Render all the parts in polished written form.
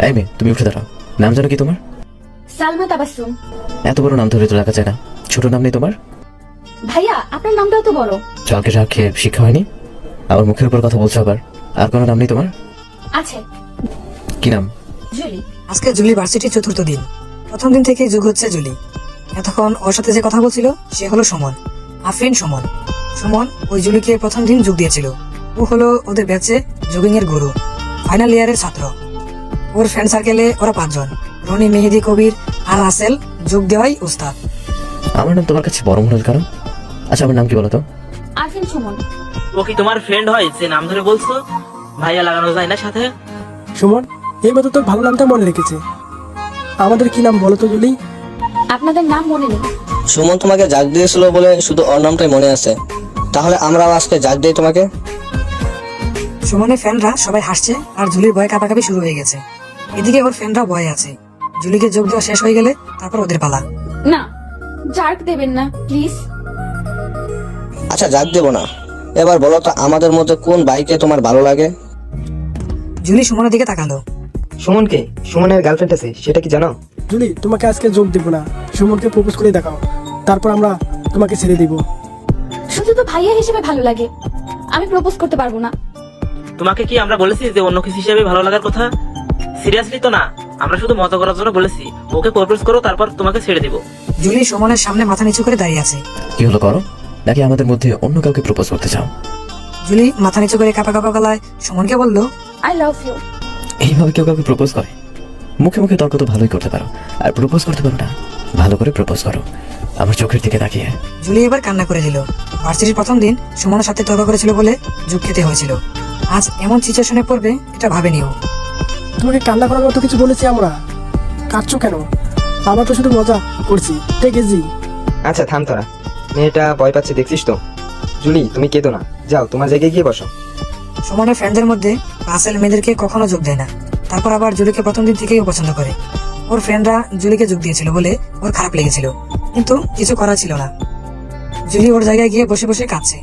এই মেয়ে, তুমি উঠে দাঁড়াও। নাম জানো কি তোমার? সালমা তাবাসসুম। এত বড় নাম ধরে তো রাখা যায় না, ছোট নাম নেই তোমার? ভাইয়া আপনার নামটাও তো বড়। চালকে শাক খেয়ে শিক্ষা হয়নি? আমার মুখের উপর কথা বলছো আবার। আর কোনো নাম নেই তোমার? আছে, কি নাম? জুলি। আজকে জুলি ভার্সিটির চতুর্থ দিন। প্রথম দিন থেকে যুগ হচ্ছে জুলি। এতক্ষণ ওর সাথে যে কথা বলছিল সে হলো সুমন, আফরিন সুমন। সুমন ওই জুলিকে প্রথম দিন যোগ দিয়েছিল। ও হলো ওদের ব্যাচে জগিং এর গুরু, ফাইনাল ইয়ারের ছাত্র। ওর ফ্রেন্ড সার্কেলে ওরা 5 জন, রনি, মেহেদি, কবির আর রাসেল যোগ দেওয়াই উস্তাদ। আমার নাম তোমার কাছে বড় মনে হল কারণ? আচ্ছা, আমার নাম কি বলো তো? আরফিন সুমন। ও কি তোমার ফ্রেন্ড হয় যে নাম ধরে বলছো? ভাইয়া লাগানো যায় না সাথে? সুমন, এই মতো তোর ভালো নামটা মনে রেখেছে। আমাদের কি নাম বলো তো জুলি? আপনাদের নাম মনে নেই। সুমন তোমাকে জাগ দিয়েছিল বলে শুধু ওর নামটাই মনে আছে। তাহলে আমরাও আজকে জাগ দিই তোমাকে। সুমনের ফ্রেন্ডরা সবাই হাসছে আর জুলির ভয়ে কাঁপাকাঁপি শুরু হয়ে গেছে। এদিকে ওর ফ্রেন্ডরা ভয়ে আছে। জুলিকে যোগ দেওয়া শেষ হয়ে গেলে তারপর ওদের পালা। না, জার্ক দেবেন না প্লিজ। আচ্ছা, জাগ দেবো না। এবার বলো তো আমাদের মধ্যে কোন বাইকে তোমার ভালো লাগে? জুলি সুমনের দিকে তাকালো। সুমনকে, সুমনের গার্লফ্রেন্ড আছে সেটা কি জানো? জুলি, তোমাকে আজকে যোগ দেবো না, সুমনকে প্রপোজ করে দেখাও, তারপর আমরা তোমাকে ছেড়ে দিব। শুধু তো ভাইয়া হিসেবে ভালো লাগে, আমি প্রপোজ করতে পারবো না। তোমাকে কি আমরা বলেছি যে অন্য কিছু হিসেবে ভালো লাগার কথা? সিরিয়াসলি তো না, আমরা শুধু মজা করার জন্য বলেছি। ওকে প্রপোজ করো, তারপর তোমাকে ছেড়ে দিব। জুলি সুমনের সামনে মাথা নিচু করে দাঁড়িয়ে আছে। কি হলো, করো নাকি আমাদের মধ্যে অন্য কাউকে প্রপোজ করতে চাও? জুলি মাথা নিচু করে কাঁপা কাঁপা গলায় সুমনকে বলল, আই লাভ ইউ। এইভাবে কেউ কাউকে প্রপোজ করে? মুখে মুখে তর্ক তো ভালোই করতে পারো, আর প্রপোজ করতে পারো না? ভালো করে প্রপোজ করো, আমার চোখের দিকে তাকিয়ে। জুলি এবার কান্না করে দিল। ভার্সিটির প্রথম দিন সুমনের সাথে তর্ক করেছিল বলে যোগ খেতে হয়েছিল। আজ এমন সিচুয়েশনে পড়বে এটা ভাবেনিও। তোমাকে কান্না করার মতো কিছু বলেছি আমরা? কাঁদছো কেন? আমরা তো শুধু মজা করছি, ঠিক আছে? আচ্ছা থাম তোরা, মেয়েটা ভয় পাচ্ছে দেখছিস তো। জুলি তুমি কেঁদো না, যাও তোমার জায়গায় গিয়ে বসো। সুমনের ফ্রেন্ডদের মধ্যে রাসেল মেয়েদেরকে কখনো যোগ দেয় না, তারপর আবার জুলিকে প্রথম দিন থেকেই ও পছন্দ করে। ওর ফ্রেন্ডরা জুলিকে যোগ দিয়েছিল বলে ওর খারাপ লেগেছিল, কিন্তু কিছু করার ছিল না। জুলি ওর জায়গায় গিয়ে বসে বসে কাঁদছে।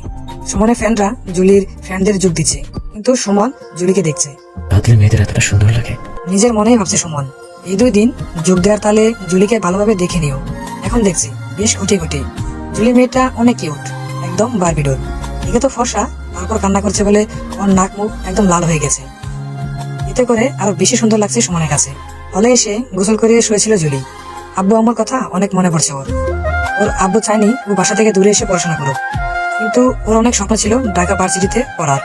সুমনের ফ্রেন্ডরা জুলির ফ্রেন্ডদের যোগ দিচ্ছে, কিন্তু সুমন জুলিকে দেখছে। কাঁদলে মেয়েদের এতটা সুন্দর লাগে? নিজের মনেই ভাবছে সুমন। এই 2 দিন যোগ দেওয়ার তালে জুলিকে ভালোভাবে দেখে নিও। এখন দেখছি বেশ খুঁটি খুঁটি। জুলি মেয়েটা অনেক কিউট, একদম বারবি ডল। একে তো ফর্সা, তারপর কান্না করছে বলে ওর নাক মুখ একদম লাল হয়ে গেছে। এতে করে আরো বেশি সুন্দর লাগছে সুমনের কাছে। হলে এসে গোসল করে শুয়েছিল জুলি। আব্বু আমার কথা অনেক মনে পড়ছে ওর। ওর আব্বু চায়নি ও বাসা থেকে দূরে এসে পড়াশোনা করুক, কিন্তু ওর অনেক স্বপ্ন ছিল ঢাকা ভার্সিটিতে পড়ার।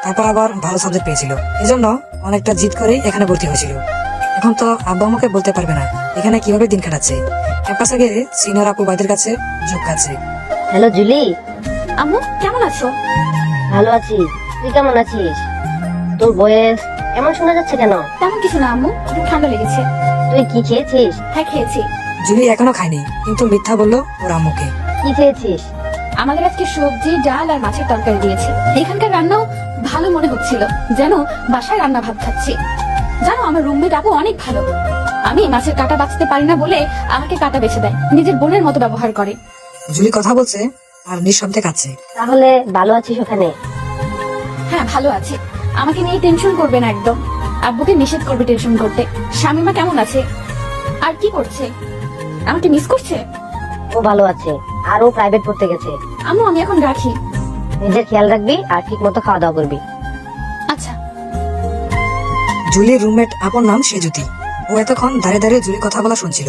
তারপর আবার ভালো সাবজেক্ট পেয়েছিল, এজন্য অনেকটা জিদ করেই এখানে ভর্তি হয়েছিল। এখন তো আব্বু আমাকে বলতে পারবে না এখানে কিভাবে দিন কাটাচ্ছে। ক্যাম্পাসে গিয়ে সিনিয়র আপু ভাইদের কাছে যোগ খাচ্ছে। হ্যালো জুলি, আম্মু কেমন আছো? ভালো আছি। তুই কেমন আছিস? তোর বয়স এমন শোনা যাচ্ছে কেন? তেমন কিছু না আম্মু, একটু ঠান্ডা লেগেছে। তুই কি খেয়েছিস? হ্যাঁ খেয়েছি। জুলি এখনো খায়নি, কিন্তু মিথ্যা বললো ওর আম্মুকে। কি খেয়েছিস? আমাদের আজকে সবজি, ডাল আর মাছের তরকারি দিয়েছে। এখানকার রান্নাও ভালো মনে হচ্ছিল, যেন বাসায় রান্না ভাত খাচ্ছি। জানো আমার রুমমেট আপু অনেক ভালো। আমি মাছের কাঁটা বাঁচতে পারি না বলে আমাকে কাঁটা বেছে দেয়, নিজের বোনের মতো ব্যবহার করে। জুলি কথা বলছে আর নিঃশব্দে কাচ্ছে। তাহলে ভালো আছিস ওখানে? হ্যাঁ ভালো আছে, আমাকে নিয়ে টেনশন করবে না একদম। আব্বুকে নিষেধ করবে টেনশন করতে। শামিমা কেমন আছে আর কি করছে? আমাকে মিস করছে? ও ভালো আছে, আর ও প্রাইভেট পড়তে গেছে। আম্মু আমি এখন রাখি। নিজের খেয়াল রাখবি আর ঠিক মতো খাওয়া দাওয়া করবি। আচ্ছা। জুলির রুমমেট আপন নাম সেজুতি। ও এতক্ষণ দাঁড়িয়ে দাঁড়িয়ে জুলি কথা বলা শুনছিল।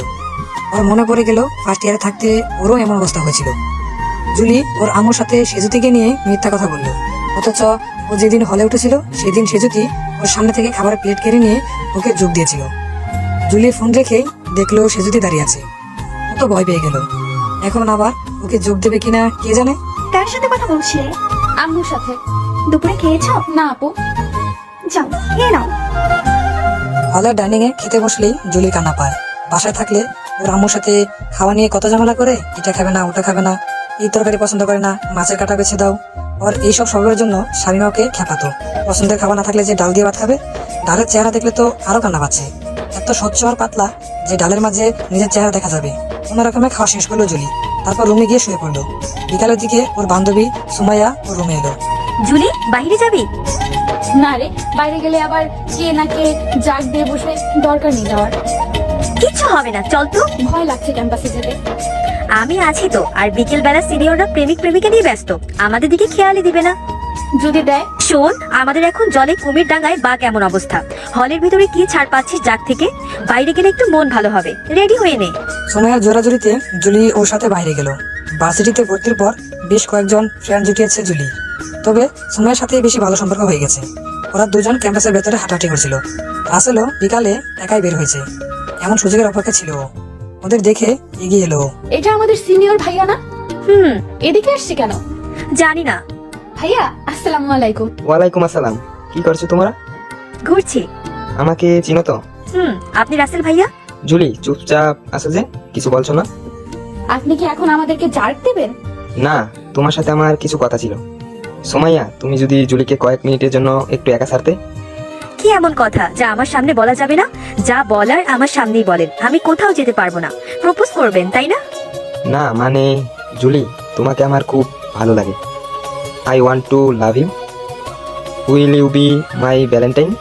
ওর মনে পড়ে গেল ফার্স্ট ইয়ারে থাকতে ওরও এমন অবস্থা হয়েছিল। জুলি ওর আম্মুর সাথে সেজুতিকে নিয়ে মিথ্যা কথা বলল, অথচ ও যেদিন হলে উঠেছিল সেদিন সেজুতি ওর সামনে থেকে খাবারের প্লেট কেড়ে নিয়ে ওকে যোগ দিয়েছিল। জুলি ফোন রেখেই দেখলো সেজুতি দাঁড়িয়ে আছে। ও তো ভয় পেয়ে গেল। এখন আবার ওকে যোগ দেবে কিনা কে জানে। কার সাথে কথা বলছিলে? আম্মুর সাথে। দুপুরে খেয়েছো? না আপু। যাও খেয়ে নাও। হলের ডাইনিং এ খেতে বসলেই জুলির কান্না পায়। বাসায় থাকলে ওর আম্মুর সাথে খাওয়া নিয়ে কত ঝামেলা করে, এটা খাবে না ওটা খাবে না, এই তরকারি পছন্দ করে না, মাছের কাঁটা বেছে দাও। ওর এইসব স্বভাবের জন্য শামিমা ওকে খেপাতো। পছন্দের খাবার না থাকলে যে ডাল দিয়ে ভাত খাবে, ডালের চেহারা দেখলে তো আরো কান্না পাচ্ছে। এত স্বচ্ছ আর পাতলা যে ডালের মাঝে নিজের চেহারা দেখা যাবে। কোনো রকমে খাওয়া শেষ করলো জুলি, তারপর রুমে গিয়ে শুয়ে পড়লো। বিকালের দিকে ওর বান্ধবী সুমাইয়া ওর রুমে এলো। জুলি বাইরে যাবি? না রে, বাইরে গেলে আবার কে না কে জাগ দিয়ে বসে, দরকার নেই যাওয়ার। কিচ্ছু হবে না, চল তো। ভয় লাগছে ক্যাম্পাসে যেতে। আমি আছি তো। আর বিকেল বেলা সিনিয়ররা প্রেমিক প্রেমিকা নিয়ে ব্যস্ত, আমাদের দিকে খেয়ালই দিবে না। যদি দেয়? শোন, আমাদের এখন জলে কুমির ডাঙায় বা কেমন অবস্থা। হলের ভিতরে কি ছাড় পাচ্ছিস জাগ থেকে? বাইরে গেলে একটু মন ভালো হবে, রেডি হয়ে নে। সময়ের জোরাজুরিতে জুলি ওর সাথে বাইরে গেল। ভার্সিটিতে ভর্তির পর বেশ কয়েকজন ফ্রেন্ড জুটিয়েছে জুলি, তবে সময়ের সাথে বেশি ভালো সম্পর্ক হয়ে গেছে। ওরা দুজন ক্যাম্পাসের ভেতরে হাঁটাহাঁটি করছিল। রাসেলও বিকালে একাই বের হয়েছে, এমন সুযোগের অপেক্ষা ছিল ও। ওদের দেখে এগিয়ে এলো। এটা আমাদের সিনিয়র ভাইয়া না? এদিকে আসছে কেন? জানি না। ভাইয়া আসসালামু আলাইকুম। ওয়ালাইকুম আসসালাম। কি করছো তোমরা? ঘুরছি। আমাকে চিনো তো? আপনি রাসেল ভাইয়া? জুলি, চুপচাপ আছো যে, কিছু বলছো না? আপনি কি এখন আমাদেরকে জার্ক দেবেন? না, তোমার সাথে আমার কিছু কথা ছিল। সোমাইয়া, তুমি যদি জুলিকে কয়েক মিনিটের জন্য একটু একা ছাড়তে। কি এমন কথা যা আমার সামনে বলা যাবে না? যা বলার আমার সামনেই বলেন, আমি কোথাও যেতে পারবো না। প্রপোজ করবেন তাই না? না মানে, জুলি, তোমাকে আমার খুব ভালো লাগে। I want to love you. Will you be my valentine?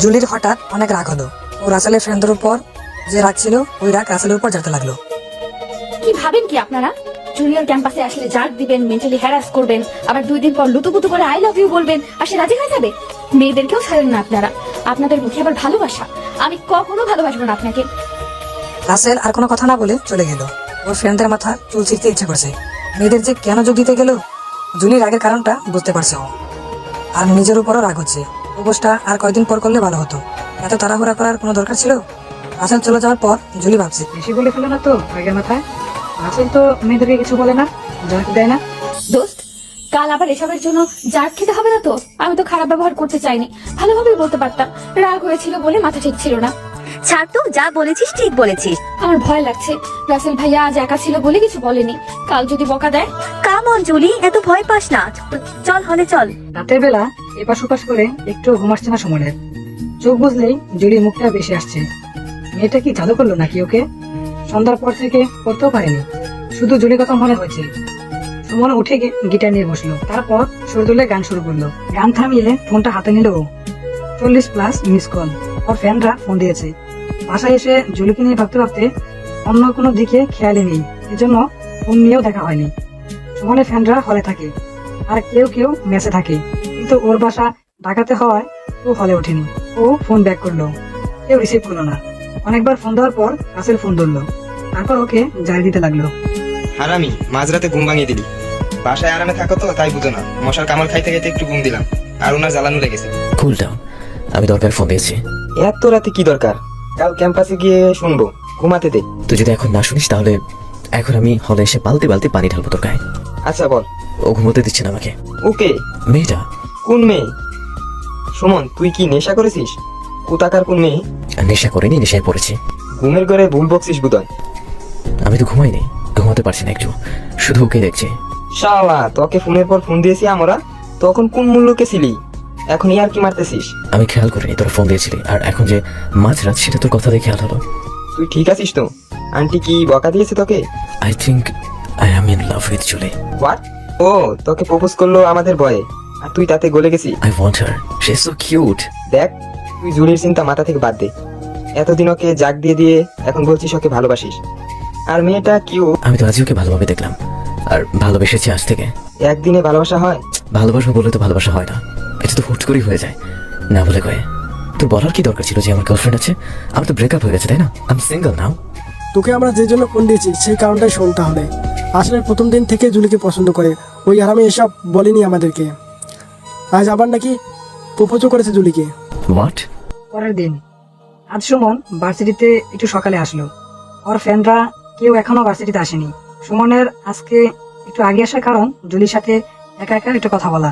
জুলির হঠাৎ অনেক রাগ হলো। ও রাসেলের ফ্রেন্ডদের উপর যে রাগ ছিল, ওই রাগ রাসেলের উপর যেতে লাগলো। কি ভাবেন কি আপনারা? জুনিয়র ক্যাম্পাসে আসলে জার্ক দিবেন, মেন্টালি হ্যারাস করবেন, আবার 2 দিন পর লুতুপুতু করে আই লাভ ইউ বলবেন, আর সে রাজি হয়ে যাবে? মেয়েদেরকেও ছাড়েন না আপনারা। আপনাদের মুখে আবার ভালোবাসা। আমি কখনো ভালোবাসবো না আপনাকে। রাসেল আর কোনো কথা না বলে চলে গেল। ওর ফ্রেন্ডদের মাথা চুল ছিঁড়তে ইচ্ছে করছে। মেয়েদের যে কেন যোগ দিতে গেল, জুলির রাগের কারণটা বুঝতে পারছে ও। আর নিজের উপরও রাগ হচ্ছে। প্রপোজটা আর কয়েকদিন পর করলে ভালো হতো। এত তাড়াহুড়া করার কোনো দরকার ছিল? রাসেল চলে যাওয়ার পর জুলি ভাবছে, বেশি বলে ফেলো না তো রাগের মাথায়। রাসেল তো মেয়েদেরকে কিছু বলে না, জার্ক দেয় না। দোস্ত, কাল আবার এসবের জন্য জার্ক খেতে হবে না তো? আমি তো খারাপ ব্যবহার করতে চাইনি, ভালোভাবে বলতে পারতাম। রাগ হয়েছিল বলে মাথা ঠিক ছিল না। ছাড় তো, যা বলেছিস ঠিক বলেছিস। আমার ভয় লাগছে। রাসেল ভাইয়া আজ একা ছিল বলে কিছু বলেনি, কাল যদি বকা দেয়। কাম অন জুলি, এত ভয় পাস না। চল হলে চল। রাতের বেলা এপাশ ওপাশ করে একটু ঘুম আসছে না সুমনের। চোখ বুঝলেই জুলির মুখটা বেশি আসছে। মেয়েটা কি জাদু করলো নাকি ওকে? সন্ধ্যার পর থেকে করতেও পারেনি, শুধু জুলির কথা মনে হয়েছে। সুমন উঠে গিটার নিয়ে বসলো, তারপর সুর তুলে গান শুরু করলো। গান থামিয়ে ফোনটা হাতে নিল ও। 40+ মিস কল। ওর ফ্যানরা ফোন দিয়েছে। বাসায় এসে জুলিকে নিয়ে ভাবতে ভাবতে অন্য কোনো দিকে খেয়ালই নেই, এজন্য ফোন নিয়েও দেখা হয়নি। সুমনের ফ্যানরা হলে থাকে, আর কেউ কেউ মেসে থাকে, কিন্তু ওর বাসা ঢাকাতে হওয়ায় ও হলে ওঠেনি। ও ফোন ব্যাক করলো, কেউ রিসিভ করলো না। অনেকবার ফোন দেওয়ার পর রাসেল ফোন ধরলো, তারপর ওকে জারি দিতে লাগলো। হারামি, মাঝরাতে ঘুম ভাঙিয়ে দিলি। বাসায় আরামে থাকো তো, তাই বুঝো না। মশার কামড় খাইতে খাইতে একটু ঘুম দিলাম, আর ওনার জ্বালানো লেগেছে। কুল ডাউন, আমি দরকার ফোন দিয়েছি। এত রাতে কি দরকার? কাল ক্যাম্পাসে গিয়ে শুনবো, ঘুমাতে দে। তুই যদি এখন না শুনিস তাহলে এখন আমি হলে এসে বালতি বালতি পানি ঢালবো তোর গায়ে। আচ্ছা বল। ও ঘুমোতে দিচ্ছে না আমাকে। ওকে। মেয়েটা কোন মেয়ে? সুমন, তুই কি নেশা করেছিস? কোথাকার কোন মেয়ে? নেশা করিনি, নেশায় পড়েছি। ঘুমের ঘরে ভুল বকছিস বুদয়। আমি তো ঘুমাইনি, ঘুমাতে পারছি না একটু, শুধু ওকে দেখছি। শালা, তোকে ফোনের পর ফোন দিয়েছি আমরা, তখন কোন মূল্যকে ছিলি? এখন ইয়ার কি মারতেছিস? আমি খেয়াল করিনি তোর ফোন দিয়েছিলি, আর এখন যে মাঝরাত সেটা তোর কথা দিয়ে খেয়াল হলো। তুই ঠিক আছিস তো? আন্টি কি বকা দিয়েছে তোকে? I think I am in love with Julie. What? ও তোকে প্রপোজ করলো আমাদের বয়ে, আর তুই তাতে গলে গেছিস। I want her, she is so cute. দেখ, তুই জুলির চিন্তা মাথা থেকে বাদ দে। এতদিন ওকে জাগ দিয়ে দিয়ে এখন বলছিস ওকে ভালোবাসিস। আর মেয়েটা কিউ। আমি তো আজই ওকে ভালোভাবে দেখলাম, আর ভালোবেসেছি আজ থেকে। একদিনে ভালোবাসা হয়? ভালোবাসবো বলে তো ভালোবাসা হয় না, এটা তো হুট করেই হয়ে যায়, না বলে কয়ে। তোর বলার কি দরকার ছিল যে আমার গার্লফ্রেন্ড আছে? আমার তো ব্রেকআপ হয়ে গেছে, তাই না? আই এম সিঙ্গেল নাও। তোকে আমরা যে জন্য ফোন দিয়েছি সেই কারণটাই শোন তাহলে। আসলে প্রথম দিন থেকে জুলিকে পছন্দ করে, ওই আরামে এসব বলেনি আমাদেরকে। আজ আবার নাকি প্রপোজও করেছে জুলিকে। হোয়াট? পরের দিন আজ সুমন ভার্সিটিতে একটু সকালে আসলো। ওর ফ্রেন্ডরা কেউ এখনো ভার্সিটিতে আসেনি। সুমনের আজকে একটু আগে আসার কারণ জুলির সাথে একা একা একটু কথা বলা।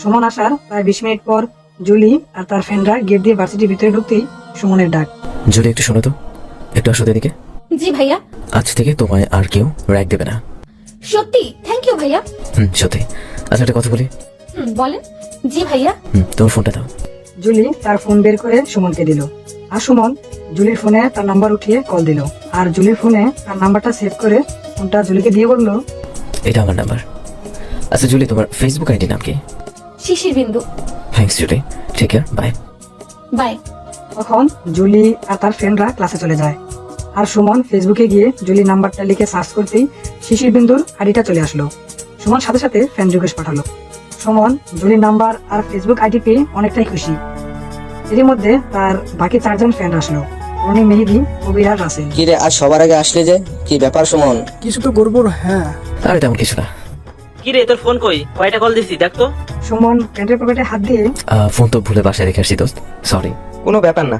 সুমন আসার প্রায় 20 মিনিট পর জুলি আর তার ফ্রেন্ডরা গেট দিয়ে ভার্সিটির ভিতরে ঢুকতেই সুমনের ডাক। জুলি, একটু শোনো তো, একটু আসো এদিকে। জি ভাইয়া। আজ থেকে তোমায় আর কেউ র্যাক দেবে না। সত্যি? থ্যাংক ইউ ভাইয়া। সত্যি। আচ্ছা একটা কথা বলি। বলেন। জি ভাইয়া। তোমার ফোনটা দাও। জুলি তার ফোন বের করে সুমনকে দিল, আর সুমন জুলির ফোনে তার নাম্বার উঠিয়ে কল দিল, আর জুলির ফোনে তার নাম্বারটা সেভ করে ফোনটা জুলিকে দিয়ে বলল, এটা আমার নাম্বার। আচ্ছা জুলি, তোমার ফেসবুক আইডি নাম কি? Shishir Bindu. Thanks Julie, take care, bye. Bye. তখন জুলি আর তার ফ্রেন্ডরা ক্লাসে চলে যায়, আর সুমন ফেসবুকে গিয়ে জুলির নাম্বারটা লিখে সার্চ করতেই শিশির বিন্দুর আইডিটা চলে আসলো। সুমন সাথে সাথে ফ্রেন্ড রিকোয়েস্ট পাঠালো। সুমন জুলির নাম্বার আর ফেসবুক আইডি পেয়ে অনেকটাই খুশি। এর মধ্যে তার বাকি 4 জন ফ্রেন্ড আসলো, রনি, মেহেদি, কবির আর রাসেল। কি রে, আজ সবার আগে আসলে যে, কি ব্যাপার সুমন? কিছু তো গড়বড়, হ্যাঁ। আর তেমন কিছু না। কি রে, তোর ফোন কই? কয়টা কল দিছি দেখ তো। সুমন প্যান্টের পকেটে হাত দিয়ে ফোন তো ভুলে বাসায় রেখে আসছি দোস্ত, সরি। কোনো ব্যাপার না।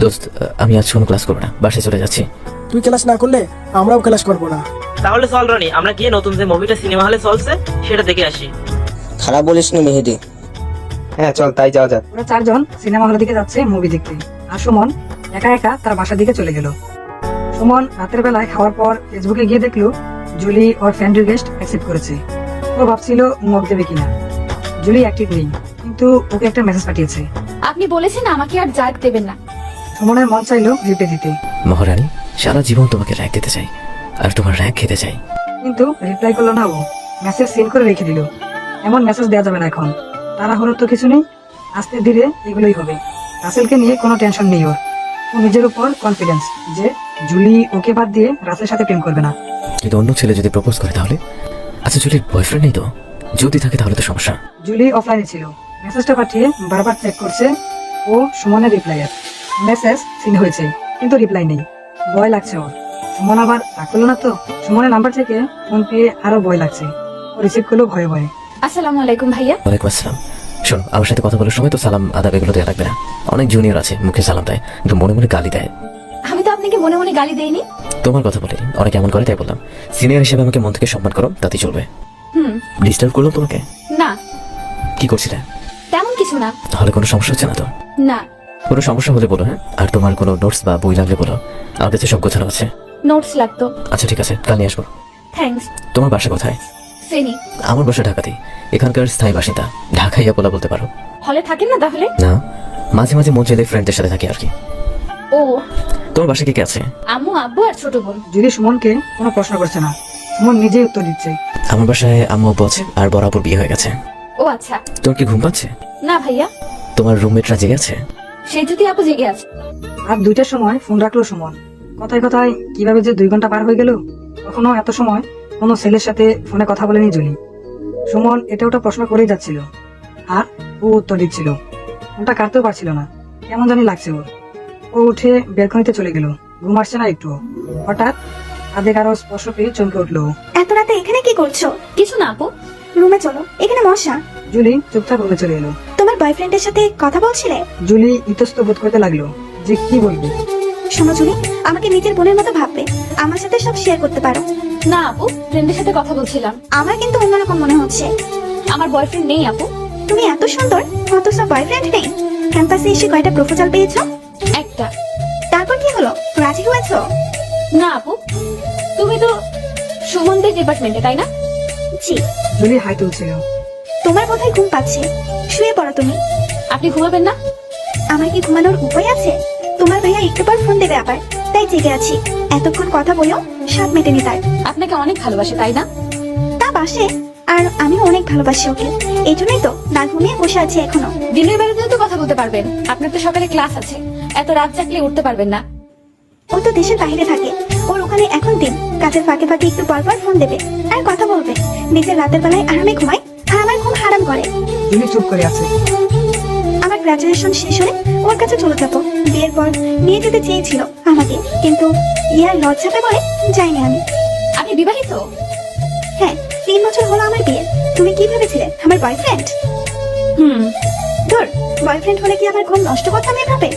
দোস্ত, আমি আজ কোনো ক্লাস করবো না, বাসায় চলে যাচ্ছি। তুই ক্লাস না করলে আমরাও ক্লাস করবো না। তাহলে চল রনি, আমরা গিয়ে নতুন যে মুভিটা সিনেমা হলে চলছে সেটা দেখে আসি। খারাপ বলিসনি মেহেদি। হ্যাঁ চল, তাই যাওয়া যাক। ওরা 4 জন সিনেমা হলের দিকে যাচ্ছে মুভি দেখতে, আর সুমন একা একা তার বাসার দিকে চলে গেল। সুমন রাতের বেলায় খাওয়ার পর ফেসবুকে গিয়ে দেখলো জুলি ওর ফ্রেন্ড রিকোয়েস্ট অ্যাকসেপ্ট করেছে। ও ভাবছিল নক দেবে কিনা। জুলি অ্যাক্টিভ নেই, কিন্তু ওকে একটা মেসেজ পাঠিয়েছে। আপনি বলেছেন আমাকে আর জাগ দেবেন না। সুমনের মন চাইলো রিপ্লাই দিতে, মহারানী, সারা জীবন তোমাকে র্যাক দিতে চাই, আর তোমার র্যাক খেতে চাই। কিন্তু রিপ্লাই করলো না। ও মেসেজ সেন্ড করে রেখে দিল। এমন মেসেজ দেওয়া যাবে না এখন, তাড়াহুড়োর তো কিছু নেই, আস্তে ধীরে এগুলোই হবে। রাসেলকে নিয়ে কোনো টেনশন নেই ওর। ও নিজের উপর কনফিডেন্স যে জুলি ওকে বাদ দিয়ে রাসেলের সাথে প্রেম করবে না। কিন্তু অন্য ছেলে যদি প্রপোজ করে তাহলে? আচ্ছা, জুলির বয়ফ্রেন্ড নেই তো? যদি থাকে তাহলে তো সমস্যা। জুলি অফলাইনে ছিল, মেসেজটা পাঠিয়ে বারবার চেক করছে ও সুমনের রিপ্লাই। মেসেজ সিন হয়েছে কিন্তু রিপ্লাই নেই, ভয় লাগছে ওর। সুমন আবার রাগ করলো না তো? সুমনের নাম্বার থেকে ফোন পেয়ে আরো ভয় লাগছে। ও রিসিভ করলো ভয়ে ভয়ে। আসসালামু আলাইকুম ভাইয়া। ওয়ালাইকুম আসসালাম। শোনো, আমার সাথে কথা বলার সময় তো সালাম আদাব এগুলো দেওয়া লাগবে না। অনেক জুনিয়র আছে মুখে সালাম দেয়, কিন্তু মনে মনে গালি দেয়। আমি তো আপনাকে মনে মনে গালি দেইনি। তোমার কথা বলি, অনেকে এমন করে, তাই বললাম। সিনিয়র হিসেবে আমাকে মন থেকে সম্মান করো, তাতেই চলবে। ডিস্টার্ব করলাম তোমাকে? না, কি করছিলে? তেমন কিছু না। তাহলে কোনো সমস্যা হচ্ছে না তো? না। কোনো সমস্যা হলে বলো, হ্যাঁ। আর তোমার কোনো নোটস বা বই লাগলে বলো, আমার কাছে সব গোছানো আছে। নোটস লাগতো। আচ্ছা ঠিক আছে, কাল নিয়ে আসবো। থ্যাঙ্কস। তোমার বাসা কোথায়? ফেনি। আমার বাসা ঢাকাতেই, এখানকার স্থায়ী বাসিন্দা। ঢাকাইয়া বলা বলতে পারো। হলে থাকেন না তাহলে? না, মাঝে মাঝে মন চাইলে ফ্রেন্ডদের সাথে থাকি আর কি। ও, তোমার বাসা কে কে আছে? আম্মু, আব্বু আর ছোট বোন। জুলি সুমনকে কোনো প্রশ্ন করছে না, সুমন নিজেই উত্তর দিচ্ছে। আমার বাসায় আম্মু আব্বু আছে, আর বরাবর বিয়ে হয়ে গেছে। ও আচ্ছা। তোর কি ঘুম পাচ্ছে? না ভাইয়া। তোমার রুমমেটরা জেগে আছে? সে যদি আপু জেগে আছে। রাত 2টার সময় ফোন রাখলো সুমন। কথায় কথায় কিভাবে যে 2 ঘন্টা পার হয়ে গেল। কখনো এত সময় কোনো ছেলের সাথে ফোনে কথা বলেনি জুলি। সুমন এটা ওটা প্রশ্ন করেই যাচ্ছিল, আর ও উত্তর দিচ্ছিল। ফোনটা কাটতেও পারছিল না, কেমন জানি লাগছে ওর। ও উঠে বেলকনিতে চলে গেল, ঘুম আসছে না একটু। হঠাৎ কাঁধে কারো স্পর্শ পেয়ে চমকে উঠলো। এত রাতে এখানে কি করছো? কিছু না আপু। রুমে চলো, এখানে মশা। জুলি চুপচাপ রুমে চলে এলো। তোমার বয়ফ্রেন্ডের সাথে কথা বলছিলে? জুলি ইতস্ত বোধ করতে লাগলো যে কি বলবে। শোনো জুলি, আমাকে নিজের বোনের মতো ভাববে, আমার সাথে সব শেয়ার করতে পারো। না আপু, ফ্রেন্ডের সাথে কথা বলছিলাম। আমার কিন্তু অন্যরকম মনে হচ্ছে। আমার বয়ফ্রেন্ড নেই আপু। তুমি এত সুন্দর, অথচ বয়ফ্রেন্ড নেই। ক্যাম্পাসে এসে কয়টা প্রপোজাল পেয়েছো? একটা। তারপর কি হলো, রাজি হয়েছো? না আপু, তুমি তো সুমনদের ডিপার্টমেন্টে, তাই না? জি। জুলি হাই তুলছিল। তোমার বোধহয় ঘুম পাচ্ছে, শুয়ে পড়ো তুমি। আপনি ঘুমাবেন না? আমার কি ঘুমানোর উপায় আছে? তোমার ভাইয়া একটু পর ফোন দেবে আবার, তাই জেগে আছি। এতক্ষণ কথা বলেও স্বাদ মেটেনি তার। আপনাকে অনেক ভালোবাসে, তাই না? তা বাসে, আর আমিও অনেক ভালোবাসি ওকে। এই জন্যই তো না ঘুমিয়ে বসে আছি এখনো। দিনের বেলাতেও তো কথা বলতে পারবেন, আপনার তো সকালে ক্লাস আছে। এত রাত জাগলে উঠতে পারবেন না। ও তো দেশের বাইরে থাকে, ওর ওখানে এখন দিন। কাজের ফাঁকে ফাঁকে একটু পরপর ফোন দেবে আর কথা বলবে। নিজের রাতের বেলায় আরামে ঘুমায়, আর আমার ঘুম হারাম করে। জুলি চুপ করে আছে। আমার গ্রাজুয়েশন শেষ হলে ওর কাছে চলে যাবো। বিয়ের পর নিয়ে যেতে চেয়েছিল আমাকে, কিন্তু ইয়ার লজ্জাতে বলে যাইনি আমি। আপনি বিবাহিত? হ্যাঁ, 3 বছর হলো আমার বিয়ে। তুমি কি ভেবেছিলে আমার বয়ফ্রেন্ড? ধর, বয়ফ্রেন্ড হলে কি আমার ঘুম নষ্ট করতাম এভাবে?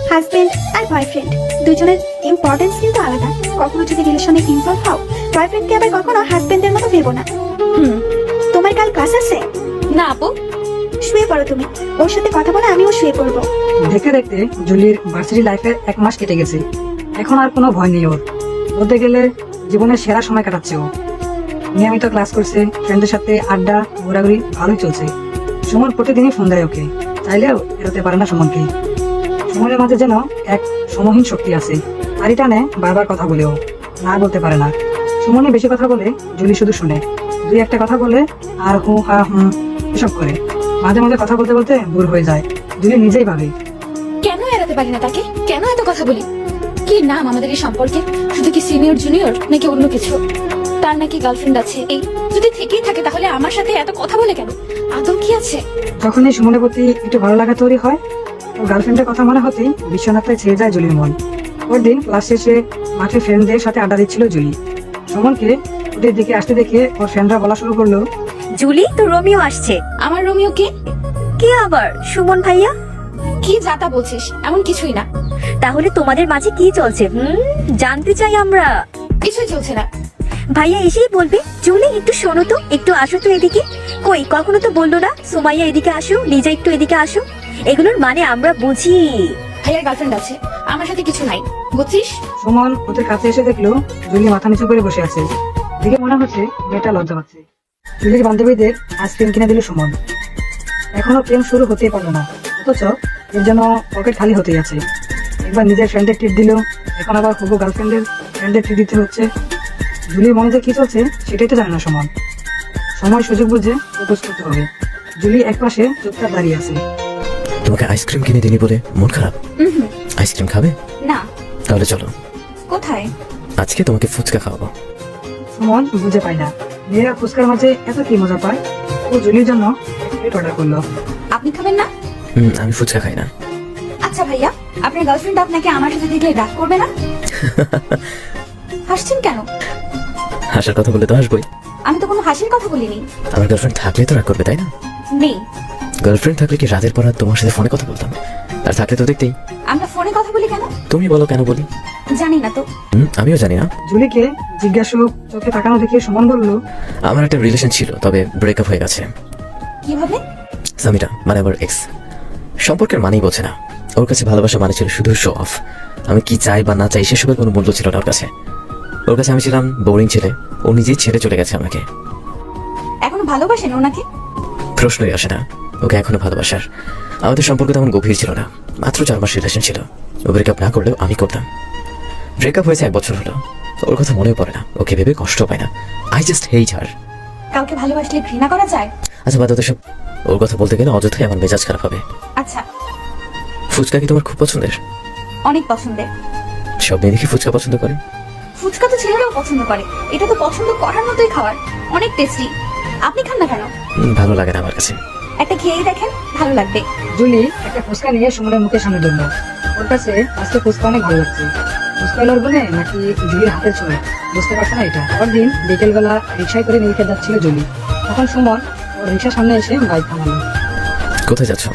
হাজবেন্ড আর বয়ফ্রেন্ড দুজনের ইম্পর্টেন্স কিন্তু আলাদা। কখনো যদি রিলেশনে ইনভলভ হও, বয়ফ্রেন্ডকে আবার কখনো হাজবেন্ডের মতো ভেবো না। তোমার কাল ক্লাস আছে? না আপু। শুয়ে পড়ো তুমি, ওর সাথে কথা বলে আমিও শুয়ে পড়বো। দেখতে দেখতে জুলির ভার্সিটি লাইফের 1 মাস কেটে গেছে। এখন আর কোনো ভয় নেই ওর। বলতে গেলে জীবনের সেরা সময় কাটাচ্ছে ও। নিয়মিত ক্লাস করছে, ফ্রেন্ডদের সাথে আড্ডা ঘোরাঘুরি ভালোই চলছে। সুমন প্রতিদিনই ফোন দেয় ওকে, চাইলেও এড়াতে পারে না সুমনকে। সুমনের মাঝে যেন এক সমহীন শক্তি আছে, তারই টানে বারবার কথা বলেও না বলতে পারে না। সুমনই বেশি কথা বলে, জুলি শুধু শুনে। 2-1টা কথা বলে আর হু হা হুম এসব করে। মাঝে মাঝে কথা বলতে বলতে ভুল হয়ে যায়। জুলি নিজেই ভাবে কেন এড়াতে পারি না তাকে? কেন এত কথা বলি? কি নাম আমাদের এই সম্পর্কে? শুধু কি সিনিয়র জুনিয়র নাকি অন্য কিছু? তার নাকি গার্লফ্রেন্ড আছে। এই যদি থেকেই থাকে তাহলে আমার সাথে এত কথা বলে কেন? আদৌ কি আছে? তখনই সুমনের প্রতি একটু ভালো লাগা তৈরি হয়। ওর গার্লফ্রেন্ডের কথা মনে হতেই বিশ্বনাথে ছেড়ে যায় জুলির মন। ওর দিন ক্লাস শেষে মাঠে ফ্রেন্ডদের সাথে আড্ডা দিচ্ছিল জুলি। সুমনকে ওদের দিকে আসতে দেখে ওর ফ্রেন্ডরা বলা শুরু করলো, জুলি, তো রোমিও আসছে। আমার রোমিও কে? কি আবার, সুমন ভাইয়া? কি যাতা বলছিস? এমন কিছুই না। তাহলে তোমাদের মাঝে কি চলছে জানতে চাই আমরা। কিছুই চলছে না। ভাইয়া এসেই বলবে, জুলি একটু শোনো তো, একটু আসো তো এদিকে। কই, কখনো তো বললো না সুমাইয়া এদিকে আসো, লিজা একটু এদিকে আসো। এগুলোর মানে আমরা বুঝি। ভাইয়ার গার্লফ্রেন্ড আছে, আমার সাথে কিছু নাই, বুঝছিস? সুমন ওদের কাছে এসে দেখলো জুলি মাথা নিচু করে বসে আছে। দেখে মনে হচ্ছে মেয়েটা লজ্জা পাচ্ছে। জুলির বান্ধবীদের আইসক্রিম কিনে দিল সুমন। এখনো প্রেম শুরু হতেই পারলো না, অথচ এর জন্য পকেট খালি হতেই আছে। একবার নিজের ফ্রেন্ডের ট্রিট দিল, এখন আবার হবু গার্লফ্রেন্ডের ফ্রেন্ডের ট্রিট দিতে হচ্ছে। জুলির মনে যে কি চলছে সেটাই তো জানে না সুমন। সময় সুযোগ বুঝে প্রপোজ করতে হবে। জুলি একপাশে চুপচাপ দাঁড়িয়ে আছে। তোমাকে আইসক্রিম কিনে দিনি বলে মন খারাপ? আইসক্রিম খাবে? না। তাহলে চলো, কোথায়? আজকে তোমাকে ফুচকা খাওয়াবো। সুমন বুঝে পায় না মেয়েরা ফুচকার মাঝে এত কি মজা পায়। ও জুলির জন্য প্লেট অর্ডার করলো। আপনি খাবেন না? আমি ফুচকা খাই না। আচ্ছা ভাইয়া, আপনার গার্লফ্রেন্ড আপনাকে আমার সাথে দেখলে রাগ করবে না? হাসছেন কেন? হাসার কথা বলে তো হাসবই। আমি তো কোনো হাসির কথা বলিনি। আমার গার্লফ্রেন্ড থাকলে তো রাগ করবে, তাই না? নেই। গার্লফ্রেন্ড থাকলে কি রাতের পর রাত তোমার সাথে ফোনে কথা বলতাম? আর থাকলে তো দেখতেই। আমরা ফোনে কথা বলি কেন? তুমি বলো কেন বলি। জানি না তো। আমিও জানি না। জুলিকে জিজ্ঞাসু চোখে তাকানো দেখে সুমন বলল, আমার একটা রিলেশন ছিল, তবে ব্রেকআপ হয়ে গেছে। কিভাবে? সামিরা মানে আমার এক্স সম্পর্কের মানেই বোঝে না। ওর কাছে ভালোবাসা মানে ছিল শুধু শো অফ। আমি কি চাই বা না চাই সেসবের কোনো মূল্য ছিল না ওর কাছে। ওর কাছে আমি ছিলাম বোরিং ছেলে। ও নিজেই ছেড়ে চলে গেছে আমাকে। এখনো ভালোবাসেন ওনাকে? প্রশ্নই আসে না ওকে এখনো ভালোবাসার। আমাদের সম্পর্ক তেমন গভীর ছিল না, মাত্র 4 মাস রিলেশন ছিল। ও ব্রেকআপ না করলেও আমি করতাম। ব্রেকআপ হয়েছে 1 বছর হলো, ওর কথা মনেও পড়ে না। ওকে ভেবে কষ্ট পায় না। আই জাস্ট হেট হার। কাউকে ভালোবাসলে ঘৃণা করা যায়? আচ্ছা বাদ দাও সব। ওর কথা বলতে গেলে অযথাই আমার মেজাজ খারাপ হবে। আচ্ছা। ফুচকা কি তোমার খুব পছন্দের? অনেক পছন্দের। সব মেয়ে দেখি ফুচকা পছন্দ করে। ফুচকা তো ছেলেরাও পছন্দ করে, এটা তো পছন্দ করার মতোই খাবার, অনেক টেস্টি। আপনি খান না কেন? ভালো লাগে না আমার কাছে। একটা খেয়েই দেখেন, ভালো লাগবে। জুলি একটা ফুচকা নিয়ে সুমনের মুখের সামনে ধরল। ওর কাছে আজকে ফুচকা অনেক ভালো লাগছে। ফুচকা এলোর গুনে নাকি জুলির হাতের ছোঁয়া বুঝতে পারছে না এটা। পরদিন বিকেলবেলা রিক্সায় করে নীলকে যাচ্ছিল জুলি। তখন সুমন ওর রিক্সার সামনে এসে বাইক থামালো। কোথায় যাচ্ছ?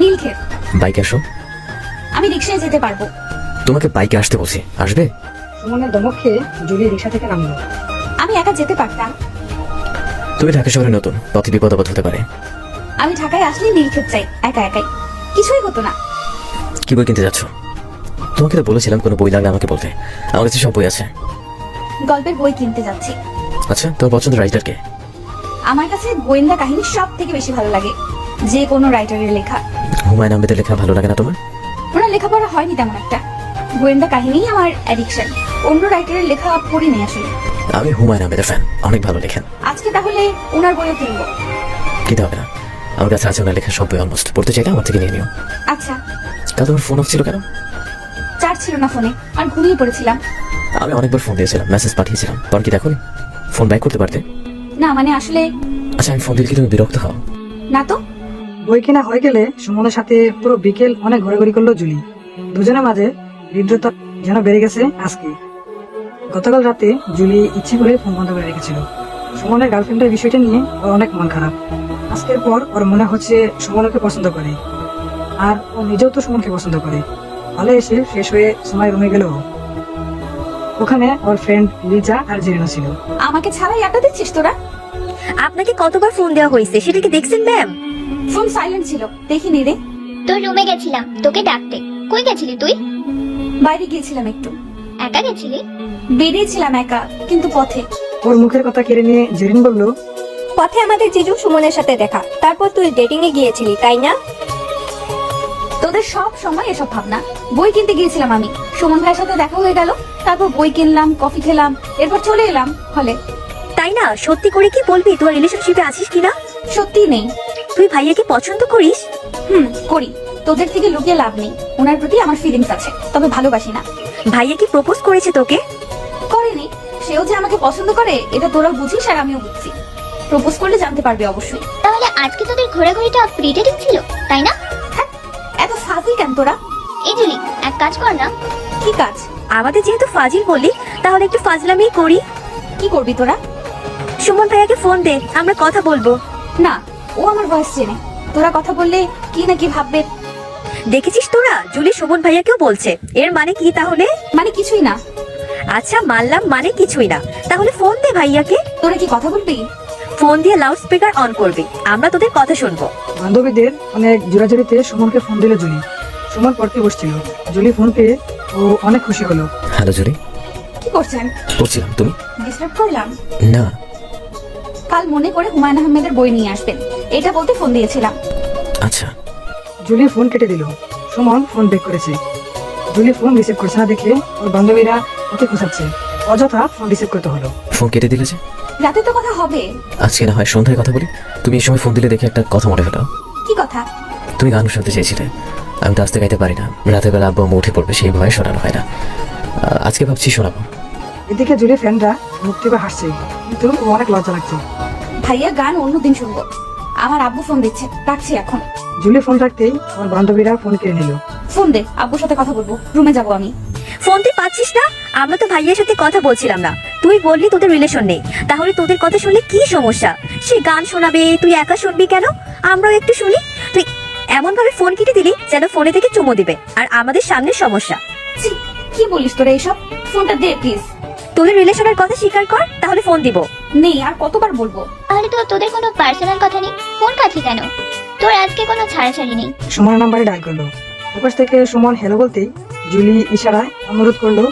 নীলক্ষেত। বাইকে আসো। আমি রিক্সায় যেতে পারবো। তোমাকে বাইকে আসতে বলছি, আসবে? সুমনের ধমক খেয়ে জুলি রিক্সা থেকে নামলো। আমি একা যেতে পারতাম। তুমি ঢাকা শহরে নতুন, পথে বিপদ আপদ হতে পারে। আমি ঢাকায় আসলে নীলক্ষেত চাই, একা একাই কিছুই হতো না। কি বই কিনতে যাচ্ছ? তোমাকে তো বলেছিলাম কোনো বই লাগলে আমাকে বলতে। আমার কাছে সব বই আছে। গল্পের বই কিনতে যাচ্ছি। আচ্ছা, তোমার পছন্দের রাইটার কে? আমার কাছে গোয়েন্দা কাহিনী সব থেকে বেশি ভালো লাগে, যে কোনো রাইটারের লেখা। হুমায়ুন আহমেদের লেখা ভালো লাগে না তোমার? ওনার লেখাপড়া হয়নি তেমন একটা। গোয়েন্দা কাহিনী আমার অ্যাডিকশন। অন্য রাইটারের লেখা পড়ি নেই আসলে। আমি হুমায়ুন আহমেদের ফ্যান, অনেক ভালো লেখেন। আজকে তাহলে ওনার বইও কিনবো। কিনতে হবে না, আমার কাছে আছে ওনার লেখা সব বই অলমোস্ট। পড়তে চাইলে আমার থেকে নিয়ে নিও। আচ্ছা। কাল তোমার ফোন অফ ছিল কেন? চার্জ ছিল না ফোনে, আর ঘুমিয়ে পড়েছিলাম। আমি অনেকবার ফোন দিয়েছিলাম, মেসেজ পাঠিয়েছিলাম, তখন কি দেখোনি? ফোন ব্যাক করতে পারতে। না মানে আসলে। আচ্ছা, আমি ফোন দিলে কি তুমি বিরক্ত হও? না তো। বই কেনা হয়ে গেলে সুমনের সাথে পুরো বিকেল অনেক ঘোরাঘুরি করলো জুলি। দুজনের মাঝে হৃদ্রতা যেন বেড়ে গেছে আজকে। গতকাল রাতে জুলি ইচ্ছে করে ফোন বন্ধ করে রেখেছিল। সুমনের গার্লফ্রেন্ডের বিষয়টা নিয়ে ওর অনেক মন খারাপ। আজকের পর ওর মনে হচ্ছে সুমনকে পছন্দ করে, আর ও নিজেও তো সুমনকে পছন্দ করে। হলে এসে ফ্রেশ হয়ে সময় রুমে গেল। ওখানে ওর ফ্রেন্ড লিজা আর জেরিনা ছিল। আমাকে ছাড়াই আড্ডা দিচ্ছিস তোরা? আপনাকে কতবার ফোন দেওয়া হয়েছে সেটা কি দেখছেন ম্যাম? ফোন সাইলেন্ট ছিল, দেখিনি রে। তোর রুমে গেছিলাম তোকে ডাকতে। কই গেছিলি তুই? বাইরে গিয়েছিলাম একটু। একা গেছিলি? বেরিয়েছিলাম একা, কিন্তু পথে। ওর মুখের কথা কেড়ে নিয়ে জেরিন বলল, পথে আমাদের জিজু সুমনের সাথে দেখা, তারপর তুই ডেটিং এ গিয়েছিলি তাই না? তোদের সব সময় এসব ভাবনা। বই কিনতে গিয়েছিলাম আমি, সুমন ভাইয়ের সাথে দেখা হয়ে গেল, তারপর বই কিনলাম, কফি খেলাম, এরপর চলে এলাম হলে। তাই না? সত্যি করে কি বলবি তোর রিলেশনশিপে আছিস কিনা? সত্যি নেই। তুই ভাইয়াকে পছন্দ করিস? করি। তোদের থেকে লুকিয়ে লাভ নেই, ওনার প্রতি আমার ফিলিংস আছে, তবে ভালোবাসি না। ভাইয়া কি প্রপোজ করেছে তোকে? করেনি, সেও যে আমাকে পছন্দ করে এটা তোরাও বুঝিস আর আমিও বুঝছি। প্রপোজ করলে জানতে পারবি অবশ্যই। তাহলে আজকে তোদের ঘোরাঘুরিটা প্রিটেডিং ছিল, তাই না? হ্যাঁ, এত ফাজিল কেন তোরা? এই জুলি, এক কাজ কর না। কি কাজ? আমাদের যেহেতু ফাজিল বললি, তাহলে একটু ফাজলামি করি। কি করবি তোরা? সুমন ভাইয়াকে ফোন দে, আমরা কথা বলবো। না, ও আমার ভয়েস চেনে, তোরা কথা বললে কি না কি ভাববে। দেখেছিস তোরা, জুলি সুমন ভাইয়াকেও বলছে, এর মানে কি তাহলে? মানে কিছুই না। আচ্ছা মানলাম মানে কিছুই না, তাহলে ফোন দে ভাইয়াকে। তোরা কি কথা বলবি? ফোন দিয়ে লাউড স্পিকার অন করবি, আমরা তোদের কথা শুনবো। বান্ধবীদের অনেক জোরাজুরিতে সুমনকে ফোন দিল জুলি। সুমন পড়তে বসছিল, জুলি ফোন পেয়ে ও অনেক খুশি হলো। Hello Julie. কি করছেন? পড়ছিলাম, তুমি? ডিস্টার্ব করলাম? না। কাল মনে করে হুমায়ুন আহমেদের বই নিয়ে আসবেন, এটা বলতে ফোন দিয়েছিলাম। আচ্ছা। জুলি ফোন কেটে দিল। সুমন ফোন ব্যাক করেছে। জুলি ফোন রিসিভ করছে না দেখে ওর বান্ধবীরা ওকে খোঁচাচ্ছে, অযথা ফোন রিসিভ করতে হলো। ফোন কেটে দিলে যে? রাতে তো কথা হবে। আজকে না হয় সন্ধ্যায় কথা বলি। তুমি এই সময় ফোন দিলে দেখে একটা কথা মনে হলো। কি কথা? তুমি গান শুনতে চেয়েছিলে, আমি তো আসতে গাইতে পারি না, রাতের বেলা আব্বু আম্মু উঠে পড়বে, সেই ভয়ে শোনানো হয় না। আজকে ভাবছি শোনাবো। এদিকে জুলি ফ্রেন্ডরা মুখ টিপে হাসছে, কিন্তু ও অনেক লজ্জা লাগছে। ভাইয়া গান অন্যদিন শুনবো, আমার আব্বু ফোন দিচ্ছে, রাখছি এখন। জুলি ফোন রাখতেই ওর বান্ধবীরা ফোন কেড়ে নিল। ফোন দে, আব্বুর সাথে কথা বলবো, রুমে যাবো আমি। ফোন তুই পাচ্ছিস না? আমরা তো ভাইয়ার সাথে কথা বলছিলাম না, তুই বললি তোদের রিলেশন নেই, তাহলে তোদের কথা শুনলে কি সমস্যা? সে গান শোনাবে, তুই একা শুনবি কেন? আমরাও একটু শুনি। তুই এমন ভাবে ফোন কেটে দিলি যেন ফোনে থেকে চুমো দিবে, আর আমাদের সামনে সমস্যা। ছি, কি বলিস তোরা এইসব? ফোনটা দে প্লিজ। তোদের রিলেশনের কথা স্বীকার কর, তাহলে ফোন দিব। নেই, আর কতবার বলবো? তাহলে তো তোদের কোনো পার্সোনাল কথা নেই, ফোন কাছে কেন? তোর আজকে কোনো ছাড়াছাড়ি নেই। সুমনের নাম্বারে ডায়াল করলো। ওপাশ থেকে সুমন হ্যালো বলতেই জুলি ইশারায় অনুরোধ করলো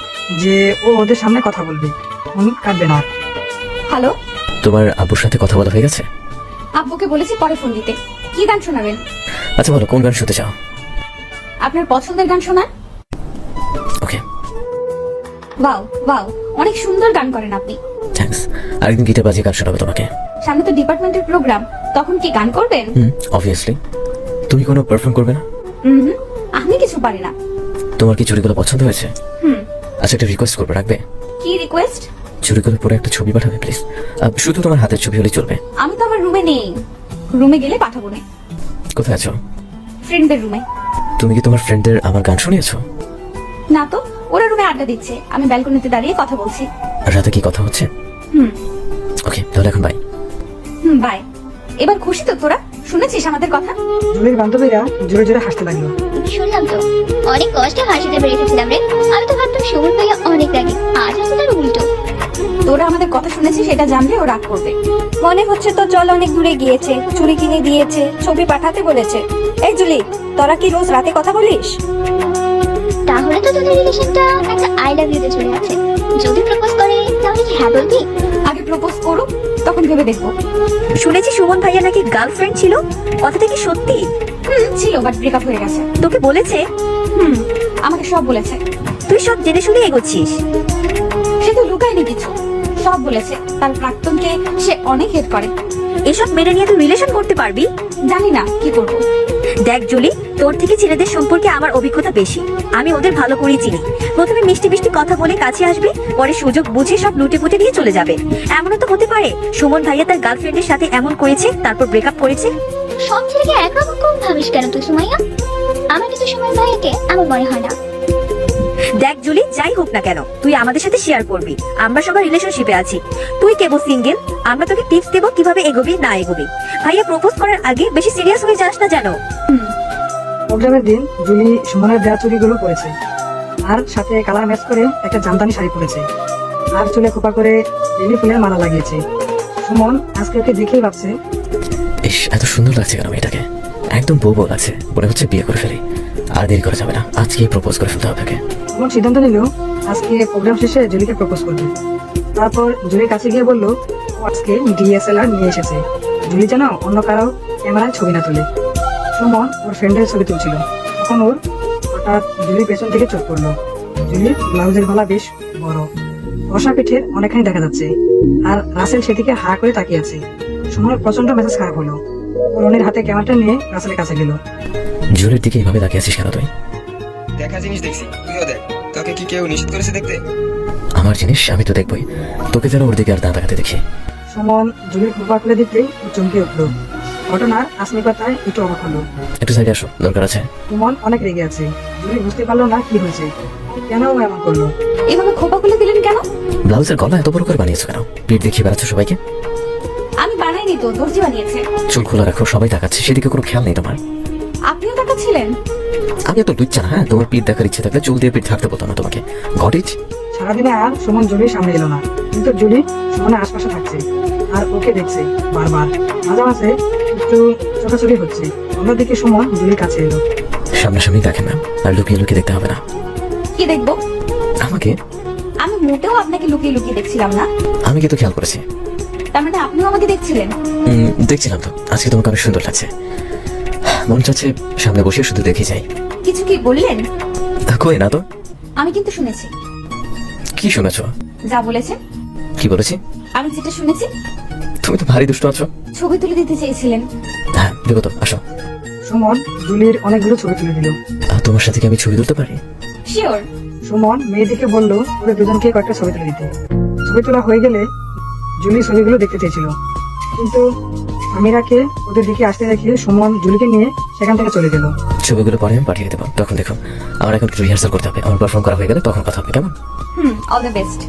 যে ও ওদের সামনে কথা বলবে, ফোন কাটবে না। হ্যালো, তোমার আব্বুর সাথে কথা বলা হয়ে গেছে? আব্বুকে বলেছি পরে ফোন দিতে। কি গান শোনাবেন? আচ্ছা বলো, কোন গান শুনতে চাও? আপনার পছন্দের গান শোনান। ওকে। ওয়াও ওয়াও, অনেক সুন্দর গান করেন আপনি। থ্যাঙ্কস। আরেকদিন গিটার বাজিয়ে গান শোনাবো তোমাকে। সামনে তো ডিপার্টমেন্টের প্রোগ্রাম, তখন কি গান করবেন? অবভিয়াসলি। তুমি কোনো পারফর্ম করবে না? হুম, আমি কিছু পারি না। তোমার কি চুড়িগুলো পছন্দ হয়েছে? হুম। আচ্ছা, একটা রিকোয়েস্ট করবে, রাখবে? কি রিকোয়েস্ট? চুড়িগুলো পরে একটা ছবি পাঠাবে প্লিজ। শুধু তোমার হাতের ছবি হলে চলবে। আমি তো আমার রুমে নেই, রুমে গেলে পাঠাবো না। কোথায় আছো? ফ্রেন্ডদের রুমে। তুমি কি তোমার ফ্রেন্ডদের আমার গান শুনিয়েছো? না তো, ওরা রুমে আড্ডা দিচ্ছে, আমি ব্যালকনিতে দাঁড়িয়ে কথা বলছি। আর রাতে কি কথা হচ্ছে? হুম। ওকে, তাহলে এখন বাই। বাই। এবার খুশি তো তোরা? শুনেছিস আমাদের কথা? জুলির বান্ধবীরা জোরে জোরে হাসতে লাগলো। শুনলাম তো, অনেক কষ্টে হাসিতে বেরিয়েছিলাম রে। আমি তো ভাবতাম সুমন ভাইয়া অনেক রাগি, আজ হচ্ছে তার উল্টো। তোরা আমাদের কথা শুনেছিস, এটা জানলে ও রাগ করবে। মনে হচ্ছে তো জল অনেক দূরে গিয়েছে, চুরি কিনে দিয়েছে, ছবি পাঠাতে বলেছে। এই জুলি, তোরা কি রোজ রাতে কথা বলিস? তাহলে তো তোদের রিলেশনটা একটা আই লাভ ইউ তে চলে আছে। যদি প্রপোজ করে তাহলে কি হ্যাঁ বলবি? আগে প্রপোজ করুক, তখন ভেবে দেখবো। শুনেছি সুমন ভাইয়া নাকি গার্লফ্রেন্ড ছিল, কথাটা কি সত্যি? ছিল, বাট ব্রেকআপ হয়ে গেছে। তোকে বলেছে? আমাকে সব বলেছে। তুই সব জেনে শুনে এগোচ্ছিস? সে তো লুকায়নি কিছু, সব বলেছে। তার প্রাক্তনকে সে অনেক হেট করে। এসব মেনে নিয়ে তুই রিলেশন করতে পারবি? জানি না কি করবো। দেখ জুলি, তোর থেকে ছেলেদের সম্পর্কে আমার অভিজ্ঞতা বেশি, আমি ওদের ভালো করেই চিনি। প্রথমে মিষ্টি মিষ্টি কথা বলে কাছে আসবে, পরে সুযোগ বুঝে সব লুটে পুটে নিয়ে চলে যাবে। এমনও তো হতে পারে সুমন ভাইয়া তার গার্লফ্রেন্ডের সাথে এমন করেছে, তারপর ব্রেকআপ করেছে। সব ছেলেকে একরকম কম ভাবিস কেন তুই সুমাইয়া? আমার কিন্তু সুমন ভাইয়াকে আমার মনে হয় না। দেখ জুলি, যাই হোক না কেন তুই আমাদের সাথে শেয়ার করবি, আমরা সবাই রিলেশনশিপে আছি, তুই কেবল সিঙ্গেল। আমরা তোকে টিপস দেবো কিভাবে এগোবি না এগোবি। ভাইয়া প্রপোজ করার আগে বেশি সিরিয়াস হয়ে যাস না জানো। প্রোগ্রামের দিন জুলি সুমনের দেওয়া চুড়িগুলো পরেছে, আর সাথে কালার ম্যাচ করে একটা জামদানি শাড়ি পরেছে, আর চুলে খোপা করে লিলি ফুলের মালা লাগিয়েছে। সুমন আজকে ওকে দেখেই ভাবছে, ইস, এত সুন্দর লাগছে কেন মেয়েটাকে, একদম বউ বউ লাগছে। মনে হচ্ছে বিয়ে করে ফেলি, আর দেরি করা যাবে না, আজকেই প্রপোজ করে ফেলতে হবে তাকে। সুমন সিদ্ধান্ত নিল আজকে প্রোগ্রাম শেষে জুলিকে প্রপোজ করবে। তারপর জুলির কাছে গিয়ে বললো ও আজকে ডিএসএলআর নিয়ে এসেছে, জুলি যেন অন্য কারো ক্যামেরায় ছবি না তোলে। সুমন ওর ফ্রেন্ডের ছবি তুলছিল, তখন ওর হঠাৎ জুলির পেছন থেকে চোখ পড়লো। জুলির ব্লাউজের গলা বেশ বড়, বসা পিঠের অনেকখানি দেখা যাচ্ছে, আর রাসেল সেদিকে হা করে তাকিয়ে আছে। সুমনের প্রচন্ড মেজাজ খারাপ হলো। ও ও রনির হাতে ক্যামেরাটা নিয়ে রাসেলের কাছে গেল। জুলির দিকে এভাবে তাকিয়ে আছিস কেন তুই? দেখা জিনিস দেখছি, তুইও দেখ। তোকে কি কেউ নিষেধ করেছে দেখতে? আমার জিনিস আমি তো দেখবই, তোকে যেন ওর দিকে আর দাঁত তাকাতে দেখি। সুমন জুলির খোপা খুলে দিতেই ও চমকে উঠলো। ঘটনার আসনিকতায় একটু অবাক হলো। একটু সাইডে আসো, দরকার আছে। সুমন অনেক রেগে আছে। জুলি বুঝতে পারলো না কি হয়েছে, কেন ও এমন করলো। এভাবে খোপা খুলে দিলেন কেন? ব্লাউজের গলা এত বড় করে বানিয়েছো কেন? পিঠ দেখিয়ে বেড়াচ্ছ সবাইকে? আমি বানাইনি তো, দর্জি বানিয়েছে। চুল খোলা রাখো, সবাই তাকাচ্ছে, সেদিকে কোনো খেয়াল নেই তোমার। আপনিও তাকাচ্ছিলেন? আমি এত লুচ্চা না, হ্যাঁ? তোমার পিঠ দেখার ইচ্ছে থাকলে চুল দিয়ে পিঠ থাকতে বলতাম না তোমাকে। Got it? সারাদিনে আর সুমন জুলির সামনে এলো না, কিন্তু জুলি সুমনের আশপাশে থাকছে আর ওকে দেখছে বারবার। মাঝে মাঝে একটু চোখাচোখি হচ্ছে। অন্যদিকে সুমন জুলির কাছে এলো। সামনাসামনি দেখেন না, আর লুকিয়ে লুকিয়ে দেখতে হবে না। কি দেখবো? আমাকে? আমি মোটেও আপনাকে লুকিয়ে লুকিয়ে দেখছিলাম না। আমি কিন্তু খেয়াল করেছি। তার মানে আপনিও আমাকে দেখছিলেন? দেখছিলাম তো, আজকে তোমাকে অনেক সুন্দর লাগছে। মন চাচ্ছে সামনে বসে শুধু দেখে যাই। কিছু কি বললেন? কই না তো। আমি কিন্তু শুনেছি। কি শুনেছো? যা বলেছেন। কি বলেছি? আমি যেটা শুনেছি। তুমি তো ভারী দুষ্ট আছো। ছবি তুলে দিতে চেয়েছিলেন। হ্যাঁ দেবো তো, আসো। সুমন জুলির অনেকগুলো ছবি তুলে দিল। আর তোমার সাথে কি আমি ছবি তুলতে পারি? শিওর। সুমন মেয়েদিকে বলল ওদের দুজনকে কয়েকটা ছবি তুলে দিতে। ছবি তোলা হয়ে গেলে জুলি ছবিগুলো দেখতে চেয়েছিল, কিন্তু আমিরাকে ওদের দিকে আসতে দেখে সুমন জুলিকে নিয়ে সেখান থেকে চলে গেল। ছবিগুলো পরে আমি পাঠিয়ে দেবো, তখন দেখো। আমার এখন একটু রিহার্সাল করতে হবে, আমার পারফর্ম করা হয়ে গেলে তখন কথা হবে, কেমন? All the best.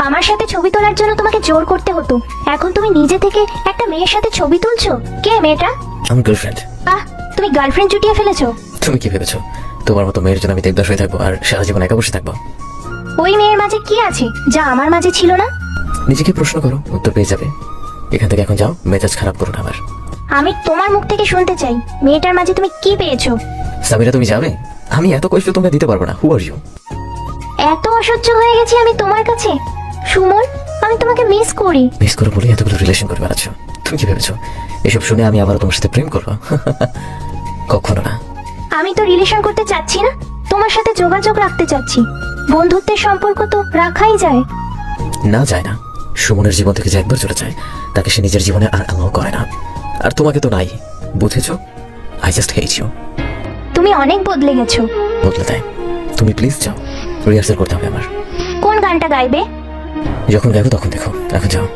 আমার সাথে ছবি তোলার জন্য তোমাকে জোর করতে হতো, এখন তুমি নিজে থেকে একটা মেয়ের সাথে ছবি তুলছো। কে মেয়েটা? আমার গার্লফ্রেন্ড। আহ, তুমি গার্লফ্রেন্ড জুটিয়ে ফেলেছো? তুমি কি ভেবেছো তোমার মতো মেয়ের জন্য আমি দেবদাস হয়ে থাকবো আর সারা জীবন একা বসে থাকবো? ওই মেয়ের মাঝে কি আছে যা আমার মাঝে ছিল না? নিজেকে প্রশ্ন করো, উত্তর পেয়ে যাবে। এখান থেকে এখন যাও, মেজাজ খারাপ করো না আমার। আমি তোমার মুখ থেকে শুনতে চাই মেয়েটার মাঝে তুমি কি পেয়েছো। সামিরা তুমি যাবে? আমি এত কষ্ট তোমাকে দিতে পারবো না। হু আর ইউ? এত অসহ্য হয়ে গেছি আমি তোমার কাছে। সুমন, আমি তোমাকে মিস করি। মিস করে বলে এতগুলো রিলেশন করে বেড়াচ্ছ। তুমি কি ভেবেছো এসব শুনে আমি আবার তোমার সাথে প্রেম করবো? কখনো না। আমি তো রিলেশন করতে চাচ্ছি না, তোমার সাথে যোগাযোগ রাখতে চাচ্ছি। বন্ধুত্বের সম্পর্ক তো রাখাই যায়। না যায় না। সুমনের জীবন থেকে যে একবার চলে যায় তাকে সে নিজের জীবনে আর অ্যালাউ করে না। আর তোমাকে তো নাই, বুঝেছো? I just hate you. তুমি অনেক বদলে গেছো। বদলে দেয়? তুমি প্লিজ যাও, রিহার্সাল করতে হবে আমার। কোন গানটা গাইবে? যখন গাইবো তখন দেখো, এখন যাও।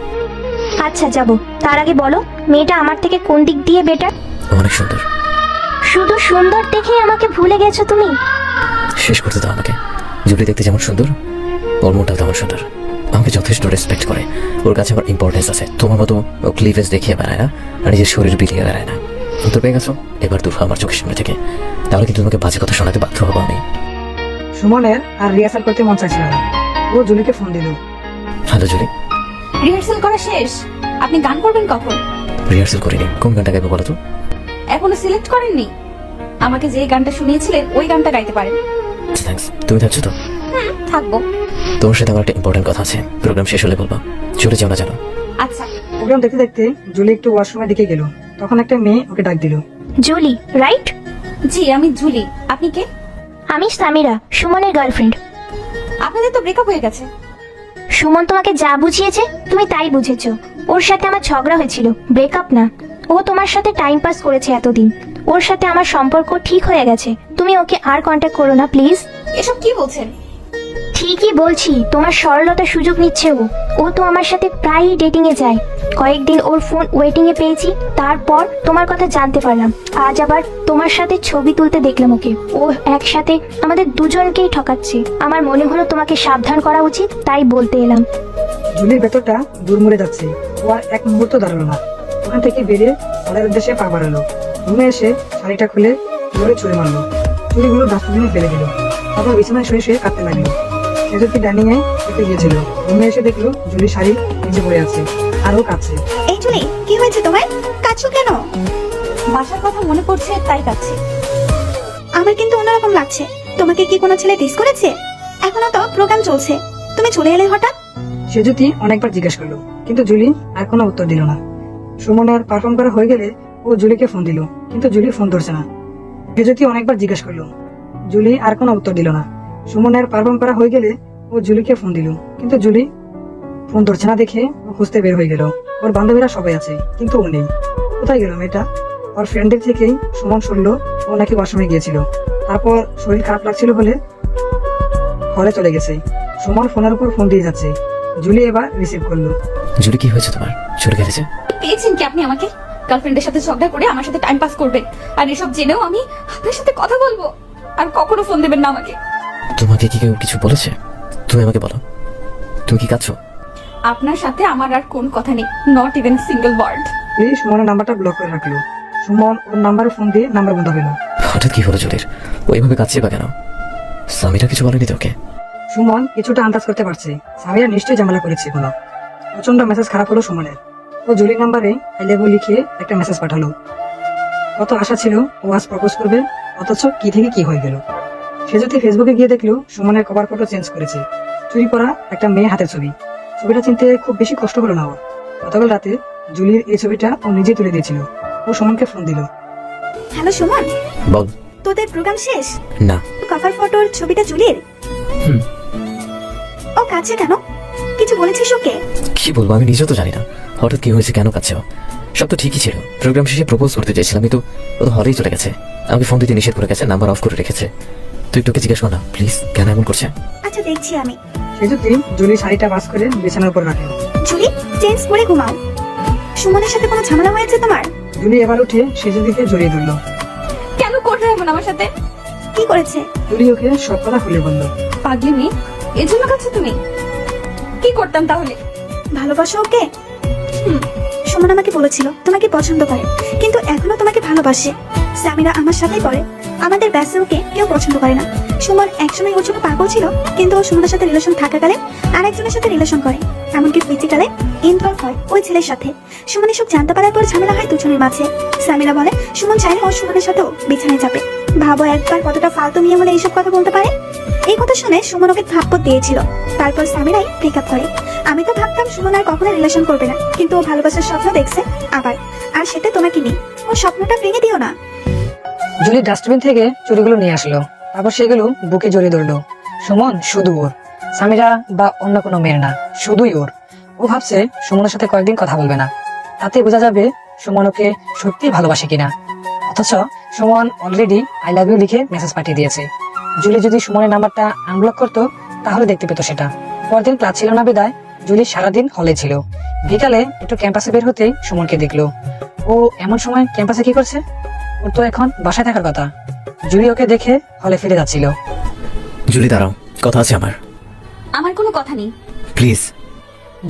আচ্ছা যাব, তার আগে বলো মেয়েটা আমার থেকে কোন দিক দিয়ে বেটার? অনেক সুন্দর। শুধু সুন্দর দেখে আমাকে ভুলে গেছো তুমি? শেষ করতে দাও আমাকে। জুলি দেখতে যেমন সুন্দর, ওর মনটাও তেমন সুন্দর। আমাকে যথেষ্ট রেসপেক্ট করে, ওর কাছে আমার ইম্পর্টেন্স আছে। তোমার মতো ক্লিভেজ দেখিয়ে বেড়ায় না আর নিজের শরীর বিলিয়ে বেড়ায় না। উত্তর পেয়ে গেছো? এবার দূর হও আমার চোখের সামনে থেকে, তাহলে কিন্তু তোমাকে বাজে কথা শোনাতে বাধ্য হবো আমি। সুমনের আর রিহার্সাল করতে মন চাইছিল না। ও জুলিকে ফোন দিল। Hello Julie. রিহার্সাল করা শেষ। আপনি গান করবেন কখন? রিহার্সাল করিনি, কোন গানটা গাইবো বলো তো? এখনো সিলেক্ট করেননি? আমাকে যে গানটা শুনিয়েছিলেন ওই গানটা গাইতে পারেন। থ্যাঙ্কস। তুমি থাকছো তো? থাকবো। তোমার সাথে আমার একটা ইম্পর্টেন্ট কথা আছে, প্রোগ্রাম শেষ হলে বলবো। চলে যাও না জানো? আচ্ছা। প্রোগ্রাম দেখতে দেখতে জুলি একটু ওয়াশরুমের দিকে গেল। তখন একটা মেয়ে ওকে ডাক দিল। Julie, right? জি আমি জুলি। আপনি কে? আমি সামিরা, সুমনের গার্লফ্রেন্ড। আপনাদের তো ব্রেকআপ হয়ে গেছে। সুমন তোমাকে যা বুঝিয়েছে তুমি তাই বুঝেছো। ওর সাথে আমার ঝগড়া হয়েছিল, ব্রেকআপ না। ও তোমার সাথে টাইম পাস করেছে এতদিন। ওর সাথে আমার সম্পর্ক ঠিক হয়ে গেছে। তুমি ওকে আর কন্ট্যাক্ট করো না প্লিজ। এসব কি বলছেন? ঠিকই বলছি, তোমার সরলতার সুযোগ নিচ্ছে ও। ও তো আমার সাথে প্রায়ই ডেটিং এ যায়। কয়েকদিন ওর ফোন ওয়েটিং এ পেয়েছি, তারপর তোমার কথা জানতে পারলাম। আজ আবার তোমার সাথে ছবি তুলতে দেখলাম ওকে। ও একসাথে আমাদের দুজনকেই ঠকাচ্ছে। আমার মনে হলো তোমাকে সাবধান করা উচিত, তাই বলতে এলাম। জুলির ভেতরটা দূর মরে যাচ্ছে। ও আর এক মুহূর্ত দাঁড়ালো না। ওখান থেকে বেরিয়ে তাদের উদ্দেশ্যে পা বাড়ালো। রুমে এসে শাড়িটা খুলে জোরে ছুঁড়ে মারলো। চুড়িগুলো ডাস্টবিনে ফেলে দিল। তারপর বিছানায় শুয়ে শুয়ে কাঁদতে লাগলো। সেজুকি ডাইনিং এ শুতে গিয়েছিল। রুমে এসে দেখলো জুলি শাড়ি নিচে পড়ে আছে আর ও কাঁদছে। এই জুলি, কি হয়েছে তোমার? কাঁদছো কেন? বাসার কথা মনে পড়ছে তাই কাছে। আমার কিন্তু অন্যরকম লাগছে। তোমাকে কি কোনো ছেলে টিস করেছে? এখনো তো প্রোগ্রাম চলছে, তুমি চলে এলে হঠাৎ। সেজুতি অনেকবার জিজ্ঞেস করলো, কিন্তু জুলি আর কোনো উত্তর দিল না। সুমনের পারফর্ম করা হয়ে গেলে ও জুলিকে ফোন দিল, কিন্তু জুলি ফোন ধরছে না। সেজুতি অনেকবার জিজ্ঞেস করলো, জুলি আর কোনো উত্তর দিল না। সুমনের পারফর্ম করা হয়ে গেলে ও জুলিকে ফোন দিল, কিন্তু জুলি ফোন ধরছে না দেখে ও খুঁজতে বের হয়ে গেল। ওর বান্ধবীরা সবাই আছে, কিন্তু ও নেই। ও কোথায় গেল মেয়েটা? ওর ফ্রেন্ডের থেকেই সুমন শুনলো ও নাকি ওয়াশরুমে গিয়েছিল, তারপর শরীর খারাপ লাগছিল বলে ঘরে চলে গেছে। সুমন ফোনের উপর ফোন দিয়ে যাচ্ছে, জুলি এবার রিসিভ করলো। জুলি কি হয়েছে তোমার? চলে গেছে? পেয়েছেন কি আপনি আমাকে? গার্লফ্রেন্ডের সাথে ঝগড়া করে আমার সাথে টাইম পাস করবেন, আর এসব জেনেও আমি আপনার সাথে কথা বলবো, আর কখনো ফোন দেবেন না আমাকে। তোমাকে কি কেউ কিছু বলেছে? তুমি আমাকে বলো, তুমি কি কাঁদছো? আপনার সাথে আমার আর কোন কথা নেই, নট ইভেন সিঙ্গেল ওয়ার্ড। এই সুমনের নাম্বারটা ব্লক করে রাখলো। সুমন ওর নাম্বারে ফোন দিয়ে নাম্বার বন্ধ পেল। হঠাৎ কি হলো জুলির? ওইভাবে কাঁদছে বা কেন? সামিরা কিছু বলেনি তোকে? সুমন কিছুটা আন্দাজ করতে পারছে সামিরা নিশ্চয়ই ঝামেলা করেছে কোনো। প্রচন্ড মেসেজ খারাপ হলো সুমনের। ও জুলির নাম্বারে আই লাভ ইউ লিখে একটা মেসেজ পাঠালো। কত আশা ছিল ও আজ প্রপোজ করবে, অথচ কি থেকে কি হয়ে গেল। সে যদি ফেসবুকে গিয়ে দেখলো সুমনের কভার ফটো চেঞ্জ করেছে, চুরি করা একটা মেয়ে হাতের ছবি। ছবিটা চিনতে খুব বেশি কষ্ট হলো না ওর। গতকাল রাতে জুলির এই ছবিটা ও নিজে তুলে দিয়েছিল। ও সুমনকে ফোন দিল। হ্যালো সুমন, বল। তোদের প্রোগ্রাম শেষ? না। কভার ফটোর ছবিটা জুলির? হুম। ও কাছে কেন? কিছু বলেছিস ওকে? কি বলবো, আমি নিজেও তো জানি না হঠাৎ কি হয়েছে, কেন কাছে ও। সব তো ঠিকই ছিল, প্রোগ্রাম শেষে প্রপোজ করতে চাইছিলাম, আমি তো ও তো হলেই চলে গেছে, আমাকে ফোন দিতে নিষেধ করে গেছে, নাম্বার অফ করে রেখেছে। তুই একটু ওকে জিজ্ঞেস কর না প্লিজ, কেন এমন করছে। আচ্ছা দেখছি আমি। সে যদি জুলি শাড়িটা বাস করে বিছানার উপর রাখলো। জুলি চেঞ্জ করে ঘুমাও। সুমনের সাথে কোনো ঝামেলা হয়েছে তোমার? জুলি এবার উঠে সেজুদিকে জড়িয়ে ধরলো। কেন করলে এমন আমার সাথে? কি করেছে? জুলি ওকে সব কথা খুলে বললো। পাগলি মেয়ে, এর জন্য কাছে তুমি? কি করতাম তাহলে? ভালোবাসো ওকে? সুমন আমাকে বলেছিল তোমাকে পছন্দ করে, কিন্তু এখনো তোমাকে ভালোবাসে। সামিরা আমার সাথেই পড়ে, আমাদের ব্যাচে ওকে কেউ পছন্দ করে না। সুমন একসময় ওর জন্য পাগল ছিল, কিন্তু ও সুমনের সাথে রিলেশন থাকাকালে আরেকজনের সাথে রিলেশন করে, এমনকি ফিজিক্যালে ইনভলভ হয় ওই ছেলের সাথে। সুমন এসব জানতে পারার পর ঝামেলা হয় দুজনের মাঝে। সামিরা বলে সুমন চাইলে ও সুমনের সাথেও বিছানায় যাবে। ভাবো একবার কতটা ফালতু মেয়ে হলে এইসব কথা বলতে পারে। এই কথা শুনে সুমন ওকে থাপ্পড় দিয়েছিল, তারপর সামিরাই ব্রেকআপ করে। আমি তো ভাবতাম সুমন আর কখনো রিলেশন করবে না, কিন্তু ও ভালোবাসার স্বপ্ন দেখছে আবার, আর সেটা তোমাকে নিয়ে। ও স্বপ্নটা ভেঙে দিও না। জুলি ডাস্টবিন থেকে চুরিগুলো নিয়ে আসলো, তারপর সেগুলো বুকে জড়িয়ে ধরলো। সুমন শুধু ওর, সামিরা বা অন্য কোনো মেয়ের না, শুধুই ওর। ও ভাবছে সুমনের সাথে কয়েকদিন কথা বলবে না, তাতে বোঝা যাবে সুমন ওকে সত্যি ভালোবাসে কিনা। অথচ Suman already I love you লিখে মেসেজ পাঠিয়ে দিয়েছে। জুলি যদি সুমনের নাম্বারটা আনব্লক করতো তাহলে দেখতে পেতো সেটা। পরদিন ক্লাস ছিল না বিদায় জুলি সারাদিন হলে ছিল। বিকালে একটু ক্যাম্পাসে বের হতেই সুমনকে দেখলো। ও এমন সময় ক্যাম্পাসে কি করছে? ওর তো এখন বাসায় থাকার কথা। জুলি ওকে দেখে হলে ফিরে যাচ্ছিল। জুলি দাঁড়াও, কথা আছে আমার। আমার কোনো কথা নেই, প্লিজ।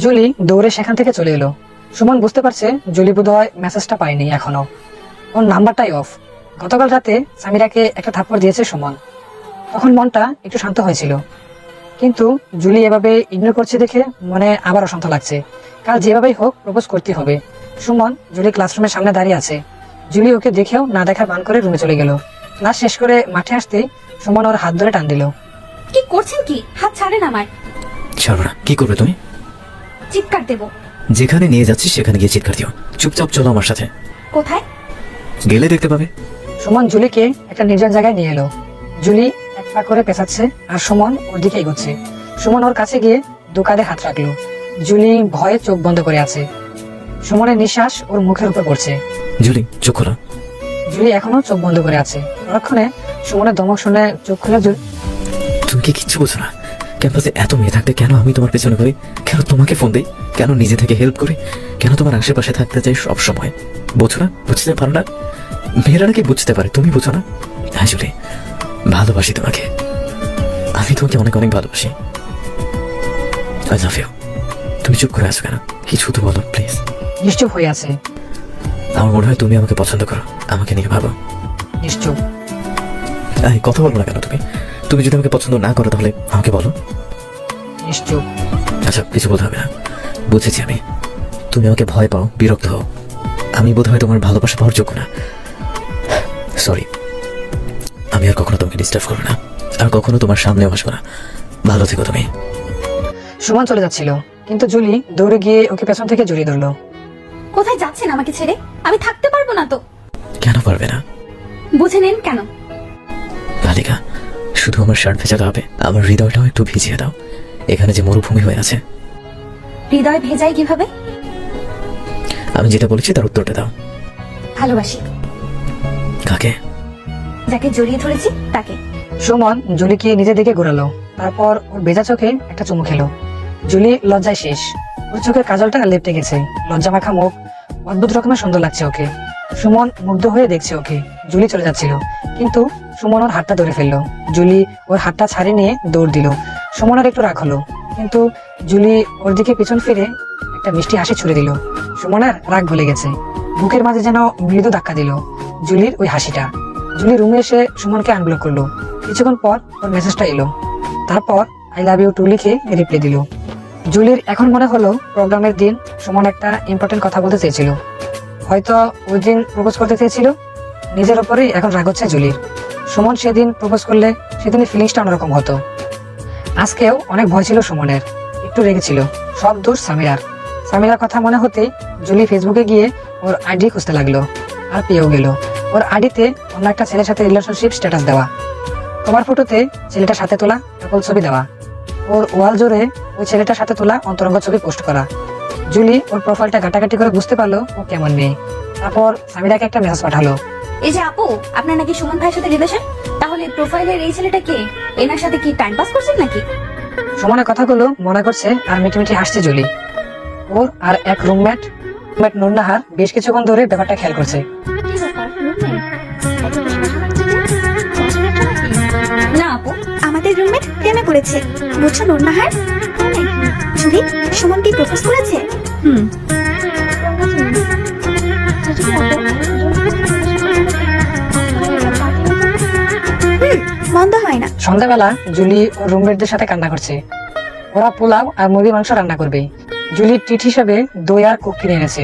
জুলি দৌড়ে সেখান থেকে চলে এলো। সুমন বুঝতে পারছে জুলি বোধহয় মেসেজটা পায়নি এখনো, ওর নাম্বারটাই অফ। গতকাল রাতে সামিরাকে একটা থাপ্পড় দিয়েছে সুমন, তখন মনটা একটু শান্ত হয়েছিল, কিন্তু জুলি এভাবে ইগনোর করছে দেখে মনে আবার অশান্ত লাগছে। কাল যেভাবেই হোক প্রপোজ করতে হবে। সুমন জুলি ক্লাসরুমের সামনে দাঁড়িয়ে আছে। জুলি ওকে দেখেও না দেখার বান করে রুমে চলে গেল। ক্লাস শেষ করে মাঠে আসতে সুমন ওর হাত ধরে টান দিল। কি করছেন কি? হাত ছাড়েন আমার। ছাড়ো না। কি করবে তুমি? চিৎকার দেবো। যেখানে নিয়ে যাচ্ছিস সেখানে গিয়ে চিৎকার দিও, চুপচাপ চলো আমার সাথে। কোথায়? গেলে দেখতে পাবে। সুমন জুলিকে একটা নির্জন জায়গায় নিয়ে এলো। জুলি এক পা করে পেছাচ্ছে আর সুমন ওর দিকে এগোচ্ছে। সুমন ওর কাছে গিয়ে দোকানে হাত রাখলো। জুলি ভয়ে চোখ বন্ধ করে আছে। সুমনের নিঃশ্বাস ওর মুখের উপর পড়ছে। জুলি চোখ খোলো। জুলি এখনো চোখ বন্ধ করে আছে। পরক্ষণে সুমনের ধমক শুনে চোখ খুলে তুমি কি কিচ্ছু বোঝো না? ক্যাম্পাসে এত মেয়ে থাকতে কেন আমি তোমার পেছনে করি, কেন তোমাকে ফোন দিই, কেন নিজে থেকে হেল্প করি, কেন তোমার আশেপাশে থাকতে চাই সব সময়? বোঝো না? বুঝতে পারো না? মেয়েরা নাকি বুঝতে পারে, তুমি বুঝো না? হ্যাঁ জুলি, ভালোবাসি তোমাকে, আমি তোমাকে অনেক অনেক ভালোবাসি। I love you. তুমি চুপ করে আছো কেন? কিছু তো বলো প্লিজ। নিশ্চুপ হয়ে আছে। আমার মনে হয় তুমি আমাকে পছন্দ করো, আমাকে নিয়ে ভাবো। নিশ্চুপ। এই কথা বলবো না কেন তুমি? তুমি যদি আমাকে পছন্দ না করো তাহলে আমাকে বলো। নিশ্চুপ। আচ্ছা কিছু বলতে হবে না, বুঝেছি আমি। তুমি আমাকে ভয় পাও, বিরক্ত হও, আমি বোধহয় তোমার ভালোবাসা পাওয়ার যোগ্য না। সরি, আমি আর কখনো তোমাকে ডিস্টার্ব করবো না, আর কখনো তোমার সামনেও আসবো না। ভালো থেকো তুমি। সুমন চলে যাচ্ছিল, কিন্তু জুলি দৌড়ে গিয়ে ওকে পেছন থেকে জড়িয়ে ধরলো। কোথায় যাচ্ছেন আমাকে ছেড়ে? আমি থাকতে পারবো না তো। কেন পারবে না? বুঝে নেন কেন। বালিকা, শুধু আমার শার্ট ভেজাতে হবে, আমার হৃদয়টাও একটু ভিজিয়ে দাও। এখানে যে মরুভূমি হয়ে আছে। হৃদয় ভেজায় কিভাবে? আমি যেটা বলেছি তার উত্তরটা দাও। ভালোবাসি। কাকে? যাকে জড়িয়ে ধরেছি তাকে। সুমন জুলিকে নিজের দিকে ঘোরালো, তারপর ওর ভেজা চোখে একটা চুমু খেলো। জুলি লজ্জায় শেষ, ওর চোখের কাজলটা লেপটে গেছে, লজ্জা মাখা মুখ, অদ্ভুত রকমের সুন্দর লাগছে ওকে। সুমন মুগ্ধ হয়ে দেখছে ওকে। জুলি চলে যাচ্ছিল, কিন্তু সুমন ওর হাতটা ধরে ফেললো। জুলি ওর হাতটা ছাড়িয়ে নিয়ে দৌড় দিল। সুমনের একটু রাগ হলো, কিন্তু জুলি ওর দিকে পিছন ফিরে একটা মিষ্টি হাসি ছুড়ে দিল। সুমনের রাগ ভুলে গেছে, বুকের মাঝে যেন মৃদু ধাক্কা দিল জুলির ওই হাসিটা। জুলি রুমে এসে সুমনকে আনব্লক করলো। কিছুক্ষণ পর ওর মেসেজটা এলো, তারপর আই লাভ ইউ টু লিখে রিপ্লাই দিল। জুলির এখন মনে হলো প্রোগ্রামের দিন সুমন একটা ইম্পর্টেন্ট কথা বলতে চেয়েছিল, হয়তো ওই দিন প্রপোজ করতে চেয়েছিল। নিজের ওপরেই এখন রাগ হচ্ছে জুলির। সুমন সেদিন প্রপোজ করলে সেদিনের ফিলিংসটা অন্যরকম হতো। আজকেও অনেক ভয় ছিল সুমনের, একটু রেগেছিল। সব দোষ সামিরার। সামিরার কথা মনে হতেই জুলি ফেসবুকে গিয়ে ওর আইডি খুঁজতে লাগলো, আর পেয়েও গেল। ওর আইডিতে অন্য একটা ছেলের সাথে রিলেশনশিপ স্ট্যাটাস দেওয়া, কভার ফটোতে ছেলেটার সাথে তোলা কাপল ছবি দেওয়া, ওর ওয়াল জুড়ে ওই ছেলেটার সাথে তোলা অন্তরঙ্গ ছবি পোস্ট করা। জুলি ওর প্রোফাইলটা ঘাটাঘাটি করে বুঝতে পারলো ও কেমন মেয়ে। তারপর সামিরাকে একটা মেসেজ পাঠালো। এই যে আপু, আপনার নাকি সুমন ভাইয়ের সাথে রিলেশন, তাহলে প্রোফাইলের এই ছেলেটা কে? এনার সাথে কি টাইম পাস করছেন নাকি? সুমনের কথাগুলো মনে করছে আর মিটি মিটি হাসছে জুলি। ওর আর এক রুমমেট নুরনাহার বেশ কিছুক্ষণ ধরে ব্যাপারটা খেয়াল করছে। না আপু, আমাদের রুমমেট প্রেমে পড়েছে, বুঝছো নুরনাহার? জুলি, সুমন কি প্রপোজ করেছে? হুম। মন্দ হয় না। সন্ধ্যাবেলা জুলি ওর রুমমেটদের সাথে কান্না করছে। ওরা পোলাও আর মুরগির মাংস রান্না করবে। জুলি ট্রিট হিসাবে দই আর কোক কিনে এনেছে।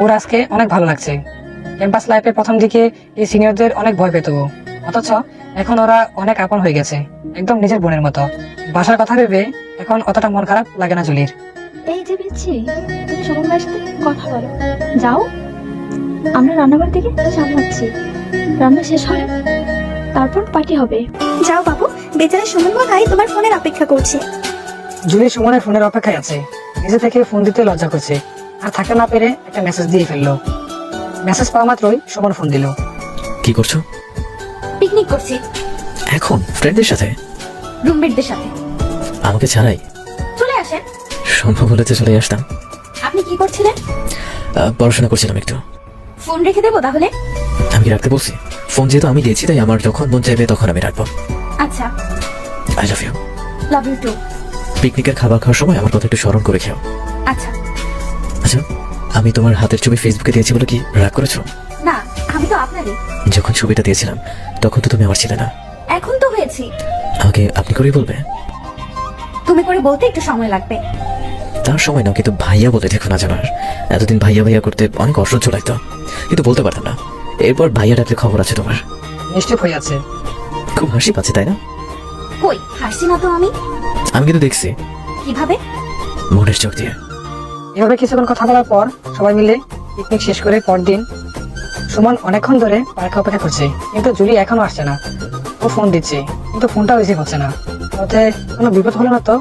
ওর আজকে অনেক ভালো লাগছে। ক্যাম্পাস লাইফে প্রথম দিকে এই সিনিয়রদের অনেক ভয় পেত ও, অথচ এখন ওরা অনেক আপন হয়ে গেছে, একদম নিজের বোনের মতো। বাসার কথা ভেবে এখন অতটা মন খারাপ লাগে না জুলির। এই যে বিচ্ছি, তুমি সুমন ভাইয়ের সাথে কথা বলো। যাও, আমরা রান্নাঘর থেকে সামলাচ্ছি। রান্না শেষ হয়, তারপর পার্টি হবে। যাও বাবু, বেচারা সুমন ভাই তোমার ফোনের অপেক্ষা করছে। জুলি সুমনের ফোনের অপেক্ষায় আছে, নিজে থেকে ফোন দিতে লজ্জা করছে, আর থাকতে না পেরে একটা মেসেজ দিয়ে ফেললো। মেসেজ পাওয়া মাত্রই সুমন ফোন দিল। কি করছো? পিকনিক করছি এখন ফ্রেন্ডদের সাথে? রুমমেটদের সাথে। আমাকে ছাড়াই? চলে আসেন। সম্ভব হলে তো চলে আসতাম। আপনি কি করছিলেন? পড়াশোনা করছিলাম একটু। ফোন রেখে দেবো তাহলে? আমি কি রাখতে বলছি? ফোন যেহেতু আমি দিয়েছি, তাই আমার যখন মন চাইবে তখন আমি রাখবো। আচ্ছা, I love you. Love you too. পিকনিকের খাবার খাওয়ার সময় আমার কথা একটু স্মরণ করে খেও। আচ্ছা। আচ্ছা, আমি তোমার হাতের ছবি ফেসবুকে দিয়েছি বলে কি রাগ করেছো? না, আমি তো আপনারই। যখন ছবিটা দিয়েছিলাম তখন তো তুমি আমার ছিলে না। এখন তো হয়েছি। আমাকে আপনি করেই বলবে? তুমি করে বলতে একটু সময় লাগবে। তার সময় নাও, কিন্তু ভাইয়া বলে দেখো না জানার। এতদিন ভাইয়া ভাইয়া করতে অনেক অসহ্য লাগতো, কিন্তু বলতে পারতাম না। এরপর ভাইয়া ডাকলে খবর আছে তোমার। নিশ্চয় হয়ে আছে। খুব হাসি পাচ্ছে তাই না? কই হাসি না তো আমি। আমি কিন্তু দেখছি। কিভাবে? মনের চোখ দিয়ে। এভাবে কিছুক্ষণ কথা বলার পর সবাই মিলে পিকনিক শেষ করে পরদিন সুমন অনেকক্ষণ ধরে পার্কে অপেক্ষা করছে, কিন্তু জুলি এখনো আসছে না। ও ফোন দিচ্ছে, কিন্তু ফোনটা রিসিভ হচ্ছে না। ওতে কোনো বিপদ হলো না তো?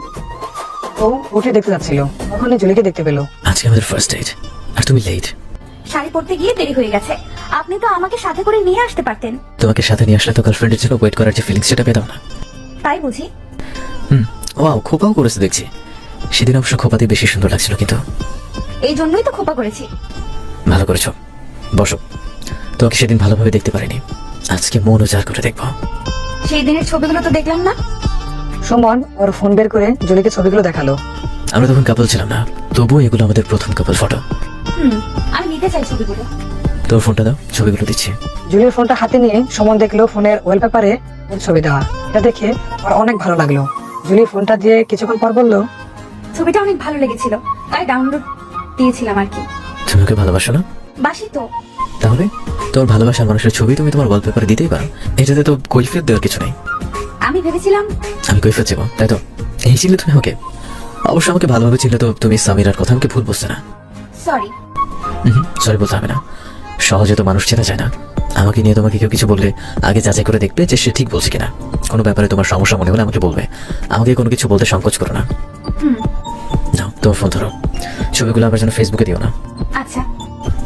ও উঠে দেখতে যাচ্ছিল, তখনই জুলিকে দেখতে পেলো। আজকে আমাদের ফার্স্ট ডেট, আর তুমি লেট। শাড়ি পরতে গিয়ে দেরি হয়ে গেছে। আপনি তো আমাকে সাথে করে নিয়ে আসতে পারতেন। তোমাকে সাথে নিয়ে আসলে তো গার্লফ্রেন্ডের জন্য ওয়েট করার যে ফিলিংস সেটা পেতাম না। তাই বুঝি? ওয়াও, খোপাও করেছে দেখছি। সেদিন অবশ্য খোপাতে বেশি সুন্দর লাগছিল, কিন্তু এই জন্যই তো খোপা করেছি। ভালো করেছো। বসো। তোমাকে সেদিন ভালোভাবে দেখতে পারিনি, আজকে মন উজাড় করে দেখবো। সেই দিনের ছবিগুলো তো দেখলাম না। সুমন ওর ফোন বের করে জুলিকে ছবিগুলো দেখালো। আমরা তখন কাপল ছিলাম না, তবুও এগুলো আমাদের প্রথম কাপল ফটো। আমি নিতে চাই ছবিগুলো। তোর ফোনটা দাও, ছবিগুলো দিচ্ছি। জুলির ফোনটা হাতে নিয়ে সুমন দেখলো ফোনের ওয়ালপেপারে ওর ছবি দেওয়া। এটা দেখে ওর অনেক ভালো লাগলো। জুলি ফোনটা দিয়ে কিছুক্ষণ পর বললো, ছবিটা অনেক ভালো লেগেছিল, তাই ডাউনলোড দিয়েছিলাম আর কি। তুমি ওকে ভালোবাসো না? বাসি তো। তাহলে তোর ভালোবাসার মানুষের ছবি তুমি তোমার ওয়ালপেপারে দিতেই পারো। এটাতে তো কৈফিয়ত দেওয়ার কিছু নেই। আমি ভেবেছিলাম আমি কৈফিয়ত দেবো, তাই তো? এই চিনলে তুমি আমাকে? অবশ্য আমাকে ভালোভাবে চিনলে তো তুমি সামিরার কথা আমাকে ভুল বুঝতে না। সরি। সরি বলতে হবে না, সহজে তো মানুষ চেনা যায় না। আমাকে নিয়ে তোমাকে কেউ কিছু বললে আগে যাচাই করে দেখবে যে সে ঠিক বলছে কিনা। কোনো ব্যাপারে তোমার সমস্যা মনে হলে আমাকে বলবে, আমাকে কোনো কিছু বলতে সংকোচ করো না। নাও তোমার ফোন ধরো, ছবিগুলো আবার যেন ফেসবুকে দিও না। আচ্ছা।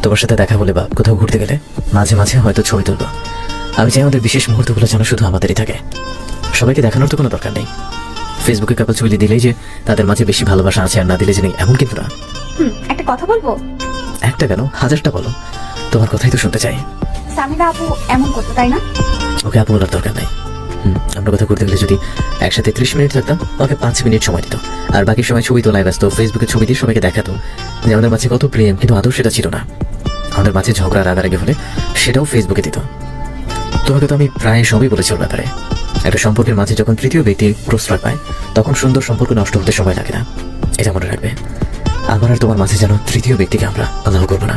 তোমার সাথে দেখা হলে বা কোথাও ঘুরতে গেলে মাঝে মাঝে হয়তো ছবি তুলবো। আমি চাই আমাদের বিশেষ মুহূর্তগুলো যেন শুধু আমাদেরই থাকে, সবাইকে দেখানোর তো কোনো দরকার নেই। ফেসবুকে কাপল ছবি দিলেই যে তাদের মাঝে বেশি ভালোবাসা আছে আর না দিলে যে নেই এমন কিন্তু না। একটা কথা বলবো? একটা কেন, হাজারটা বলো, তোমার কথাই তো শুনতে চাই। সামিরা আপু এমন করতো, তাই না? ওকে আপু বলার দরকার নাই। আমরা কোথাও ঘুরতে গেলে যদি একসাথে 30 মিনিট থাকতাম, ওকে 5 মিনিট সময় দিত, আর বাকি সময় ছবি তোলায় ব্যস্ত, ফেসবুকে ছবি দিয়ে সবাইকে দেখাতো যে আমাদের মাঝে কত প্রেম, কিন্তু আদৌ সেটা ছিল না। আমাদের মাঝে ঝগড়া রাগারাগি হলে সেটাও ফেসবুকে দিত। তোমাকে তো আমি প্রায় সবই বলেছি ওর ব্যাপারে। একটা সম্পর্কের মাঝে যখন তৃতীয় ব্যক্তি প্রশ্রয় পায়, তখন সুন্দর সম্পর্ক নষ্ট হতে সময় লাগে না, এটা মনে রাখবে। আমার আর তোমার মাঝে যেন তৃতীয় ব্যক্তিকে আমরা আল্লাহ করবো না।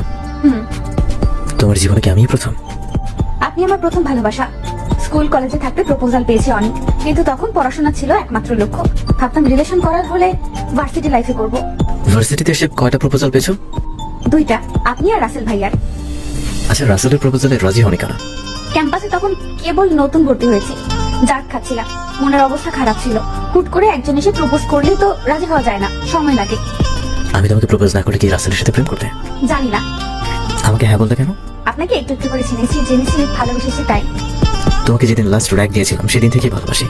তোমার জীবনে কি আমিই প্রথম? আপনি আমার প্রথম ভালোবাসা। স্কুল কলেজে থাকতে প্রপোজাল পেয়েছি অনেক, কিন্তু তখন পড়াশোনা ছিল একমাত্র লক্ষ্য। ভাবতাম রিলেশন করার হলে ভার্সিটি লাইফে করব। ভার্সিটিতে এসে কয়টা প্রপোজাল পেয়েছো? 2টা, আপনি আর রাসেল ভাইয়ার। আচ্ছা, রাসেলের প্রপোজালে রাজি হনি কেন? ক্যাম্পাসে তখন কেবল নতুন ভর্তি হয়েছে, জাগ খাচ্ছিলাম, মনের অবস্থা খারাপ ছিল। হুট করে একজন এসে প্রপোজ করলেই তো রাজি হওয়া যায় না, সময় লাগে। আমি তোমাকে প্রপোজ না করলে কি রাসেলের সাথে প্রেম করতে? জানি না, আমাকে হ্যাঁ বলতে কেন? আপনাকে একটু একটু করে চিনেছি, জেনেছি, ভালোবেসেছি তাই। তোমাকে যেদিন লাস্ট র্যাক দিয়েছিলাম সেদিন থেকেই ভালোবাসি,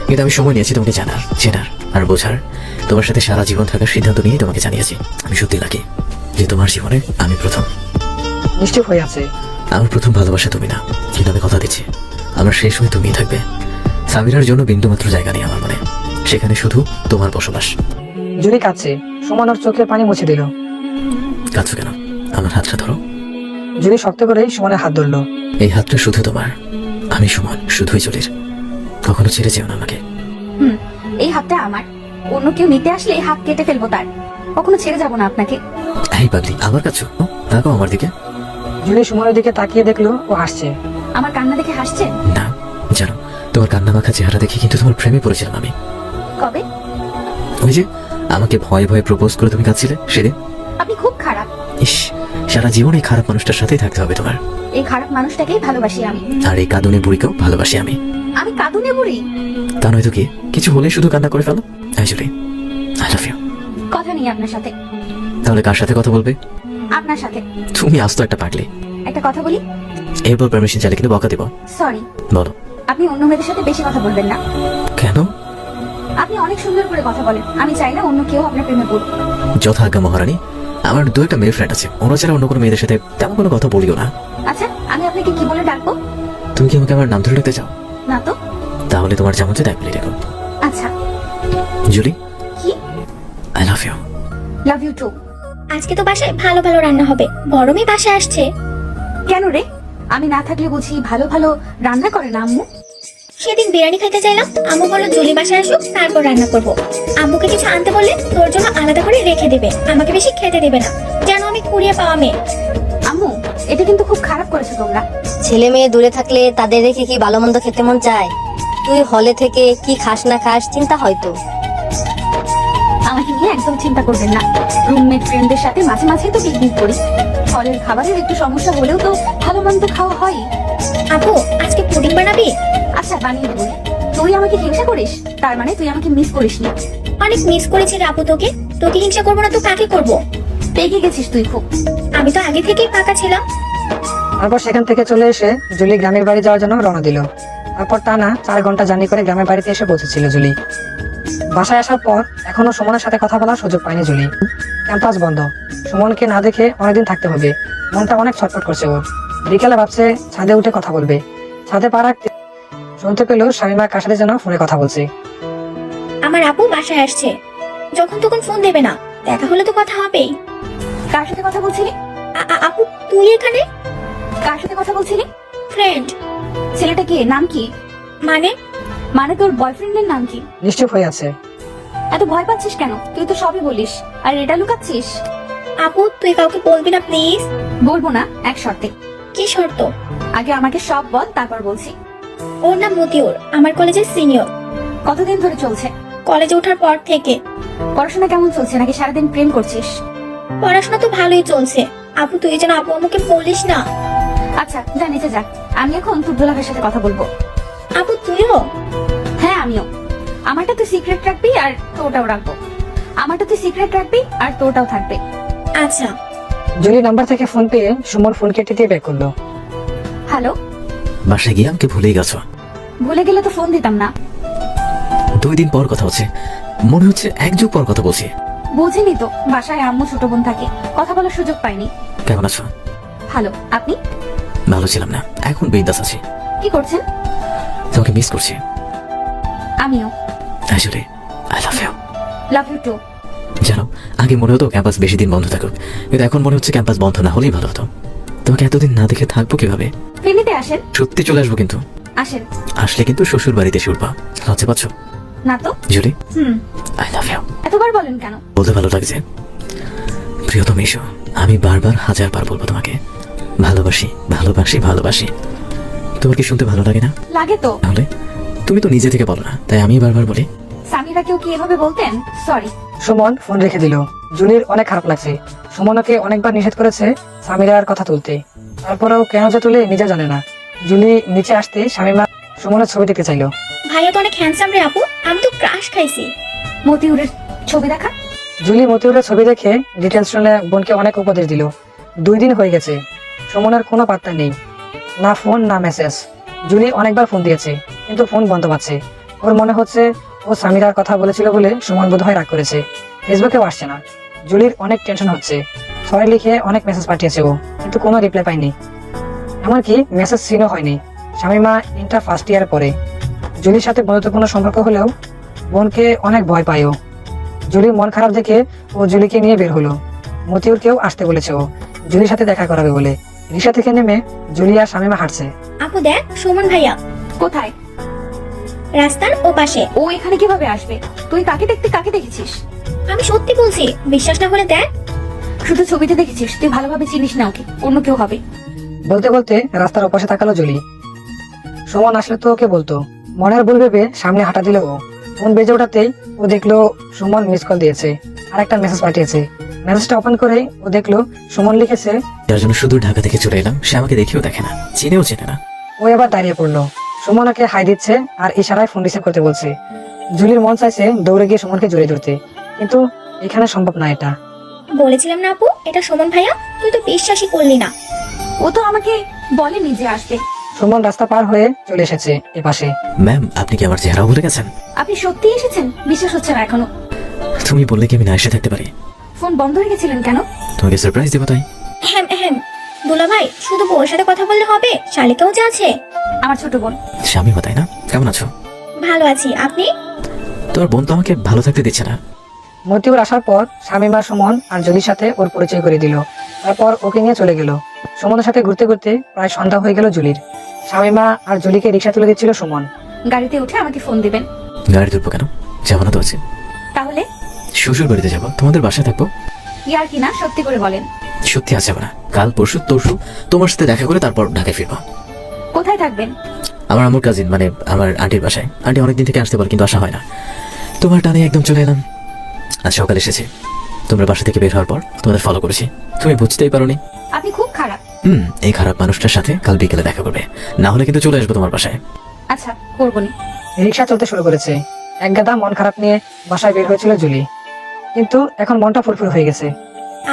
কিন্তু আমি সময় নিয়েছি তোমাকে জানার, চেনার আর বোঝার। তোমার সাথে সারা জীবন থাকার সিদ্ধান্ত নিয়েই তোমাকে জানিয়েছি। আমি সত্যি লাগে যে তোমার জীবনে আমি প্রথম। নিশ্চুপ হয়ে আছে। আমার প্রথম ভালোবাসা তুমি না, কিন্তু আমি কথা দিচ্ছি আমার শেষ হয়ে তুমিই থাকবে। সামিরার জন্য বিন্দুমাত্র জায়গা নেই আমার মনে, সেখানে শুধু তোমার বসবাস। জুলি কাঁদছে, সুমন ওর চোখের পানি মুছে দিল। কাঁদছো কেন? আমার হাতটা ধরো। জুলি শক্ত করে সুমনের হাত ধরলো। এই হাতটা শুধু তোমার, আমি সুমন, শুধুই জলির। কখনো ছেড়ে যেও না আমাকে। এই হাতটা আমার, অন্য কেউ নিতে আসলে এই হাত কেটে ফেলবো তার। কখনো ছেড়ে যাবো না আপনাকে। এই পাগলি, আমার কাছে তাকাও আমার দিকে। জুলি সুমনের দিকে তাকিয়ে দেখলো ও হাসছে। আমার কান্না দেখে হাসছেন? না, জানো তোমার কান্না মাখা চেহারা দেখে কিন্তু তোমার প্রেমে পড়েছিলাম আমি। কবে? ওই যে আমাকে ভয়ে ভয়ে প্রপোজ করে তুমি কাঁদছিলে সেদিন। আপনি খুব খারাপ। ইস, সারা জীবন এই খারাপ মানুষটার সাথেই থাকতে হবে তোমার। এই খারাপ মানুষটাকেই ভালোবাসি আমি। আর এই কাঁদুনে বুড়িকেও ভালোবাসি আমি। আমি কাঁদুনে বুড়ি? তা নয়তো কি, কিছু হলে শুধু কান্না করে ফেলো। I Julie, I love you. কথা নেই আপনার সাথে। তাহলে কার সাথে কথা বলবে? আপনার সাথে। তুমি আস্ত একটা পাগলি। একটা কথা বলি? এরপর পারমিশন চাইলে কিন্তু বকা দিব। সরি। বলো। আপনি অন্য মেয়েদের সাথে বেশি কথা বলবেন না। কেন? আপনি অনেক সুন্দর করে কথা বলেন, আমি চাই না অন্য কেউ আপনার প্রেমে পড়ুক। যথাজ্ঞা মহারানী। আমার 2-1টা মেয়ে ফ্রেন্ড আছে, ওরা ছাড়া অন্য কোনো মেয়েদের সাথে তেমন কোনো কথা বলিও না। আচ্ছা, আমি আপনাকে কি বলে ডাকবো? তুমি কি আমাকে আমার নাম ধরে ডাকতে চাও? না তো। তাহলে তোমার যেমন চাই তাই বলে ডাকো। আচ্ছা। জুলি, কি? I love you. Love you too. আজকে তো বাসায় ভালো ভালো রান্না হবে, গরমই বাসায় আসছে। কেন রে? আমি না থাকলে বুঝি ভালো ভালো রান্না করে না আম্মু? সেদিন বিরিয়ানি খেতে চাইলাম, আম্মু বললো জুলি বাসায় আসুক তারপর রান্না করব। আম্মুকে কিছু আনতে বললে তোর জন্য আলাদা করে রেখে দেবে, আমাকে বেশি খেতে দেবে না, যেন আমি কুড়িয়ে পাওয়া মেয়ে। আম্মু, এটা কিন্তু খুব খারাপ করেছো তোমরা। ছেলে মেয়ে দূরে থাকলে তাদের রেখে কি ভালো মন্দ খেতে মন চায়? তুই হলে থেকে কি খাস না খাস চিন্তা হয়তো। আমাকে নিয়ে একদম চিন্তা করবেন না। রুমমেট ফ্রেন্ডদের সাথে মাঝে মাঝে তো পিকনিক করি। ফলের খাবারের একটু সমস্যা হলেও তো ভালো মন্দ খাওয়া হয়। আপু, আজকে পুডিং বানাবি? আচ্ছা, বানিয়ে দেবো। তুই আমাকে হিংসা করিস, তার মানে তুই আমাকে মিস করিস না। অনেক মিস করেছি রে আপু তোকে। তোকে হিংসা করবো না তো কাকে করবো? পেকে গেছিস তুই খুব। আমি তো আগে থেকেই ফাঁকা ছিলাম। তারপর সেখান থেকে চলে এসে জুলি গ্রামের বাড়ি যাওয়ার জন্য রওনা দিল। তারপর টানা 4 ঘন্টা জার্নি করে গ্রামের বাড়িতে এসে পৌঁছেছিল জুলি। বাসায় আসার পর এখনো সুমনের সাথে কথা বলার সুযোগ পায়নি জুলি। ক্যাম্পাস বন্ধ, সুমনকে না দেখে অনেকদিন থাকতে হবে। মনটা অনেক ছটফট করছে ওর। বিকেলে ভাবছে ছাদে উঠে কথা বলবে। ছাদে পা রাখতে শুনতে পেল শামিমা কার সাথে যেন ফোনে কথা বলছে। আমার আপু বাসায় আসছে, যখন তখন ফোন দেবে না, দেখা হলে তো কথা হবেই। কার সাথে কথা বলছিলি? আপু তুই এখানে? কার সাথে কথা বলছিলি? ফ্রেন্ড। ছেলেটা কি? নাম কি? মানে? মানে তোর বয়ফ্রেন্ডের নাম কি? নিশ্চুপ হয়ে আছে। এত ভয় পাচ্ছিস কেন? তুই তো সবই বলিস, আর এটা লুকাচ্ছিস। আপু তুই কাউকে বলবি না প্লিজ। বলবো না, এক শর্তে। কি শর্ত? আগে আমাকে সব বল, তারপর বলছি। ওর নাম মতিউর, আমার কলেজের সিনিয়র। কতদিন ধরে চলছে? কলেজে ওঠার পর থেকে। পড়াশোনা কেমন চলছে, নাকি সারাদিন প্রেম করছিস? পড়াশোনা তো ভালোই চলছে। আপু তুই যেন আপু আমাকে বলিস না। আচ্ছা, যা নিচে যা। আমি এখন তুদ্দুলাভের সাথে কথা বলবো। আপু তুইও? হ্যাঁ, আমিও। আমারটা তুই সিক্রেট রাখবি আর তোরটাও রাখবো। আমারটা তুই সিক্রেট রাখবি আর তোরটাও থাকবে। আচ্ছা। জুলি নাম্বার থেকে ফোন পেয়ে সুমন ফোন কেটে দিয়ে ব্যাক করলো। হ্যালো, বাসায় গিয়ে আমাকে ভুলেই গেছো। ভুলে গেলে তো ফোন দিতাম না। 2 দিন পর কথা হচ্ছে, মনে হচ্ছে 1 যুগ পর কথা বলছি। বুঝিনি তো, বাসায় আম্মু ছোট বোন থাকে, কথা বলার সুযোগ পাইনি। কেমন আছো? ভালো, আপনি? ভালো ছিলাম না, এখন বিন্দাস আছি। কি করছেন? তোমাকে মিস করছি। আমিও। আসলে I love you. Love you too. জানো, আগে মনে হতো ক্যাম্পাস বেশি দিন বন্ধ থাকুক, কিন্তু এখন মনে হচ্ছে ক্যাম্পাস বন্ধ না হলেই ভালো হতো। তোমাকে এতদিন না দেখে থাকবো কিভাবে? ফেনীতে আসেন। সত্যি চলে আসবো, কিন্তু আসেন। আসলে কিন্তু শ্বশুর বাড়িতে শুরবা। লজ্জা পাচ্ছ? না তো। জুলি, হুম। I love you. এতবার বলেন কেন? বলতে ভালো লাগছে। প্রিয়তম এসো, আমি বারবার 1000 বার বলবো তোমাকে ভালোবাসি, ভালোবাসি, ভালোবাসি। তোমার কি শুনতে ভালো লাগে না? লাগে তো। তাহলে তুমি তো নিজে থেকে বলো না, তাই আমি বারবার বলি। সামিরা কেউ কি এভাবে বলতেন? সরি। সুমন ফোন রেখে দিল। জুলির অনেক খারাপ লাগছে। সুমন ওকে অনেকবার নিষেধ করেছে সামিরার কথা তুলতে, তারপরেও কেন যে তুলে নিজে জানে না। জুলি নিচে আসতে শামিমা সুমনের ছবি দেখতে চাইলো। ভাইয়া তো অনেক হ্যান্ডসাম রে আপু, আমি তো ক্রাশ খাইছি। মতিউরের ছবি দেখা। জুলি মতিউরের ছবি দেখে ডিটেলস শুনে বোনকে অনেক উপদেশ দিল। 2 দিন হয়ে গেছে, সুমনের কোনো পাত্তা নেই, না ফোন না মেসেজ। জুলি অনেকবার ফোন দিয়েছে, কিন্তু ফোন বন্ধ পাচ্ছে। ওর মনে হচ্ছে ও সামিরার কথা বলেছিল বলে সুমন বোধহয় রাগ করেছে। ফেসবুকেও আসছে না। জুলির অনেক টেনশন হচ্ছে। সরি লিখে অনেক মেসেজ পাঠিয়েছে ও, কিন্তু কোনো রিপ্লাই পায়নি। এমনকি মেসেজ সিনও হয়নি। শামিমা ইন্টার ফার্স্ট ইয়ার পরে। জুলির সাথে বন্ধুত্বপূর্ণ সম্পর্ক হলেও বোনকে অনেক ভয় পায় ও। জুলির মন খারাপ দেখে ও জুলিকে নিয়ে বের হলো। মতিউরকেও আসতে বলেছে ও, জুলির সাথে দেখা করাবে বলে। রিক্সা থেকে নেমে জুলি আর শামিমা হাঁটছে। আপু দেখ সুমন ভাইয়া কোথায়? রাস্তার ও পাশে। ও এখানে কিভাবে আসবে? তুই কাকে দেখতে কাকে দেখেছিস? আমি সত্যি বলছি, বিশ্বাস না হলে দেখ। শুধু ছবিতে দেখেছিস, তুই ভালোভাবে চিনিস না ওকে, অন্য কেউ হবে। বলতে বলতে রাস্তার ওপাশে তাকালো জুলি। সুমন আসলে তো ওকে বলতো। মনের ভুল ভেবে সামনে হাঁটা দিল ও। ফোন বেজে ওঠাতেই ও দেখলো সুমন মিস কল দিয়েছে আর একটা মেসেজ পাঠিয়েছে। মেসেজটা ওপেন করেই ও দেখলো সুমন লিখেছে, যার জন্য শুধু ঢাকা থেকে চলে এলাম, সে আমাকে দেখেও দেখে না, চিনেও চেনে না। ও এবার দাঁড়িয়ে পড়লো। সুমন ওকে হাই দিচ্ছে আর ইশারায় ফোন রিসিভ করতে বলছে। জুলির মন চাইছে দৌড়ে গিয়ে সুমনকে জড়িয়ে ধরতে, কিন্তু এখানে সম্ভব না এটা। বলেছিলাম না আপু এটা সুমন ভাইয়া, তুই তো বিশ্বাসই করলি না। ও তো আমাকে বলেনি যে আসবে। সুমন রাস্তা পার হয়ে চলে এসেছে এ পাশে। ম্যাম, আপনি কি আমার চেহারা ভুলে গেছেন? আপনি সত্যি এসেছেন? বিশ্বাস হচ্ছে না এখনো। তুমি বললে কি আমি না এসে থাকতে পারি? ফোন বন্ধ রেখেছিলেন কেন? তোমাকে সারপ্রাইজ দেবো তাই। হ্যাঁ হ্যাঁ দুলা ভাই, শুধু বউর সাথে কথা বললে হবে? শালিকাও যে আছে। আমার ছোট বোন। স্বামী তাই না? কেমন আছো? ভালো আছি, আপনি? তোমার বোন তো আমাকে ভালো থাকতে দিচ্ছে না। মতিউর আসার পর শামিমা সুমন আর জুলির সাথে ওর পরিচয় করে দিল। তারপর ওকে নিয়ে চলে গেল। সুমনের সাথে ঘুরতে ঘুরতে প্রায় সন্ধ্যা হয়ে গেল জুলির। শামিমা আর জুলিকে রিক্সা তুলে দিচ্ছিল সুমন। গাড়িতে উঠে আমাকে ফোন দিবেন। গাড়ি তুলবো কেন? যাবো না তো আছে। তাহলে? শ্বশুর বাড়িতে যাবো, তোমাদের বাসায় থাকবো। ইয়ার কি না, সত্যি করে বলেন। সত্যি আছে না, কাল পরশু তরশু তোমার সাথে দেখা করে তারপর ঢাকায় ফিরবো। কোথায় থাকবেন? আমার আম্মুর কাজিন, মানে আমার আন্টির বাসায়। আন্টি অনেকদিন থেকে আসতে পারে, কিন্তু আসা হয় না। তোমার টানে একদম চলে এলাম। আজ সকালে এসেছি, তোমরা বাসা থেকে বের হওয়ার পর তোমাদের ফলো করেছি। তুমি বুঝতেই পারোনি। আপনি খুব খারাপ। এই খারাপ মানুষটার সাথে কাল বিকেলে দেখা করবে, না হলে কিন্তু চলে আসবো তোমার বাসায়। আচ্ছা, করবনি। রিক্সা চলতে শুরু করেছে। একগাদা মন খারাপ নিয়ে বাসায় বের হয়েছিল জুলি, কিন্তু এখন মনটা ফুরফুর হয়ে গেছে।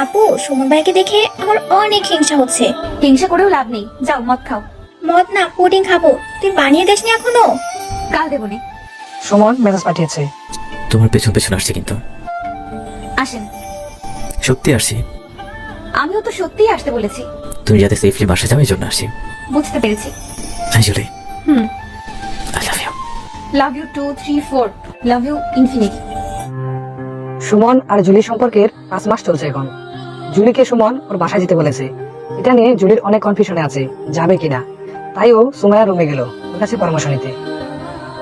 আপু সুমন ভাইকে দেখে আমার অনেক হিংসা হচ্ছে। হিংসা করেও লাভ নেই, যাও মদ খাও। মদ না, পুডিং খাবো। তুই বানিয়ে দিসনি এখনো? কাল দেবনি। সুমন মেসেজ পাঠিয়েছে। তোমার পেছন পেছন আসছে, কিন্তু আসেন। সত্যি আসছি। আমিও তো সত্যিই আসতে বলেছি। তুমি যাতে সেফলি বাসা যাও এই জন্য আসছি। বুঝতে পেরেছি। আসলে হুম। I love you. Love you 2 3 4, love you infinite. Suman আর জুলির সম্পর্কের 5 মাস চলছে এখন। জুলিকে সুমন ওর বাসায় যেতে বলেছে। এটা নিয়ে জুলির অনেক কনফিউশনে আছে, যাবে কিনা। তাই ও সুমাইয়ার রুমে গেল ওর কাছে পরামর্শ নিতে।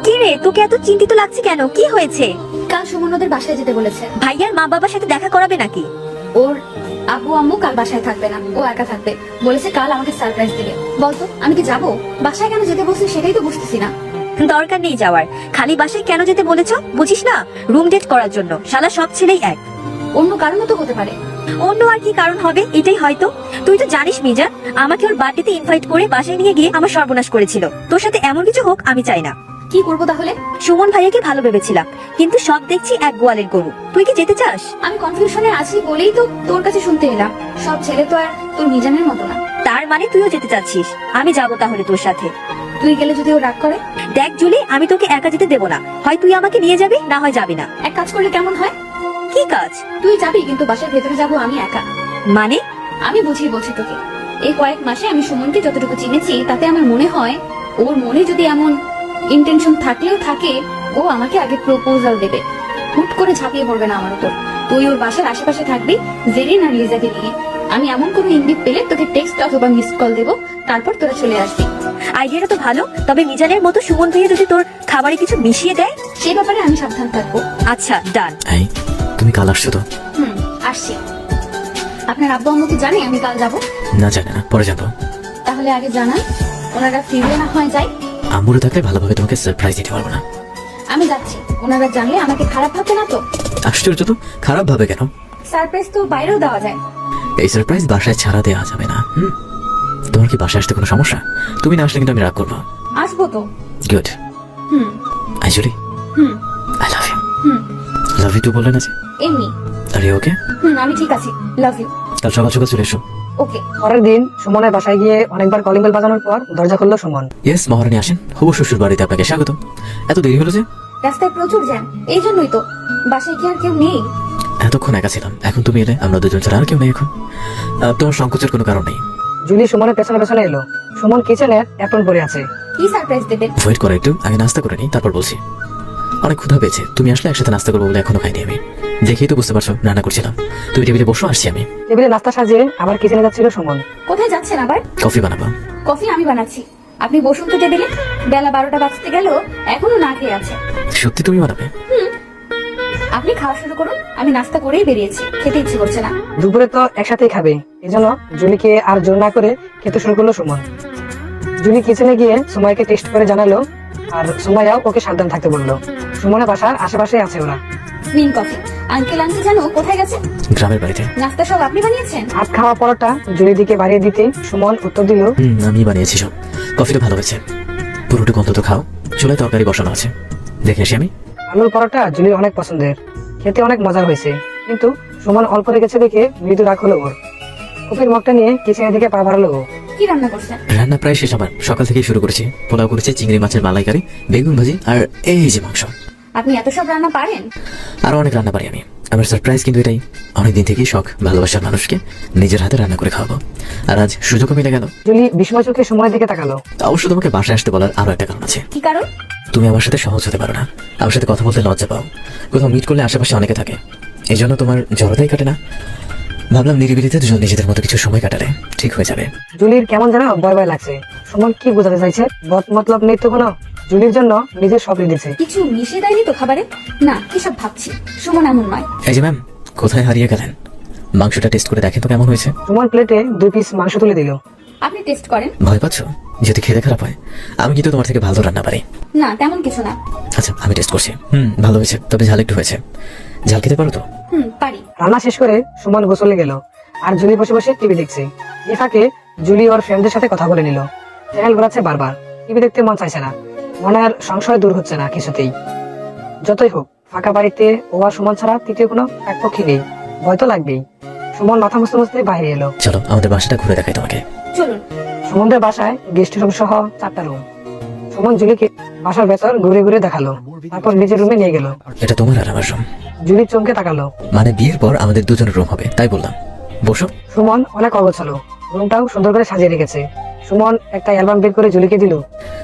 কি রে, তোকে এত চিন্তিত লাগছে কেন? কি হয়েছে? কাল সুমন ওদের বাসায় যেতে বলেছে। ভাইয়ার মা বাবার সাথে দেখা করাবে নাকি? ওর আব্বু আম্মু কাল বাসায় থাকবে না, ও একা থাকবে বলেছে। কাল আমাকে সারপ্রাইজ দিবে। বলতো আমি কি যাবো? বাসায় কেন যেতে বলছি সেটাই তো বুঝতেছি না। দরকার নেই যাওয়ার। খালি বাসায় কেন যেতে বলেছো বুঝিস না? রুম ডেট করার জন্য। শালা সব ছেলেই এক। অন্য কারণও তো হতে পারে। অন্য আর কি কারণ হবে? এটাই হয়তো। তুই তো জানিস মিজা, আমাকে ওর বার্থডেতে ইনভাইট করে বাসায় নিয়ে গিয়ে আমার সর্বনাশ করেছিল। তোর সাথে এমন কিছু হোক আমি চাই না। কি করবো তাহলে? সুমন ভাইয়াকে ভালো ভেবেছিলাম, কিন্তু সব দেখছি এক গোয়ালের গরু। তুই কি যেতে চাস? আমি কনফিউশনে আছি বলেই তো তোর কাছে শুনতে এলাম। সব ছেলে তো আর তোর মিজানের মতো না। তার মানে তুইও যেতে চাচ্ছিস? আমি যাবো তাহলে তোর সাথে। তুই গেলে যদি ও রাগ করে? দেখ জুলি, আমি তোকে একা যেতে দেবো না। হয় তুই আমাকে নিয়ে যাবি, না হয় যাবি না। এক কাজ করলে কেমন হয়? কি কাজ? তুই যাবি কিন্তু বাসার ভেতরে যাবো আমি একা। মানে? আমি বুঝিয়ে বলছি তোকে। এই কয়েক মাসে আমি সুমনকে যতটুকু চিনেছি তাতে আমার মনে হয় ওর মনে যদি এমন ইন্টেনশন থাকলেও থাকে, ও আমাকে আগে প্রপোজাল দেবে। হুট করে ঝাঁপিয়ে পড়বে না আমার উপর। তুই ওর বাসার আশেপাশে থাকবি জেরিন আর লিজাকে নিয়ে। আমি এমন কোনো ইঙ্গিত পেলে তোকে টেক্সট অথবা মিস কল দেবো, তারপর তোরা চলে আসবি। আইডিয়াটা তো ভালো, তবে মিজানের মতো সুমন ভাইয়া যদি তোর খাবারে কিছু মিশিয়ে দেয়? সেই ব্যাপারে আমি সাবধান থাকবো। আচ্ছা, ডান। এই তুমি কাল আসছো তো? আসছি। আপনার আব্বু আম্মু কি জানে আমি কাল যাবো? না, জানে না, পরে যাবো। তাহলে আগে জানান, ওনারা ফিরলে না হয় যাই। আম্মুরে থাকলে ভালোভাবে তোমাকে সারপ্রাইজ দিতে পারবো না। আমি যাচ্ছি, ওনারা জানলে আমাকে খারাপ ভাববে না তো? আশ্চর্য তো, খারাপ ভাবে কেন? সারপ্রাইজ তো বাইরেও দেওয়া যায়। এই সারপ্রাইজ বাসায় ছাড়া দেওয়া যাবে না। তোমার কি বাসায় আসতে কোনো সমস্যা? তুমি না আসলে কিন্তু আমি রাগ করবো। আসবো তো। Good. Hmm I Julie, hmm I love you. Hmm love you too বললেন আছে? এমনি। আরে ওকে, আমি ঠিক আছি। Love you. কাল সকাল সকাল চলে এসো। ওকে। পরের দিন সুমনের বাসায় গিয়ে অনেকবার কলিং বেল বাজানোর পর দরজা খুললো সুমন। ইয়েস মহারানী, আসেন। হবু শ্বশুর বাড়িতে আপনাকে স্বাগত। এত দেরি হলো যে? রাস্তায় প্রচুর জ্যাম, এই জন্যই তো। বাসায় কি আর কেউ নেই? এতক্ষণ একা ছিলাম, এখন তুমি এলে, আমরা দুজন ছাড়া আর কেউ নেই এখন। তোমার সংকোচের কোনো কারণ নেই। জুলি সুমনের পেছনে পেছনে এলো। সুমন কিচেনের অ্যাপ্রন পরে আছে। কি সারপ্রাইজ দেবেন? ওয়েট করো একটু, আগে নাস্তা করে নিই, তারপর বলছি। অনেক ক্ষুধা পেয়েছে, তুমি আসলে একসাথে নাস্তা করবো বলে এখনো খাইনি আমি। দেখেই তো বুঝতে পারছো রান্না করছিলাম। তুমি টেবিলে বসো, আসছি আমি। টেবিলে নাস্তা সাজিয়ে আবার কিচেনে যাচ্ছিল সুমন। কোথায় যাচ্ছেন আবার? কফি বানাবো। কফি আমি বানাচ্ছি, আপনি বসুন তো টেবিলে। বেলা 12টা বাজতে গেল, এখনো না খেয়ে আছে। সত্যি তুমি বানাবে? আপনি খাওয়া শুরু করুন, আমি নাস্তা করেই বেরিয়েছি, খেতে ইচ্ছে করছে না। দুপুরে তো একসাথেই খাবে, এজন্য জুলিকে আর জোর না করে খেতে শুরু করলো সুমন। জুলি কিচেনে গিয়ে সুমাইকে টেস্ট করে জানালো, আর সুমাইয়াও ওকে সাবধান থাকতে বললো। সুমনের বাসার আশেপাশে আছে ওরা। নিন কফি। আঙ্কেল আন্টি জানো কোথায় গেছে? গ্রামের বাড়িতে। নাস্তা সব আপনি বানিয়েছেন? হাত খাওয়া পরোটা জুলির দিকে বাড়িয়ে দিতে সুমন উত্তর দিল, আমি বানিয়েছি সব। কফিটা ভালো হয়েছে, পুরোটুকু অন্তত খাও। চুলায় তরকারি বসানো আছে, দেখে আসি আমি। আলুর পরোটা জুলির অনেক পছন্দের, খেতে অনেক মজা হয়েছে। কিন্তু সুমন অল্প রেখেছে দেখে মৃদু রাগ হলো ওর। কফির মগটা নিয়ে কিচেনের দিকে পা বাড়ালো ও। কি রান্না করছেন? রান্না প্রায় শেষ আমার, সকাল থেকেই শুরু করেছি। পোলাও করেছি, চিংড়ি মাছের মালাইকারি, বেগুন ভাজি, আর এই যে মাংস। আপনি এত সব রান্না পারেন? আরো অনেক রান্না পারি আমি। আমার সারপ্রাইজ কিন্তু এটাই, অনেকদিন থেকেই শখ ভালোবাসার মানুষকে নিজের হাতে রান্না করে খাওয়াবো, আর আজ সুযোগও মিলে গেল। জুলি বিস্ময় চোখে সুমনের দিকে তাকালো। অবশ্য তোমাকে বাসায় আসতে বলার আরো একটা কারণ আছে। কি কারণ? তুমি আমার সাথে সহজ হতে পারো না, আমার সাথে কথা বলতে লজ্জা পাও, কোথাও মিট করলে আশেপাশে অনেকে থাকে, এই জন্য তোমার জড়তাই কাটে না। ভাবলাম নিরিবিলিতে দুজন নিজেদের মতো কিছু সময় কাটালে ঠিক হয়ে যাবে। জুলির কেমন যেন ভয় ভয় লাগছে। সুমন কি বোঝাতে চাইছে? বদ মতলব নেই তো কোনো? জুলির জন্য নিজের সব দিচ্ছে। কিছু মিশে দেয়নি তো খাবারে? না, কি সব ভাবছি। সুমন এমন নয়। এই যে ম্যাম, কোথায় হারিয়ে গেলেন? মাংসটা টেস্ট করে দেখেন তো কেমন হয়েছে। সুমন প্লেটে 2 পিস মাংস তুলে দিল। আপনি টেস্ট করেন। ভয় পাচ্ছ যদি খেতে খারাপ হয়? আমি কিন্তু তোমার থেকে ভালো রান্না পারি। না, তেমন কিছু না। আচ্ছা, আমি টেস্ট করছি। ভালো হয়েছে, তবে ঝাল একটু হয়েছে। ঝাল খেতে পারো তো? পারি। রান্না শেষ করে সুমন গোসলে গেল, আর জুলি বসে বসে টিভি দেখছে। এই ফাঁকে জুলি ওর ফ্রেন্ডদের সাথে কথা বলে নিল। চ্যানেল ঘোরাচ্ছে বারবার, টিভি দেখতে মন চাইছে না, মনের সংশয় দূর হচ্ছে না কিছুতেই। যতই হোক ফাঁকা বাড়িতে ও আর সুমন ছাড়া তৃতীয় কোনো একপক্ষী নেই, ভয় তো লাগবেই। সুমন মাথা মুছতে মুছতে বাইরে এলো। চলো আমাদের বাসাটা ঘুরে দেখাই তোমাকে। চলুন। সুমনদের বাসায় গেস্ট রুম সহ 4টা রুম। সুমন জুলিকে বাসার ভেতর ঘুরে ঘুরে দেখালো, তারপর নিজের রুমে নিয়ে গেল। এটা তোমার আর আমার রুম। জুলি চমকে তাকালো। মানে বিয়ের পর আমাদের দুজনের রুম হবে, তাই বললাম। বসো। সুমন অনেক অগোছালো, রুমটাও সুন্দর করে সাজিয়ে রেখেছে। সুমন একটা অ্যালবাম বের করে জুলিকে দিল।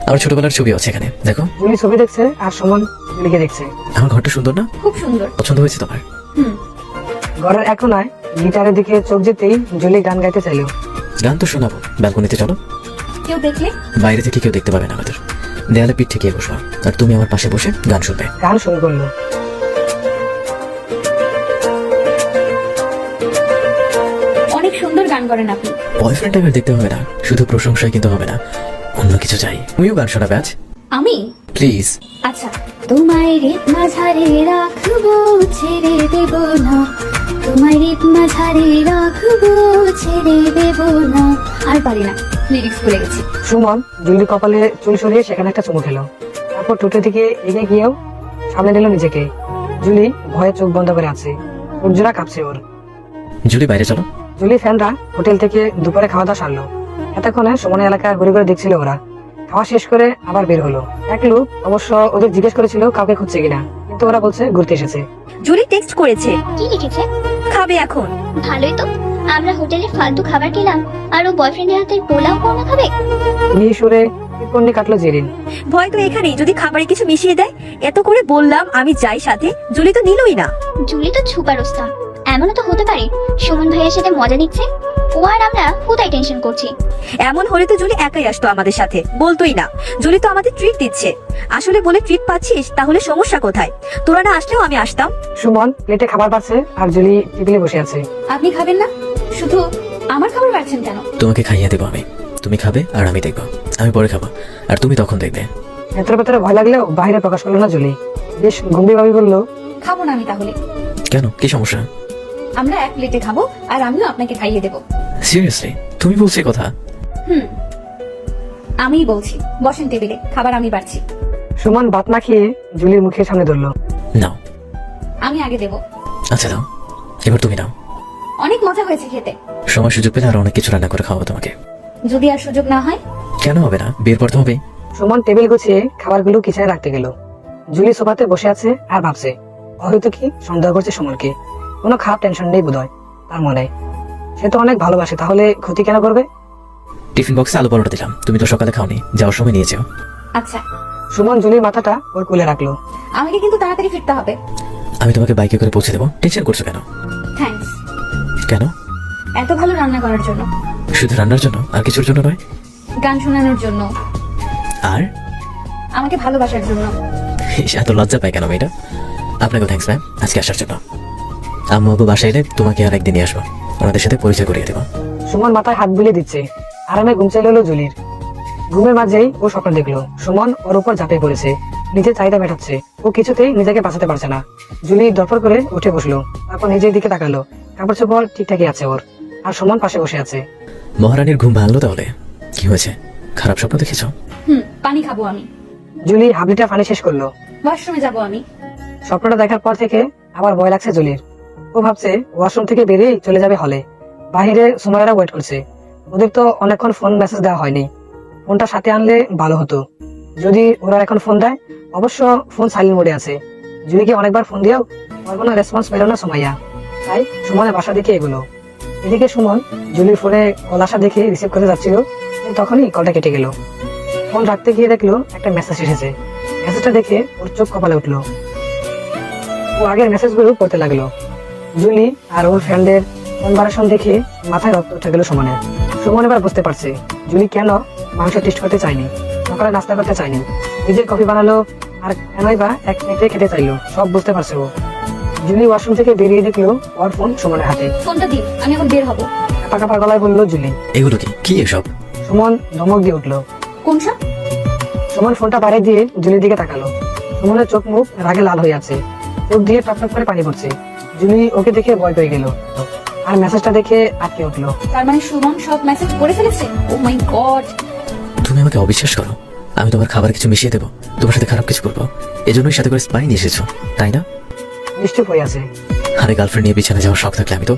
আমার ছোটবেলার ছবি আছে এখানে, দেখো। জুলি ছবি দেখছে আর সুমন জুলিকে দেখছে। আমার ঘরটা সুন্দর না? খুব সুন্দর। পছন্দ হয়েছে তোমার? ঘরের এক কোনায় গিটারের দিকে চোখ যেতেই জুলি গান গাইতে চাইল। গান তো শোনাবো, ব্যালকনিতে চলো। কেউ দেখলে? বাইরে থেকে কেউ দেখতে পাবে না আমাদের। দেয়ালে পিঠ ঠেকিয়ে বসবো, আর তুমি আমার পাশে বসে গান শুনবে। গান শুরু করলো। অনেক সুন্দর গান করেন আপনি। বয়ফ্রেন্ড টাইপের দেখতে হবে না, শুধু প্রশংসাই কিন্তু হবে না, অন্য কিছু চাই। তুমিও গান শোনাবে আজ? আমি? প্লিজ। আচ্ছা। তোমায় রিত মাঝারে রাখবো, ছেড়ে দেব না, তোমায় রিত মাঝারে রাখবো, ছেড়ে দেব না। আর পারি না, লিরিক্স ভুলে গেছি। সুমন জুলির কপালে চুল সরিয়ে সেখানে একটা চুমু খেলো, তারপর তারপর টুটে দিকে এগিয়ে গিয়েও সামনে নিল নিজেকে। জুলি ভয়ে চোখ বন্ধ করে আছে, উজ্জ্বলা কাঁপছে ওর। জুলি বাইরে চলো। জুলি ফ্যানরা হোটেল থেকে দুপুরে খাওয়া দাওয়া সারলো। এতক্ষণে সুমনের এলাকা ঘুরে ঘুরে দেখছিল ওরা। খাওয়া শেষ করে আবার বের হলো। এক লোক অবশ্য ওদের জিজ্ঞেস করেছিল কাউকে খুঁজছে কিনা, কিন্তু ওরা বলছে ঘুরতে এসেছে। জুলি টেক্সট করেছে, কি লিখেছে? খাবে এখন। ভালোই তো, আমরা হোটেলে ফালতু খাবার খেলাম আর ও বয়ফ্রেন্ডের হাতের পোলাও কোরমা খাবে। এই সুরে কন্যা কাটলো জেরিন। ভয় তো এখানেই, যদি খাবারে কিছু মিশিয়ে দেয়। এত করে বললাম আমি যাই সাথে, জুলি তো নিলই না। জুলি তো ছুপার ওস্তাদ, এমনও তো হতে পারে সুমন ভাইয়ের সাথে মজা নিচ্ছে ও আর আমরা হুদাই টেনশন করছি। এমন হলে তো জুলি একাই আসতো আমাদের সাথে, বলতোই না। জুলি তো আমাদের ট্রিট দিচ্ছে। আসলে বলে ট্রিট পাচ্ছিস, তাহলে সমস্যা কোথায়? তোরা না আসলেও আমি আসতাম। সুমন প্লেটে খাবার পাচ্ছে আর জুলি টেবিলে বসে আছে। আপনি খাবেন না? শুধু আমার খাবার পাচ্ছেন কেন? তোমাকে খাইয়ে দেবো আমি, তুমি খাবে আর আমি দেখবো। আমি পরে খাবো আর তুমি তখন দেখবে। ভেতরে ভেতরে ভয় লাগলেও বাইরে প্রকাশ করলো না জুলি। বেশ গম্ভীর ভাবে বললো, খাবো না আমি তাহলে। কেন, কি সমস্যা? আমরা এক প্লেটে খাবো আর আমিও আপনাকে খাইয়ে দেবো। সিরিয়াসলি তুমি বলছো কথা? আমিই বলছি, বসেন টেবিলে, খাবার আমি বাড়ছি। সুমন ভাত না খেয়ে জুলির মুখের সামনে ধরলো। নাও। আমি আগে দেবো। আচ্ছা দাও, এবার তুমি নাও। অনেক মজা হয়েছে খেতে। সময় সুযোগ পেলে আরো অনেক কিছু রান্না করে খাওয়াবো তোমাকে। যদি আর সুযোগ না হয়? কেন হবে না, বিয়ের পর তো হবে। সুমন টেবিল গুছিয়ে খাবারগুলো কিচেনে রাখতে গেল। জুলি সোফাতে বসে আছে আর ভাবছে হয়তো কি সন্দেহ করছে সুমনকে। কোনো খারাপ টেনশন নেই বোধহয় তার মনে। সে তো অনেক ভালোবাসে, তাহলে ক্ষতি কেন করবে? টিফিন বক্সে আলু পরোটা দিলাম, তুমি তো সকালে খাওনি, যাওয়ার সময় নিয়ে যাও। আচ্ছা। সুমন জুলির মাথাটা ওর কোলে রাখলো। আমাকে কিন্তু তাড়াতাড়ি ফিরতে হবে। আমি তোমাকে বাইকে করে পৌঁছে দেবো, টেনশন করছো কেন? থ্যাঙ্কস। কেন? এত ভালো রান্না করার জন্য। শুধু রান্নার জন্য, আর কিছুর জন্য নয়? গান শোনানোর জন্য। আর আমাকে ভালোবাসার জন্য। ইস, এত লজ্জা পায় কেন মেয়েটা? আপনাকে থ্যাঙ্কস ম্যাম আজকে আসার জন্য। আম্মু আব্বু বাসায় এলে তোমাকে আর একদিন নিয়ে আসবো, ওনাদের সাথে পরিচয় করিয়ে দেবো। সুমন মাথায় হাত বুলিয়ে দিচ্ছে। আরামে ঘুম চলে এলো জুলির। ঘুমের মাঝেই ও স্বপ্ন দেখলো সুমন ওর উপর ঝাঁপিয়ে পড়েছে, নিজের চাহিদা মেটাচ্ছে। ও কিছুতেই নিজেকে বাঁচাতে পারছে না। জুলি দরপর করে উঠে বসলো, তারপর নিজের দিকে তাকালো। কাপড় চোপড় ঠিকঠাকই আছে ওর, আর সুমন পাশে বসে আছে। মহারানীর ঘুম ভাঙলো তাহলে? কি হয়েছে, খারাপ স্বপ্ন দেখেছ? পানি খাবো আমি। জুলি হাবলিটা পানি শেষ করলো। ওয়াশরুমে যাবো আমি। স্বপ্নটা দেখার পর থেকে আবার ভয় লাগছে জুলির। ও ভাবছে ওয়াশরুম থেকে বেরিয়ে চলে যাবে হলে। বাহিরে সুমাইরা ওয়েট করছে। ওদের তো অনেকক্ষণ ফোন মেসেজ দেওয়া হয়নি। ফোনটা সাথে আনলে ভালো হতো। যদি ওরা এখন ফোন দেয়, অবশ্য ফোন সাইলেন্ট মোডে আছে। জুলিকে অনেকবার ফোন দিয়েও ওর কোনো রেসপন্স পেল না সুমাইয়া। তাই সুমনের বাসা দিকে এগুলো। এদিকে সুমন জুলির ফোনে কল আসা দেখে রিসিভ করতে যাচ্ছিল, কিন্তু তখনই কলটা কেটে গেল। ফোন রাখতে গিয়ে দেখলো একটা মেসেজ এসেছে। মেসেজটা দেখে ওর চোখ কপালে উঠলো। ও আগের মেসেজগুলো পড়তে লাগলো। জুলি আর ওর ফ্রেন্ডের কনভারসেশন দেখে মাথায় রক্ত উঠে গেল সুমনের। সুমন এবার বুঝতে পারছে জুলি কেন মাংস টেস্ট করতে চায়নি, সকালে নাস্তা করতে চায়নি, নিজের কফি বানালো, আর কেনই বা এক মিনিটে খেতে চাইলো। সব বুঝতে পারছে ও। জুলি ওয়াশরুম থেকে বেরিয়ে দেখলো ওর ফোন সুমনের হাতে। ফোনটা দিন, আমি এখন বের হবো। কাপা কাপা গলায় বললো জুলি। এগুলো কি কি এসব? সুমন ধমক দিয়ে উঠলো। কোন সব? সুমন ফোনটা বাড়ি দিয়ে জুলির দিকে তাকালো। সুমনের চোখ মুখ রাগে লাল হয়ে আছে, চোখ দিয়ে টপ টপ করে পানি পড়ছে। জুলি ওকে দেখে ভয় পেয়ে গেল আর মেসেজটা দেখে আটকে উঠলো। তার মানে সুমন সব মেসেজ করে ফেলেছে? ও মাই গড। তুমি আমাকে অবিশ্বাস করো? আমি তোমার খাবার কিছু মিশিয়ে দেবো, তোমার সাথে খারাপ কিছু করবো, এজন্যই সাথে করে স্পাই নিয়ে এসেছো, তাই না? নিশ্চুপ হয়ে আছে। আরে গার্লফ্রেন্ড নিয়ে বিছানা যাওয়ার শখ থাকলে আমি তো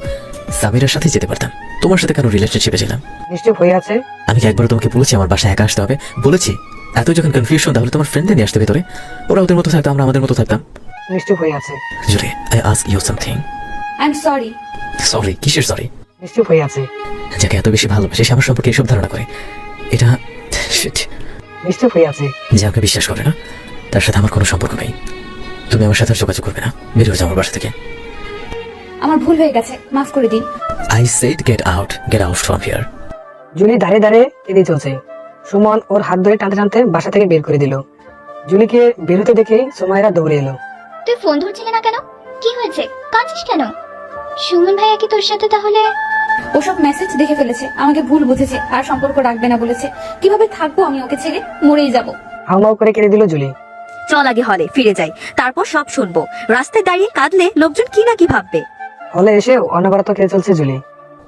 সামিরার সাথে যেতে পারতাম, তোমার সাথে কেন রিলেশনশিপে ছিলাম? নিশ্চুপ হয়ে আছে। আমি কি একবারও তোমাকে বলেছি আমার বাসায় একা আসতে হবে? বলেছি? এত যখন কনফিউশন, তাহলে তোমার ফ্রেন্ডদের নিয়ে আসতে ভেতরে, ওরা ওদের মতো থাকতো, আমরা আমাদের মতো থাকতাম। নিশ্চুপ হয়ে আছে। Julie, I ask you something. I am sorry. Sorry? কিসের সরি? নিশ্চুপ হয়ে আছে। যাকে এত বেশি ভালোবাসে সে আমার সম্পর্কে এসব ধারণা করে, এটা shit। নিশ্চুপ হয়ে আছে। যে আমাকে বিশ্বাস করে না তার সাথে আমার কোনো সম্পর্ক নেই। তুমি আমার সাথে আর যোগাযোগ করবে না, বের হয়ে যাও আমার বাসা থেকে। আমার ভুল হয়ে গেছে, মাফ করে দিন। I said get out from here. Julie দাঁড়িয়ে দাঁড়িয়ে কেঁদে চলছে। সুমন ওর হাত ধরে টানতে টানতে বাসা থেকে বের করে দিল। জুলিকে বেরোতে দেখে সুমাইরা দৌড়ে এলো। তুই ফোন ধরছিলি না কেন? কি হয়েছে? কাঁদছিস কেন? সুমন ভাইয়া কি তোর সাথে তাহলে? ওসব মেসেজ দেখে ফেলেছে, আমাকে ভুল বুঝেছে আর সম্পর্ক রাখবে না বলেছে। কিভাবে থাকবো আমি ওকে ছেড়ে? মরেই যাবো। হাউমাউ করে কেঁদে দিল জুলি। চল আগে হলে ফিরে যাই, তারপর সব শুনবো। রাস্তায় দাঁড়িয়ে কাঁদলে লোকজন কি না কি ভাববে। হলে এসে অনবরত কেঁদে চলছে জুলি।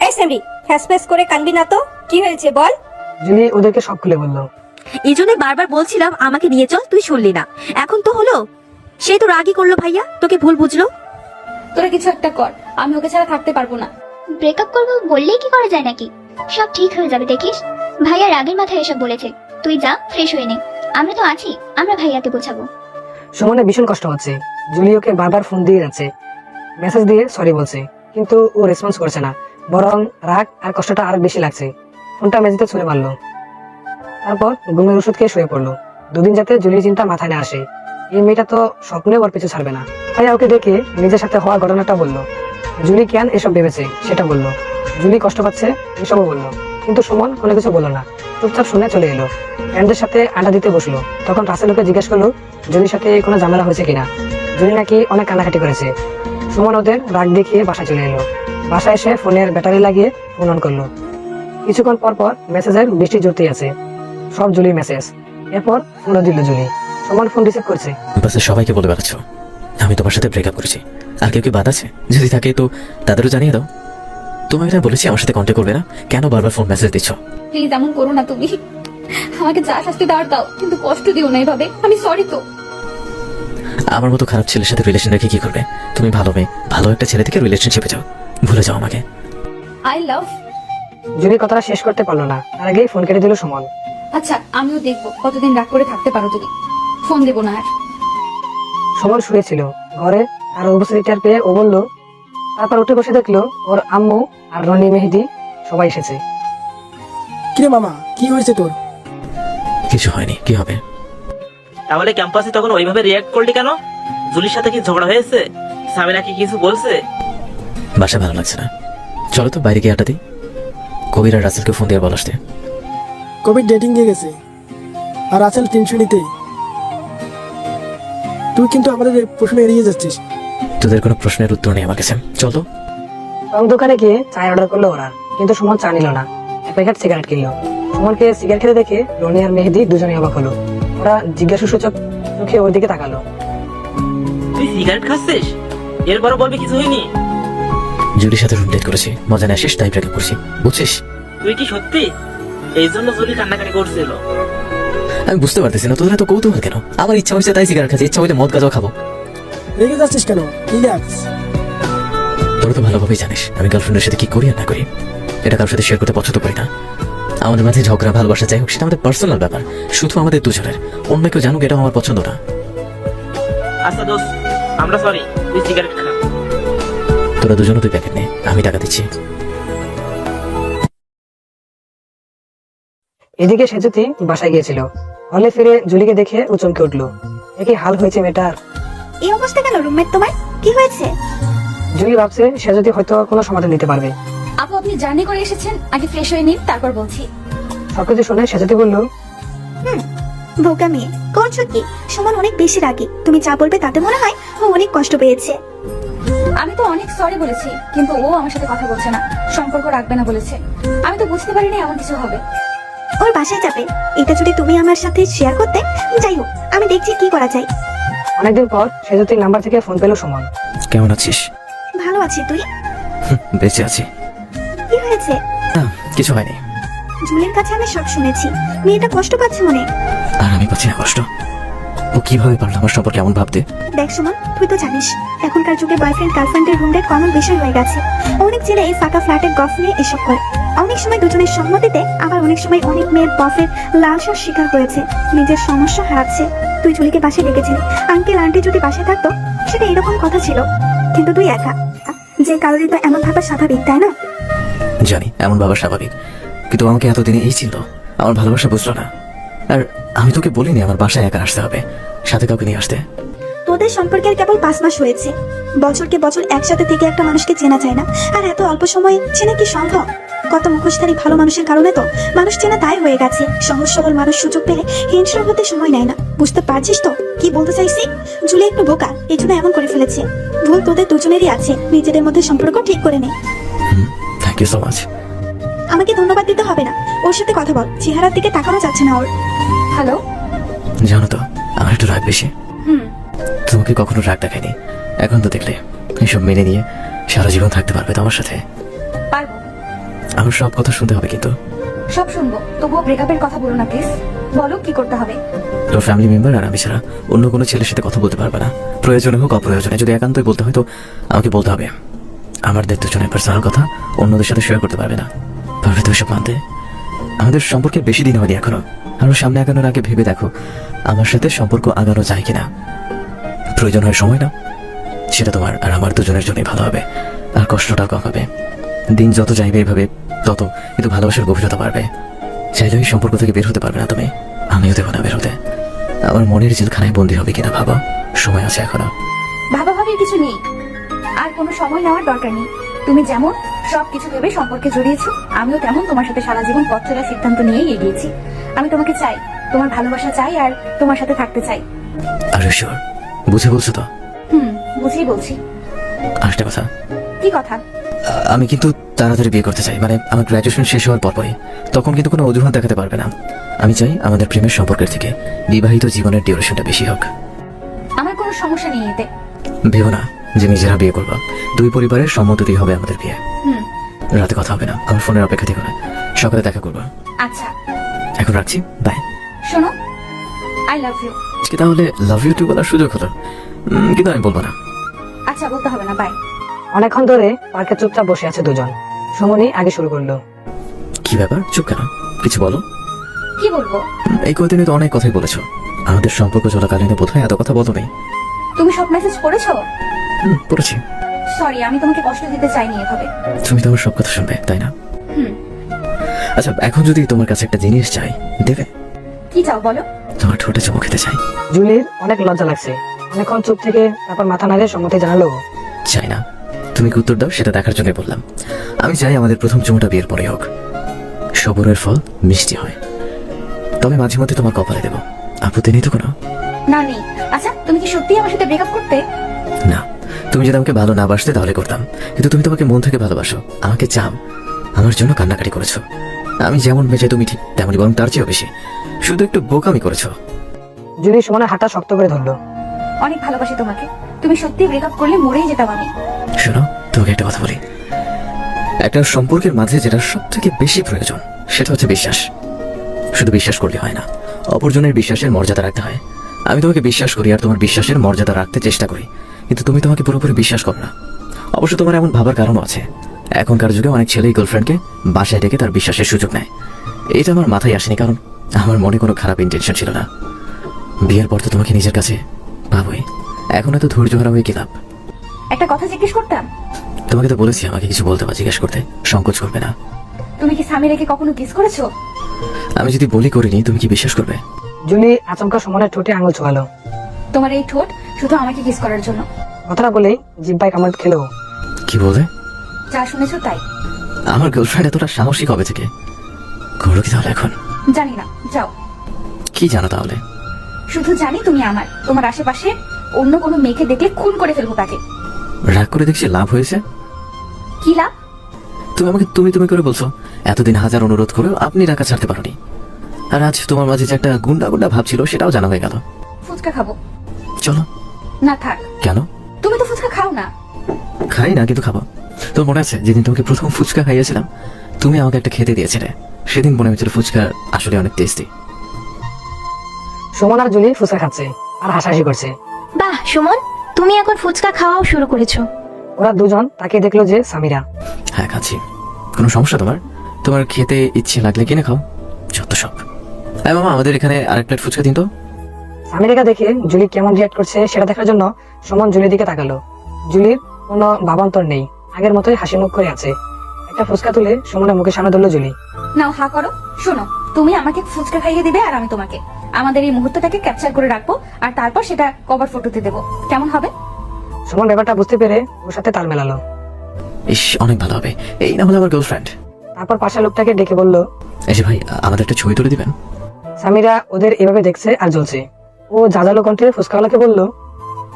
এই সেমরি, ফ্যাসফ্যাস করে কাঁদবি না তো। কি হয়েছে বল? জুলি ওদেরকে সব খুলে বলল। এই জন্য বারবার বলছিলাম আমাকে নিয়ে চল, তুই শুনলি না। এখন তো হলো, সে তো রাগই করলো ভাইয়া, তোকে ভুল বুঝলো। তোরা কিছু একটা কর, আমি ওকে ছাড়া থাকতে পারবো না। ব্রেকআপ করবো বললেই কি করা যায় নাকি? সব ঠিক হয়ে যাবে দেখিস। ভাইয়া রাগের মাথায় এসব বলেছে। তুই যা, ফ্রেশ হয়ে নে, আমরা তো আছি, আমরা ভাইয়াকে বোঝাবো। সুমনের ভীষণ কষ্ট হচ্ছে। জুলি ওকে বারবার ফোন দিয়ে যাচ্ছে, মেসেজ দিয়ে সরি বলছে, কিন্তু ও রেসপন্স করছে না, বরং রাগ আর কষ্টটা আরো বেশি লাগছে। ফোনটা মেঝেতে ছুঁড়ে মারলো, তারপর ঘুমের ওষুধ খেয়ে শুয়ে পড়লো। দুদিন যাতে জুলির চিন্তা মাথায় না আসে, এই মেয়েটা তো স্বপ্নে ওর পিছু ছাড়বে না। ভাইয়া ওকে দেখে নিজের সাথে হওয়া ঘটনাটা বললো। জুলি কেন এসব ভেবেছে সেটা বললো, জুলি কষ্ট পাচ্ছে এসবও বললো, কিন্তু সুমন কোনো কিছু বললো না, চুপচাপ শুনে চলে এলো। ফ্রেন্ডদের সাথে আড্ডা দিতে বসলো। তখন রাসেল ওকে জিজ্ঞেস করলো জুলির সাথে কোনো ঝামেলা হয়েছে কিনা। জুলি নাকি অনেক কান্নাকাটি করেছে। সুমন ওদের রাগ দেখিয়ে বাসায় চলে এলো। বাসায় এসে ফোনের ব্যাটারি লাগিয়ে ফোন অন করলো। কিছুক্ষণ পর পর মেসেজের বৃষ্টি জড়তেই আছে, সব জুলির মেসেজ। এরপর ফোনও দিল জুলি। সুমন ফোন রিসিভ করছে। বাসে সবাইকে বলে বেড়াচ্ছ আমি তোমার সাথে ব্রেকআপ করেছি। আর কেউ কি বাদ আছে? যদি থাকে তো তাদেরও জানিয়ে দাও। তোমাকে না বলেছি আমার সাথে কন্ট্যাক্ট করবে না, কেন বারবার ফোন মেসেজ দিচ্ছ? প্লিজ এমন করো না তুমি, আমাকে যা শাস্তি দেওয়ার দাও, কিন্তু কষ্ট দিও না এভাবে। আমি সরি তো। আমার মতো খারাপ ছেলের সাথে রিলেশন রেখে কি করবে? তুমি ভালো মেয়ে, ভালো একটা ছেলে থেকে রিলেশনশিপে যাও, ভুলে যাও আমাকে। I love. জুলি কথাটা শেষ করতে পারলো না, তার আগেই ফোন কেটে দিল সুমন। আচ্ছা আমিও দেখবো কতদিন রাগ করে থাকতে পারো তুমি। ফোন দেবো না আর। সুমন শুয়েছিল ঘরে, আর উপস্থিতি টের পেয়ে ও বলল। তারপর উঠে বসে দেখলো ওর আম্মু আর রনি, মেহেদি সবাই এসেছে। কিরে মামা, কি হয়েছে তোর? কিছু হয়নি, কি হবে? তাহলে ক্যাম্পাসে তখন ওইভাবে রিয়াক্ট করলি কেন? জুলির সাথে কি ঝগড়া হয়েছে? সামিনা কি কিছু বলছে? বাসা ভালো লাগছে না, চলো তো বাইরে গিয়ে আড্ডা দিই। কবির আর রাসেলকে ফোন দিয়ে বল আসতে। কবির ডেটিং এ গেছে, আর আসল টিউশনিতে। তুই কিন্তু আমাদের এই প্রশ্ন এড়িয়ে যাচ্ছিস। তোদের কোনো প্রশ্নের উত্তর নেই আমার কাছে, চল তো। রং দোকানে গিয়ে চায়ের অর্ডার করলো ওরা, কিন্তু সুমন চা নিল না, এক প্যাকেট সিগারেট কিনলো। সুমনকে সিগারেট খেতে দেখে রনি আর মেহেদি দুজনে অবাক হলো। ওরা জিজ্ঞাসা সূচক চোখে ওর দিকে তাকালো। তুই সিগারেট খাচ্ছিস? এরপরও বলবি কিছু হয়নি? জুলির সাথে রুম ডেট করেছি, মজা না শেষ, তাই ব্রেকআপ করছি, বুঝছিস? তুই কি সত্যি এই জন্য জুলি কান্নাকাটি করছিল? আমি বুঝতে পারতেছি না তোদের এত কৌতূহল কেন। আমার ইচ্ছা হয়েছে তাই সিগারেট খাচ্ছি, ইচ্ছা হইলে মদ গাঁজাও খাবো। রেগে যাচ্ছিস কেন? রিল্যাক্স। তোরা তো ভালোভাবেই জানিস আমি গার্লফ্রেন্ডের সাথে কি করি আর না করি। এটা কারোর সাথে শেয়ার করতে পছন্দ করি না। আমাদের মাঝে ঝগড়া ভালোবাসা যাই হোক, সেটা আমাদের পার্সোনাল ব্যাপার, শুধু আমাদের দুজনের। অন্য কেউ জানুক এটাও আমার পছন্দ না। আচ্ছা দোস্ত, আমরা সরি, তুই সিগারেট খা। তোরা দুজনও তুই প্যাকেট নে, আমি টাকা দিচ্ছি। এদিকে সেজুতি বাসায় গিয়েছিল। হলে ফিরে জুলিকে দেখে ও চমকে উঠলো। একই হাল হয়েছে মেয়েটার। এই অবস্থা কেন রুমমেট তোমার? কি হয়েছে? জুলি ভাবছে সেজুতি হয়তো কোনো সমাধান দিতে পারবে। আপু আপনি জার্নি করে এসেছেন, আগে ফ্রেশ হয়ে নিন তারপর বলছি। সবকিছু শুনে সেজুতি বলল, বোকা মেয়ে, করছো কি? সুমন অনেক বেশি রাগী, তুমি যা বলবে তাতে মনে হয় ও অনেক কষ্ট পেয়েছে। আমি তো অনেক সরি বলেছি, কিন্তু ও আমার সাথে কথা বলছে না, সম্পর্ক রাখবে না বলেছে। আমি তো বুঝতে পারিনি এমন কিছু হবে। ওর বাসায় যাবে, এটা যদি তুমি আমার সাথে শেয়ার করতে। যাই হোক, আমি দেখছি কি করা যায়। অনেকদিন পর সেজুতির নাম্বার থেকে ফোন পেল সুমন। কেমন আছিস? ভালো আছি, তুই? বেঁচে আছি। কি হয়েছে? না, কিছু হয়নি। জুলির কাছে আমি সব শুনেছি, মেয়েটা কষ্ট পাচ্ছে মনে। আর আমি পাচ্ছি না কষ্ট। ও কিভাবে পারলো আমার সম্পর্কে এমন ভাবতে? দেখ সুমন, তুই তো জানিস এখনকার যুগে বয়ফ্রেন্ড গার্লফ্রেন্ডের রুম ডেট কমন বিষয় হয়ে গেছে। অনেক ছেলে এই ফাঁকা ফ্ল্যাটের গফ নিয়ে এসব করে। অনেক সময় দুজনের সম্মতিতে, আবার অনেক সময় অনেক মেয়ের বফের লালসার শিকার হয়েছে, নিজের সমস্যা হারাচ্ছে। তুই জুলিকে বাসায় ডেকেছিলি, আঙ্কেল আন্টি যদি বাসায় থাকতো সেটা এরকম কথা ছিল, কিন্তু তুই একা। যে কারোরই তো এমন ভাবা স্বাভাবিক, তাই না? জানি এমন ভাবা স্বাভাবিক, কিন্তু আমাকে এতদিনে এই ছিল, আমার ভালোবাসা বুঝলো না। আর আমি তোকে বলিনি আমার বাসায় একা আসতে হবে, সাথে কাউকে নিয়ে আসতে। তোদের সম্পর্কের কেবল 5 মাস হয়েছে, বছরকে বছর একসাথে থেকে একটা মানুষকে চেনা যায় না। আর এত অল্প সময়ে চেনা কি সম্ভব? কত মুখোশধারী ভালো মানুষের কারণে তো মানুষ চেনা তাই হয়ে গেছে। সহজ সরল মানুষ সুযোগ পেলে হিংস্র হতে সময় নেয় না। বুঝতে পারছিস তো কি বলতে চাইছি? জুলি একটু বোকা, এই জন্য এমন করে ফেলেছে। ভুল তোদের দুজনেরই আছে, নিজেদের মধ্যে সম্পর্ক ঠিক করে নে। Thank you so much. আমাকে ধন্যবাদ দিতে হবে না, ওর সাথে কথা বল, চেহারার দিকে তাকানো যাচ্ছে না ওর। হ্যালো। জানো তো আমার একটু রাগ বেশি। তোমাকে কখনো রাগ দেখায়নি, এখন তো দেখলে এসব মেনে নিয়ে সারা জীবন থাকতে পারবে তো আমার সাথে? পারবো। আমার সব কথা শুনতে হবে কিন্তু। সব শুনবো, তবুও ব্রেকআপের কথা বলো না প্লিজ। বলো কি করতে হবে। তোর ফ্যামিলি মেম্বার আর আমি ছাড়া অন্য কোনো ছেলের সাথে কথা বলতে পারবে না। প্রয়োজনে হোক অপ্রয়োজনে, যদি একান্তই বলতে হয় তো আমাকে বলতে হবে। আমাদের দুজনের পার্সোনাল কথা অন্যদের সাথে শেয়ার করতে পারবে না। পারবে তো এসব মানতে? আমাদের সম্পর্কে বেশি দিন হয়নি এখনো। আরো সামনে আগানোর আগে ভেবে দেখো আমার সাথে সম্পর্ক আগানো যায় কিনা। প্রয়োজন হয় সময় না, সেটা তোমার আর আমার দুজনের জন্যই ভালো হবে, আর কষ্টটাও কম হবে। দিন যত যাইবে এইভাবে তত কিন্তু ভালোবাসার গভীরতা বাড়বে। চাইলে ওই সম্পর্ক থেকে বের হতে পারবে না তুমি, আমিও দেবো না বের হতে। আমার মনের জেলখানায় বন্দী হবে কিনা ভাবো, সময় আছে এখনো। ভাবাভাবির কিছু নেই, আর কোনো সময় নেওয়ার দরকার নেই। তুমি যেমন সবকিছু ভেবে সম্পর্কে জড়িয়েছো, আমিও তেমন তোমার সাথে সারা জীবন পথ চলার সিদ্ধান্ত নিয়েই এগিয়েছি। আমি তোমাকে চাই, তোমার ভালোবাসা চাই, আর তোমার সাথে থাকতে চাই। আর শিওর? বুঝে বলছো তো? বুঝেই বলছি। আরেকটা কথা, কি কথা? আমি কিন্তু তাড়াতাড়ি বিয়ে করতে চাই, মানে আমার গ্র্যাজুয়েশন শেষ হওয়ার পরপরই। তখন কিন্তু কোনো অজুহাত দেখাতে পারবে না। আমি চাই আমাদের প্রেমের সম্পর্কের থেকে বিবাহিত জীবনের ডিউরেশনটা বেশি হোক। আমার কোনো সমস্যা নেই এতে। ভেবো না যে নিজেরা বিয়ে করবো, দুই পরিবারের সম্মতিতেই হবে আমাদের বিয়ে। হুম। রাতে কথা হবে না, আমার ফোনের অপেক্ষা থেকো না, সকালে দেখা করবো। আচ্ছা, এখন রাখছি, বাই। শোনো, আই লাভ ইউ। আজকে তাহলে লাভ ইউ টু বলার সুযোগ হলো, কিন্তু আমি বলবো না। আচ্ছা, বলতে হবে না, বাই। অনেকক্ষণ ধরে পার্কে চুপচাপ বসে আছে দুজন। সুমনি আগে শুরু করলো। কি ব্যাপার, চুপ কেন? কিছু বলো। কি বলবো? এই কদিনে তো অনেক কথাই বলেছো, আমাদের সম্পর্ক চলাকালীন বোধহয় এত কথা বলো নেই। তুমি সব মেসেজ পড়েছো? পড়েছি। সরি, আমি তোমাকে কষ্ট দিতে চাইনি এভাবে। তুমি তো আমার সব কথা শুনবে, তাই না? হুম। আচ্ছা, এখন যদি তোমার কাছে একটা জিনিস চাই, দেবে? কি চাও বলো? তোমার ঠোঁটে চুমু খেতে চাই। জুলির অনেক লজ্জা লাগছে, অনেকক্ষণ চুপ থেকে তারপর মাথা নাড়ে সম্মতি জানালো। চাই না, তুমি কি উত্তর দাও সেটা দেখার জন্য বললাম। আমি চাই আমাদের প্রথম চুমুটা বিয়ের পরে হোক। সবরের ফল মিষ্টি হয়, তবে মাঝে মধ্যে তোমার কপালে দেবো। আপত্তি নেই তো কোনো? না, নেই। আচ্ছা, তুমি কি সত্যি আমার সাথে ব্রেকআপ করতে? না, তুমি যদি আমাকে ভালো না বাসতে তাহলে করতাম, কিন্তু তুমি তোমাকে মন থেকে ভালোবাসো, আমাকে চাও, আমার জন্য কান্নাকাটি করেছো। আমি যেমন বেঁচে তুমি ঠিক তেমনই, বরং তার চেয়েও বেশি। শুধু একটু বোকামি করেছো। জুলি সুমনের হাতটা শক্ত করে ধরলো। অনেক ভালোবাসি তোমাকে, তুমি সত্যি ব্রেকআপ করলে মরেই যেতাম আমি। শোনো, তোমাকে একটা কথা বলি। একটা সম্পর্কের মাঝে যেটা সব থেকে বেশি প্রয়োজন সেটা হচ্ছে বিশ্বাস। শুধু বিশ্বাস করলে হয় না, অপরজনের বিশ্বাসের মর্যাদা রাখতে হয়। আমি তোমাকে বিশ্বাস করি আর তোমার বিশ্বাসের মর্যাদা রাখতে চেষ্টা করি, কিন্তু তুমি তোমাকে পুরোপুরি বিশ্বাস করো না। অবশ্য তোমার এমন ভাবার কারণও আছে। এখনকার যুগে অনেক ছেলেই গার্লফ্রেন্ডকে বাসায় ডেকে তার বিশ্বাসের সুযোগ নেয়। এটা আমার মাথায় আসেনি, কারণ আমার মনে কোনো খারাপ ইন্টেনশন ছিল না। বিয়ের পর তো তোমাকে নিজের কাছে ভাবোই, এখন এত ধৈর্য হারা হয়ে কি লাভ? একটা কথা জিজ্ঞেস করতাম? তোমাকে তো বলেছি আমাকে কিছু বলতে বা জিজ্ঞেস করতে সংকোচ করবে না। তুমি কি সামিরাকে কখনো কিস করেছো? আমি যদি বলি করিনি, তুমি কি বিশ্বাস করবে? জুলি আচমকা সুমনের ঠোঁটে আঙুল ছোঁয়ালো। তোমার এই ঠোঁট শুধু আমাকে কিস করার জন্য। কথাটা বলেই জিব্বায় কামড় খেলো। কি বলে? যা শুনেছো তাই। আমার গার্লফ্রেন্ড এতটা সাহসী কবে থেকে? করো কি তাহলে এখন? জানি না, যাও। কি জানো তাহলে? শুধু জানি তুমি আমার, তোমার আশেপাশে অন্য কোনো মেয়েকে দেখলে খুন করে ফেলবো তাকে। রাগ করে দেখছি লাভ হয়েছে? কি লাভ? তুমি আমাকে তুমি তুমি করে বলছো। এতদিন হাজার অনুরোধ করেও আপনি রাখা ছাড়তে পারোনি, আর আজ তোমার মাঝে যে একটা গুন্ডা গুন্ডা ভাব ছিল সেটাও জানা হয়ে গেল। ফুচকা খাবো। চলো। না, থাক। কেন? তুমি তো ফুচকা খাও না। খাই না, কিন্তু খাবো। তোর মনে আছে যেদিন তোমাকে প্রথম ফুচকা খাইয়েছিলাম, তুমি আমাকে একটা খেতে দিয়েছিলে, সেদিন মনে হয়েছিল ফুচকা আসলে অনেক টেস্টি। সুমন আর জুলি ফুচকা খাচ্ছে আর হাসাহাসি করছে। বাহ সুমন, তুমি এখন ফুচকা খাওয়াও শুরু করেছো। ওরা দুজন তাকে দেখলো যে সামিরা। হ্যাঁ, খাচ্ছি। কোনো সমস্যা তোমার? তোমার খেতে ইচ্ছে লাগলে কিনে খাও, যত সব। হ্যাঁ মামা, আমাদের এখানে আরেক প্লেট ফুচকা দিন তো। সামিরাকে দেখে জুলি কেমন রিয়াক্ট করছে সেটা দেখার জন্য সুমন জুলির দিকে তাকালো। জুলির কোনো ভাবান্তর নেই, আগের মতোই হাসি মুখ করে আছে। একটা ফুচকা তুলে সুমনের মুখের সামনে ধরলো জুলি। নাও, হা করো। শোনো, তুমি আমাকে ফুচকা খাইয়ে দিবে আর আমি তোমাকে। আমাদের এই মুহূর্তটাকে ক্যাপচার করে রাখবো, আর তারপর সেটা কভার ফটোতে দেবো। কেমন হবে? সুমন ব্যাপারটা বুঝতে পেরে ওর সাথে তাল মেলালো। ইস, অনেক ভালো হবে, এই না হলে আমার গার্লফ্রেন্ড। তারপর পাশের লোকটাকে ডেকে বলল, এসে ভাই, আমাদের একটা ছবি তুলে দিবেন। সামিরা ওদের এভাবে দেখছে আর জ্বলছে। ও জাজালো কণ্ঠে ফুচকাওয়ালাকে বলল,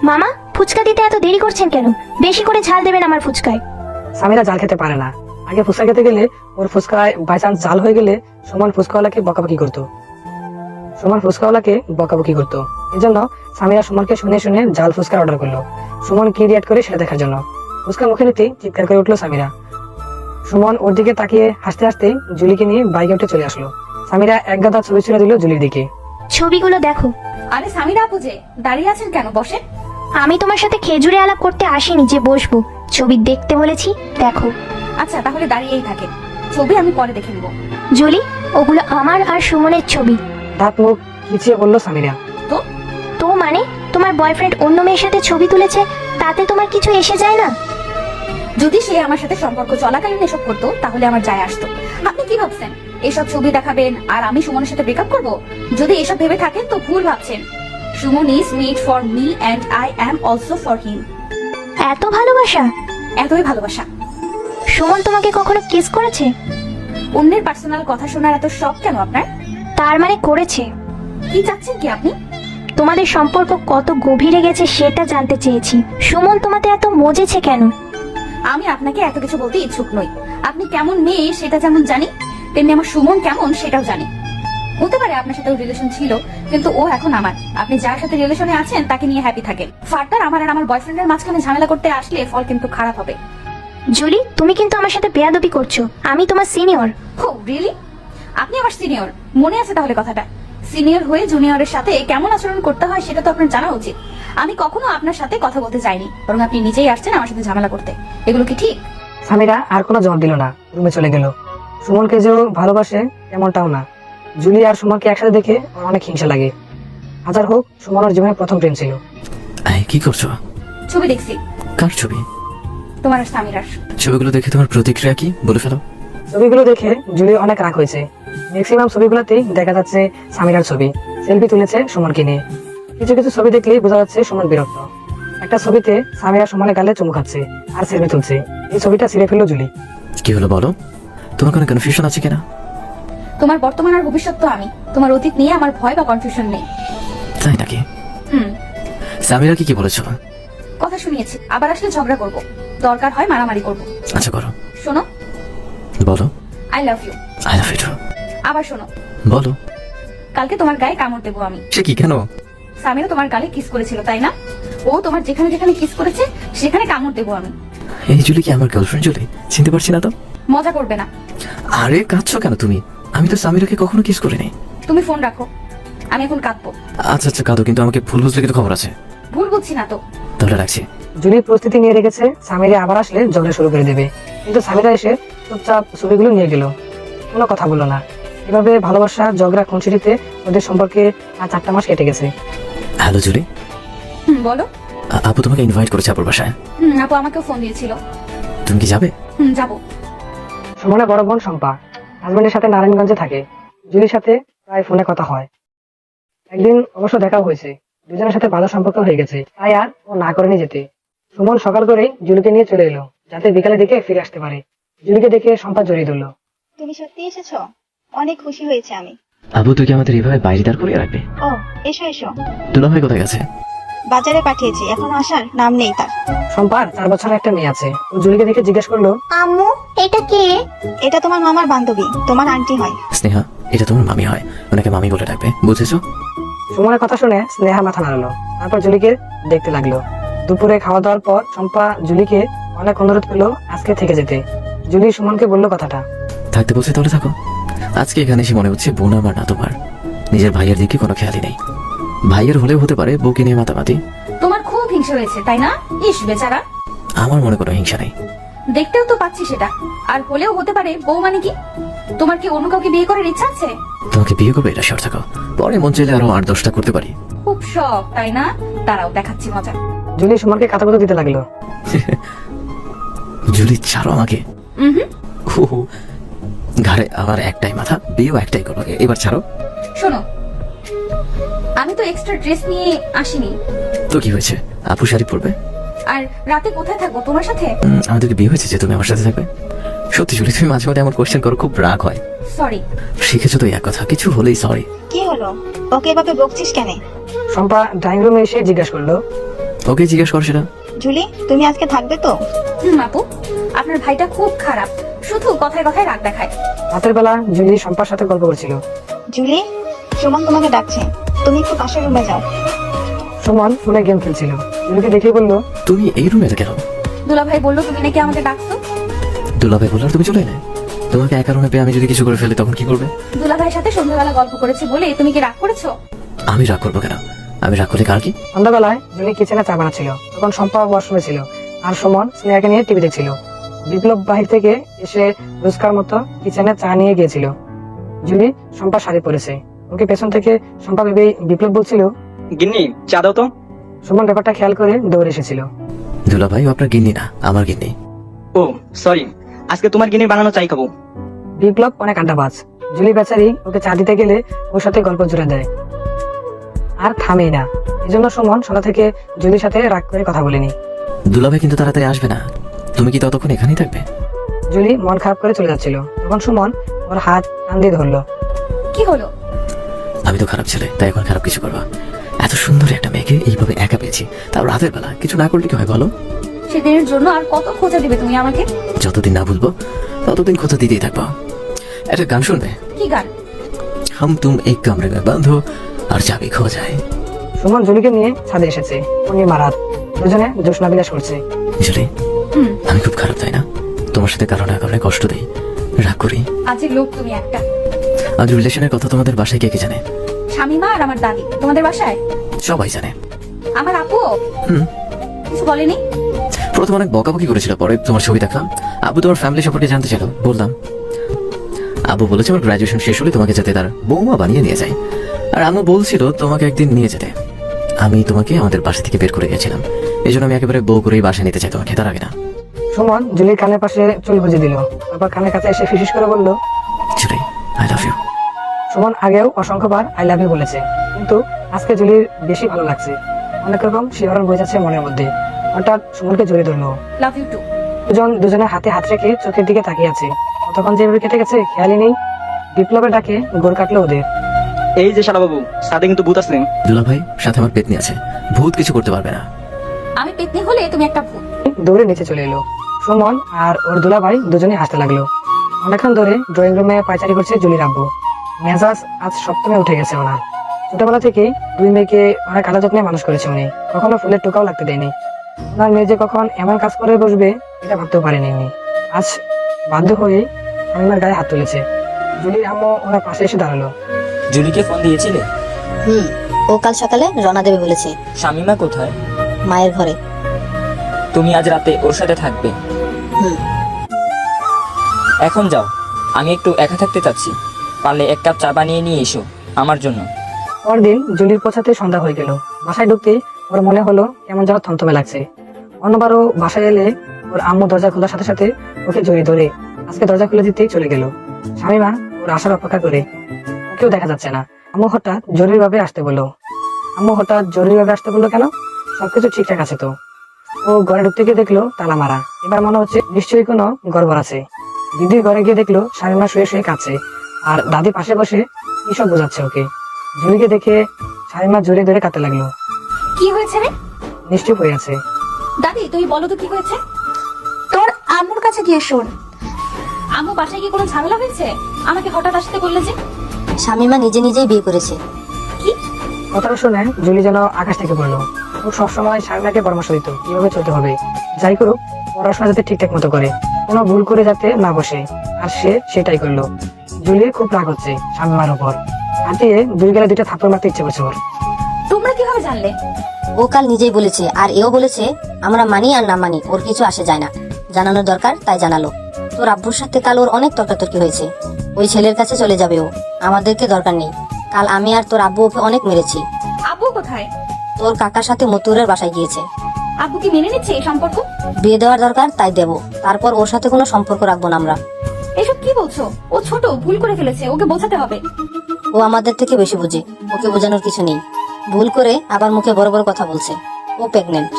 মামা, ফুচকা দিতে এত দেরি করছেন কেন? বেশি করে ঝাল দেবেন আমার ফুচকায়। সামিরা জাল খেতে পারে না। আগে ফুচকা খেতে গেলে ওর ফুচকায় বাই চান্স জাল হয়ে গেলে সুমন ফুচকাওয়ালাকে বকাবকি করতো। এজন্য সামিরা সুমনকে শুনে শুনে জাল ফুচকা অর্ডার করলো। সুমন কি রিয়াক্ট করে সেটা দেখার জন্য। ফুচকা মুখে নিতেই চিৎকার করে উঠলো সামিরা। সুমন ওর দিকে তাকিয়ে হাসতে হাসতে জুলিকে নিয়ে বাইকে উঠে চলে আসলো। সামিরা এক গাদা ছবি ছেড়ে দিল জুলির দিকে। ছবিগুলো দেখো। আরে সামিরা আপু যে দাঁড়িয়ে আছেন কেন, বসে। আমি তোমার সাথে খেজুরে আলাপ করতে আসিনি যে বসবো, ছবি দেখতে বলেছি, দেখো। আচ্ছা তাহলে দাঁড়িয়েই থাকে, ছবি আমি পরে দেখে নেবো। জুলি, ওগুলো আমার আর সুমনের ছবি। দাঁত মুখ খিচিয়ে বলল সামিরা। তো তো মানে তোমার বয়ফ্রেন্ড অন্য মেয়ের সাথে ছবি তুলেছে, তাতে তোমার কিছু এসে যায় না? যদি সে আমার সাথে সম্পর্ক চলাকালীন এসব করতো তাহলে আমার যায় আসতো। আপনি কি ভাবছেন এসব ছবি দেখাবেন আর আমি সুমনের সাথে ব্রেকআপ করব? যদি এসব ভেবে থাকেন তো ভুল ভাবছেন। Suman is made for me and I am also for him. এত ভালোবাসা? এতই ভালোবাসা। সুমন তোমাকে কখনো কিস করেছে? অন্যের পার্সোনাল কথা শোনার এত শখ কেন আপনার? তার মানে করেছে। কি চাচ্ছেন কি আপনি? তোমাদের সম্পর্ক কত গভীরে গেছে সেটা জানতে চেয়েছি। সুমন তোমাতে এত মজেছে কেন? আমি আপনাকে এত কিছু বলতে ইচ্ছুক নই। আপনি কেমন মেয়ে সেটা যেমন জানি, তেমনি আমার সুমন কেমন সেটাও জানি। হতে পারে আপনার সাথে রিলেশন ছিল, কিন্তু ও এখন আমার। আপনি যার সাথে রিলেশনে আছেন তাকে নিয়ে হ্যাপি থাকেন। ফার্দার আমার আর আমার বয়ফ্রেন্ডের মাঝখানে ঝামেলা করতে আসলে ফল কিন্তু খারাপ হবে। জুলি, তুমি কিন্তু আমার সাথে বেয়াদবি করছো। আমি তোমার সিনিয়র। ও রিয়েলি? আপনি আমার সিনিয়র? মনে আছে তাহলে কথাটা? সিনিয়র হয়ে জুনিয়রের সাথে কেমন আচরণ করতে হয় সেটা তো আপনার জানা উচিত। আমি কখনো আপনার সাথে কথা বলতে যাইনি, বরং আপনি নিজেই আসছেন আমার সাথে ঝামেলা করতে। এগুলো কি ঠিক? সামিরা আর কোনো জবাব দিল না, রুমে চলে গেল। সুমনকে যে ও ভালোবাসে এমনটাও না। জুলি আর সুমনকে একসাথে দেখে ওর অনেক হিংসা লাগে। হাজার হোক, সুমনের জীবনের প্রথম প্রেম ছিল। এই, কি করছো? ছবি দেখছি। কার ছবি? তোমার আর সামিরার। ছবিগুলো দেখে তোমার প্রতিক্রিয়া কি বলে ফেলো। ছবিগুলো দেখে জুলি অনেক রাগ হয়েছে। ম্যাক্সিমাম ছবিগুলোতেই দেখা যাচ্ছে সামিরার ছবি। সেলফি তুলেছে সুমনকে নিয়ে। কিছু কিছু ছবি দেখলেই বোঝা যাচ্ছে সুমন বিরক্ত। একটা ছবিতে সামিরা সুমনের গালে চুমু খাচ্ছে আর সেলফি তুলছে। এই ছবিটা ছিঁড়ে ফেললো জুলি। কি হলো বলো? তোমার কোনো কনফিউশন আছে কিনা? তোমার বর্তমান আর ভবিষ্যৎ তো আমি। তোমার অতীত নিয়ে আমার ভয় বা কনফিউশন নেই। তাই নাকি? হুম, সামিরা কি বলেছো? কথা শুনিয়েছি। আবার আসলে ঝগড়া করব, দরকার হয় মারামারি করব। আচ্ছা করো। শোনো, বলো। I love you. I love you too. আবার শোনো, বলো। কালকে তোমার গায়ে কামড় দেবো আমি। সে কি, কেন? সামিরা তোমার গালে কিস করেছিল তাই না? ও তোমার যেখানে যেখানে কিস করেছে সেখানে কামড় দেবো আমি। এই জুলি কি আমার গার্লফ্রেন্ড জুলি? চিনতে পারছি না তো। মজা করবে না। আরে কাঁদছো কেন তুমি? আমি তো সামিরাকে কখনো কিস করিনি। তুমি ফোন রাখো, আমি এখন কাঁদবো। আচ্ছা আচ্ছা কাঁদো, কিন্তু আমাকে ভুল বুঝলে কিন্তু খবর আছে। ভুল বুঝছি না তো। তাহলে রাখছি। জুলি প্রস্তুতি নিয়ে রেখেছে সামিরা আবার আসলে ঝগড়া শুরু করে দেবে। কিন্তু সামিরা এসে চুপচাপ ছবিগুলো নিয়ে গেল, কোনো কথা বললো না। এভাবে ভালোবাসা ঝগড়া খুনসুটিতে ওদের সম্পর্কে 4 মাস কেটে গেছে। Hello Julie. বলো। আপু তোমাকে ইনভাইট করেছে আপুর বাসায়। আপু আমাকেও ফোন দিয়েছিল। তুমি কি যাবে? যাবো। সুমনের বড় বোন শম্পা হাজবেন্ডের সাথে নারায়ণগঞ্জে থাকে। জুলির সাথে প্রায় ফোনে কথা হয়। একদিন অবশ্য দেখাও হয়েছে, দুজনের সাথে ভালো সম্পর্ক হয়ে গেছে, তাই আর ও না করেনি যেতে। সুমন সকাল করেই জুলিকে নিয়ে চলে এলো, যাতে বিকালে দিকে ফিরে আসতে পারে। জুলিকে দেখে শম্পা জড়িয়ে ধরলো। তুমি সত্যি এসেছো? অনেক খুশি হয়েছে আমি। আবু তুই কি আমাদের এইভাবে বাইরে দাঁড় করিয়ে রাখবে? ও, এসো এসো। দুলাভাই কোথায় গেছে? বাজারে পাঠিয়েছি, এখনো আসার নাম নেই তার। শম্পার 4 বছরের একটা মেয়ে আছে। ও জুলিকে দেখে জিজ্ঞেস করলো, আম্মু, এটা কে? এটা তোমার মামার বান্ধবী, তোমার আন্টি হয়। স্নেহা, এটা তোমার মামি হয়, ওনাকে মামি বলে ডাকবে, বুঝেছো? সুমনের কথা শুনে স্নেহা মাথা নাড়ালো, তারপর জুলিকে দেখতে লাগলো। দুপুরে খাওয়া দাওয়ার পর শম্পা জুলিকে অনেক অনুরোধ করলো আজকে থেকে যেতে। জুলি সুমনকে বললো কথাটা। থাকতে বলছে তাহলে থাকো। আজকে এখানে এসে মনে হচ্ছে বোন আমার না তোমার। নিজের ভাইয়ের দিকে কোনো খেয়ালই নেই। ভাইয়ের হলেও হতে পারে বউকে নিয়ে মাতামাতি। তোমার খুব হিংসা হয়েছে তাই না? ইস বেচারা। আমার মনে কোনো হিংসা নেই। দেখতেও তো পাচ্ছি সেটা। আর হলেও হতে পারে বউ মানে কি? তোমার কি অন্য কাউকে বিয়ে করার ইচ্ছা আছে? তোমাকে বিয়ে করবে এটা শিওর থাকো, পরে মন চাইলে আরো 8-10টা করতে পারি। খুব শখ তাই না? দাঁড়াও দেখাচ্ছি মজা। জুলি সুমনকে কাতাকুতো দিতে লাগলো। জুলি ছাড়ো আমাকে। হুম, হু, ঘাড়ে আবার একটাই মাথা, বিয়েও একটাই করবো, এবার ছাড়ো। শোনো, আমি তো এক্সট্রা ড্রেস নিয়ে আসিনি। তো কি হয়েছে, আপু শাড়ি পরবে। আর রাতে কোথায় থাকবো তোমার সাথে? আমাদেরকে বিয়ে হয়েছে যে তুমি আমার সাথে থাকবে? সত্যি জুলি, তুমি মাঝে মাঝে এমন কোয়েশ্চেন করো, খুব রাগ হয়। সরি। শিখেছো তো এক কথা, কিছু হলেই সরি। কি হলো, ওকে এভাবে বকছিস কেন? শম্পা ড্রয়িং রুমে এসে জিজ্ঞেস করলো। ওকে জিজ্ঞেস কর সেটা। জুলি, তুমি আজকে থাকবে তো? আপু, আপনার ভাইটা খুব খারাপ, শুধু কথায় কথায় রাগ দেখায়। রাতের বেলা জুলি শম্পার সাথে গল্প করছিল। জুলি, সুমন তোমাকে ডাকছে, তুমি একটু পাশের রুমে যাও। সুমন ফোনে গেম খেলছিল। জুলিকে দেখে বললো, তুমি এই রুমে কেন? দুলাভাই বললো তুমি নাকি আমাকে ডাকছো। দুলাভাই বললো আর তুমি চলে এলে? তোমাকে একা রুমে পেয়ে আমি যদি কিছু করে ফেলি তখন কি করবে? দুলা ভাইয়ের সাথে সন্ধ্যাবেলা গল্প করেছি বলে তুমি কি রাগ করেছো? আমি রাগ করবো কেন? আমি রাগ করলে কার কি? সন্ধ্যাবেলায় জুলি কিচেনে চা বানাচ্ছিল, তখন শম্পা ওয়াশরুমে ছিল আর সুমন স্নেহাকে নিয়ে টিভি দেখছিল। বিপ্লব বাহির থেকে এসে রোজকার মতো কিচেনে চা নিয়ে গিয়েছিল। জুলি শম্পা শাড়ি পরেছে, ওকে পেছন থেকে শম্পা ভেবেই বিপ্লব বলছিল, গিন্নি চা দাও তো। সুমন ব্যাপারটা খেয়াল করে দৌড়ে এসেছিল। দুলা ভাই আপনার গিন্নি না, আমার গিন্নি। ও সরি, আজকে তোমার গিন্নির বানানো চাই খাবো। বিপ্লব অনেক আড্ডাবাজ। জুলি বেচারি ওকে চা দিতে গেলে ওর সাথে গল্প জুড়ে দেয় আর থামেই না। এজন্য সুমন সন্ধ্যা থেকে জুলির সাথে রাগ করে কথা বলেনি। দুলা ভাই কিন্তু তাড়াতাড়ি আসবে না, তুমি কি ততক্ষণ এখানেই থাকবে? জুলি মন খারাপ করে চলে যাচ্ছিল, তখন সুমন ওর হাত টান দিয়ে ধরলো। কি হলো? আমি তো খারাপ ছেলে, তাই এখন খারাপ কিছু করবা? এত সুন্দর একটা মেয়েকে এইভাবে একা পেয়েছি, তাও রাতের বেলা, কিছু না করলে কি হয় বলো? সেদিনের জন্য আর কত খোঁজা দিবে তুমি আমাকে? যতদিন না ভুলবো ততদিন খোঁজা দিতেই থাকবো। একটা গান শুনবে? কি গান? হাম তুম এক কামরে মে বাঁধো আর চাবি খো যায়। সুমন জুলিকে নিয়ে ছাদে এসেছে। পূর্ণিমা রাত, দুজনে জ্যোৎস্না বিলাস করছে। জুলি, আমি খুব খারাপ তাই না? তোমার সাথে কারো না কারণে কষ্ট দেই, রাগ করি। আজের লোক তুমি একটা। আজ রিলেশনের কথা তোমাদের বাসায় কে কে জানে? স্বামীমা আর আমার দাদি। তোমাদের বাসায় সবাই জানে। আমার আপু কিছু বলেনি? প্রথম অনেক বকাবকি করেছিল, পরে তোমার ছবি দেখলাম। আবু তোমার ফ্যামিলি সম্পর্কে জানতে চাইল, বললাম। আবু বলেছে আমার গ্রাজুয়েশন শেষ হলে তোমাকে যাতে তার বৌমা বানিয়ে নিয়ে যায়, আর আম্মু বলছিল তোমাকে একদিন নিয়ে যেতে। আমি তোমাকে আমাদের বাসা থেকে বের করে গেছিলাম, এই জন্য আমি একেবারে বউ করেই বাসায় নিতে চাই তোমাকে, তার আগে না। সুমন জুলির কানের পাশে চুল গুজে দিল, তারপর কানের কাছে এসে ফিসিস করে বলল, Julie I love you. Suman আগেও অসংখ্যবার আই লাভ ইউ বলেছে, কিন্তু আজকে জুলির বেশি ভালো লাগছে। অনেক রকম শিহরণ বয়ে যাচ্ছে মনের মধ্যে। হঠাৎ সুমনকে জড়িয়ে ধরলো। Love you too. দুজনের হাতে হাত রেখে চোখের দিকে তাকিয়ে আছে। তখন যেভাবে কেটে গেছে খেয়ালই নেই। বিপ্লবের ডাকে গোড় কাটলো ওদের। এই যে শালা বাবু, সাথে কিন্তু ভূত আছে। দুলা ভাই, সাথে আমার পেতনি আছে, ভূত কিছু করতে পারবে না। আমি পেতনি হলে তুমি একটা ভূত। দৌড়ে নিচে চলে এলো। সুমন আর ওর দুলাভাই দুজনে হাসতে লাগলো। অনেকক্ষণ ধরে ড্রয়িং রুমে পায়চারি করছে জুলির আব্বু। মেজাজ আজ সপ্তমে উঠে গেছে ওনার। ছোটবেলা থেকে দুই মেয়েকে অনেক আলাদা যত্নে মানুষ করেছে উনি, কখনো ফুলের টোকাও লাগতে দেয়নি। ওনার মেয়ে যে কখন এমন কাজ করে বসবে এটা ভাবতেও পারেনি উনি। আজ বাধ্য হয়ে শামিমার গায়ে হাত তুলেছে। জুলির আম্মু ওনার পাশে এসে দাঁড়ালো। জুলিকে ফোন দিয়েছিলে? ও কাল সকালে রওনা দেবে বলেছে। শামিমা কোথায়? মায়ের ঘরে। তুমি আজ রাতে ওর সাথে থাকবে? এখন যাও, আমি একটু একা থাকতে চাচ্ছি, পারলে এক কাপ চা বানিয়ে নিয়ে এসো আমার জন্য। পরদিন জুলির পৌঁছাতে সন্ধ্যা হয়ে গেল। বাসায় ঢুকতে ওর মনে হলো কেমন যেন থমথমে লাগছে। অন্যবারও বাসায় এলে ওর আম্মু দরজা খোলার সাথে সাথে ওকে জড়িয়ে ধরে আজকে দরজা খুলে দিতেই চলে গেল। শামিমা ওর আসার অপেক্ষা করে, ওকেও দেখা যাচ্ছে না। আম্মু হঠাৎ জরুরিভাবে আসতে বললো। কেন? সবকিছু ঠিকঠাক আছে তো। ও ঘরে ঢুকতে গিয়ে দেখলো তালা মারা। এবার মনে হচ্ছে নিশ্চয়ই কোনো গড়বড় আছে। দিদির ঘরে গিয়ে দেখলো শামিমা শুয়ে শুয়ে কাঁদছে, আর দাদি পাশে বসে কি সব বোঝাচ্ছে ওকে। জুলিকে দেখে শামিমা জোরে ধরে কাঁদতে লাগলো। কি হয়েছে রে? নিশ্চয় হয়ে আছে। দাদি তুমি বলো তো কি হয়েছে? তোর আম্মুর কাছে গিয়ে শোন। আম্মু বাসায় গিয়ে কোনো ঝামেলা হয়েছে? আমাকে হঠাৎ আসতে বললে যে? শামিমা নিজে নিজেই বিয়ে করেছে। কি? কথাটা শুনে জুলি যেন আকাশ থেকে পড়লো। ও সবসময় শামিমাকে পরামর্শ দিত কিভাবে চলতে হবে। যাই করুক, পড়াশোনা যাতে ঠিকঠাক মতো করে, কোনো ভুল করে যাতে না বসে, আর সে সেটাই করলো। জুলির খুব রাগ হচ্ছে শামিমার উপর। হাতিয়ে দুই গেলে দুইটা থাপ্পড় মারতে ইচ্ছে করছে ওর। তোমরা কিভাবে জানলে? ও কাল নিজেই বলেছে, আর এও বলেছে আমরা মানি আর না মানি ওর কিছু আসে যায় না, জানানোর দরকার তাই জানালো। তোর আব্বুর সাথে কাল ওর অনেক তর্কাতর্কি হয়েছে। ওই ছেলের কাছে চলে যাবে ও, আমাদেরকে দরকার নেই। কাল আমি আর তোর আব্বু ওকে অনেক মেরেছি। আব্বু কোথায়? তোর কাকার সাথে মতুরের বাসায় গিয়েছে। আব্বু কি মেনে নিচ্ছে এই সম্পর্ক? বিয়ে দেওয়ার দরকার তাই দেব, তারপর ওর সাথে কোনো সম্পর্ক রাখবো না আমরা। এসব কি বলছো? ও ছোট, ভুল করে ফেলেছে, ওকে বোঝাতে হবে। ও আমাদের থেকে বেশি বুঝে, ওকে বোঝানোর কিছু নেই। ভুল করে আবার মুখে বড় বড় কথা বলছে। ও প্রেগনেন্ট,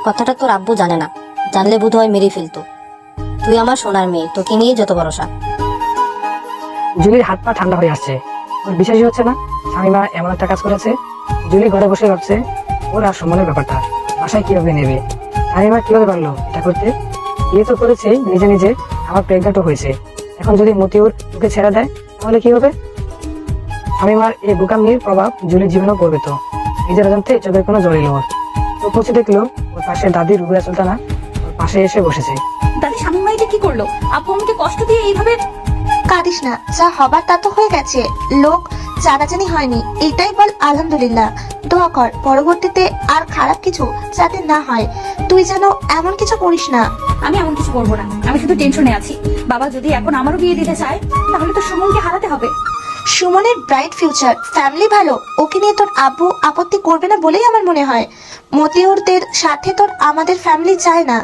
কথাটা তোর আব্বু জানে না, জানলে বোধ হয় মেরে ফেলতো। তুই আমার সোনার মেয়ে, তোকে নিয়ে যত ভরসা। জুলির হাত পা ঠান্ডা হয়ে আসছে। ওর বিশ্বাসই হচ্ছে না শামিমা এমন একটা কাজ করেছে। জুলি ঘরে বসে ভাবছে ওর আর সুমনের ব্যাপারটা বাসায় কিভাবে নেবে। শামিমা কিভাবে পারলো এটা করতে? বিয়ে তো করেছে নিজে নিজে, আবার প্রেগনেন্টও হয়েছে। এখন যদি মতিউর ওকে ছেড়ে দেয় তাহলে কি হবে? শামিমার এই বোকামির প্রভাব জুলির জীবনেও পড়বে তো। নিজের জানতে চোখের কোনো জল এলো ওর। তো পৌঁছে দেখলো ওর পাশে দাদি রুবিয়া সুলতানা ওর পাশে এসে বসেছে। দাদি শামিমা এটা কি করলো? আব্বু আমাকে কষ্ট দিয়ে এইভাবে? কাঁদিস না, যা হবার তা তো হয়ে গেছে। লোক জানাজানি হয়নি, এটাই বল আলহামদুলিল্লাহ। দোয়া কর পরবর্তীতে আর খারাপ কিছু যাতে না হয়। তুই যেন এমন কিছু করিস না। আমি এমন কিছু করবো না, আমি শুধু টেনশনে আছি। বাবা যদি এখন আমারও বিয়ে দিতে চায় তাহলে তো সুমনকে হারাতে হবে। সুমনের ব্রাইট ফিউচার, ফ্যামিলি ভালো, ওকে নিয়ে তোর আব্বু আপত্তি করবে না বলেই আমার মনে হয়। মতিউরদের সাথে তোর আমাদের ফ্যামিলি চায় না।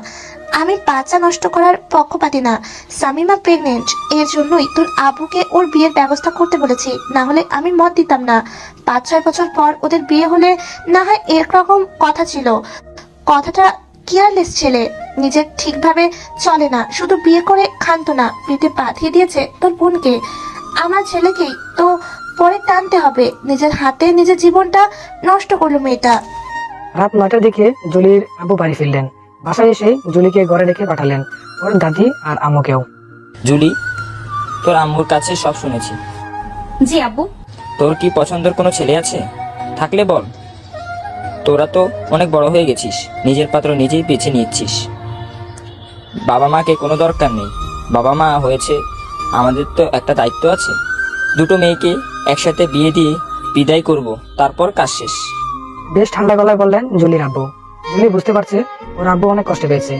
আমি বাচ্চা নষ্ট করার পক্ষপাতী না। সামিমা প্রেগনেন্ট, এর জন্যই তোর আব্বুকে ওর বিয়ের ব্যবস্থা করতে বলেছি, না হলে আমি মত দিতাম না। 5-6 বছর পর ওদের বিয়ে হলে না হয় এরকম কথা ছিল। কথাটা কেয়ারলেস ছেলে, নিজের ঠিকভাবে চলে না, শুধু বিয়ে করে ক্ষান্ত না, বিয়েতে পাঠিয়ে দিয়েছে তোর বোনকে। আমার ছেলেকেই তো পরে টানতে হবে। নিজের হাতে নিজের জীবনটা নষ্ট করলো মেয়েটা। রাত 9টার দিকে জুলির আব্বু বাড়ি ফিরলেন। বাসায় এসে জুলিকে ঘরে রেখে পাঠালেন ওর দাদি আর আম্মুকেও। জুলি, তোর আম্মুর কাছে সব শুনেছি। জি আব্বু। তোর কি পছন্দের কোনো ছেলে আছে? থাকলে বল। তোরা তো অনেক বড় হয়ে গেছিস, নিজের পাত্র নিজেই বেছে নিচ্ছিস। বাবা মাকে কোনো দরকার নেই। বাবা মা হয়েছে, আমাদের তো একটা দায়িত্ব আছে। দুটো মেয়েকে একসাথে বিয়ে দিয়ে বিদায় করব, তারপর কাজ শেষ। বেশ ঠান্ডা গলায় বললেন জুলির আব্বু। জুলি বুঝতে পারছে ওর আব্বু অনেক কষ্ট পেয়েছে।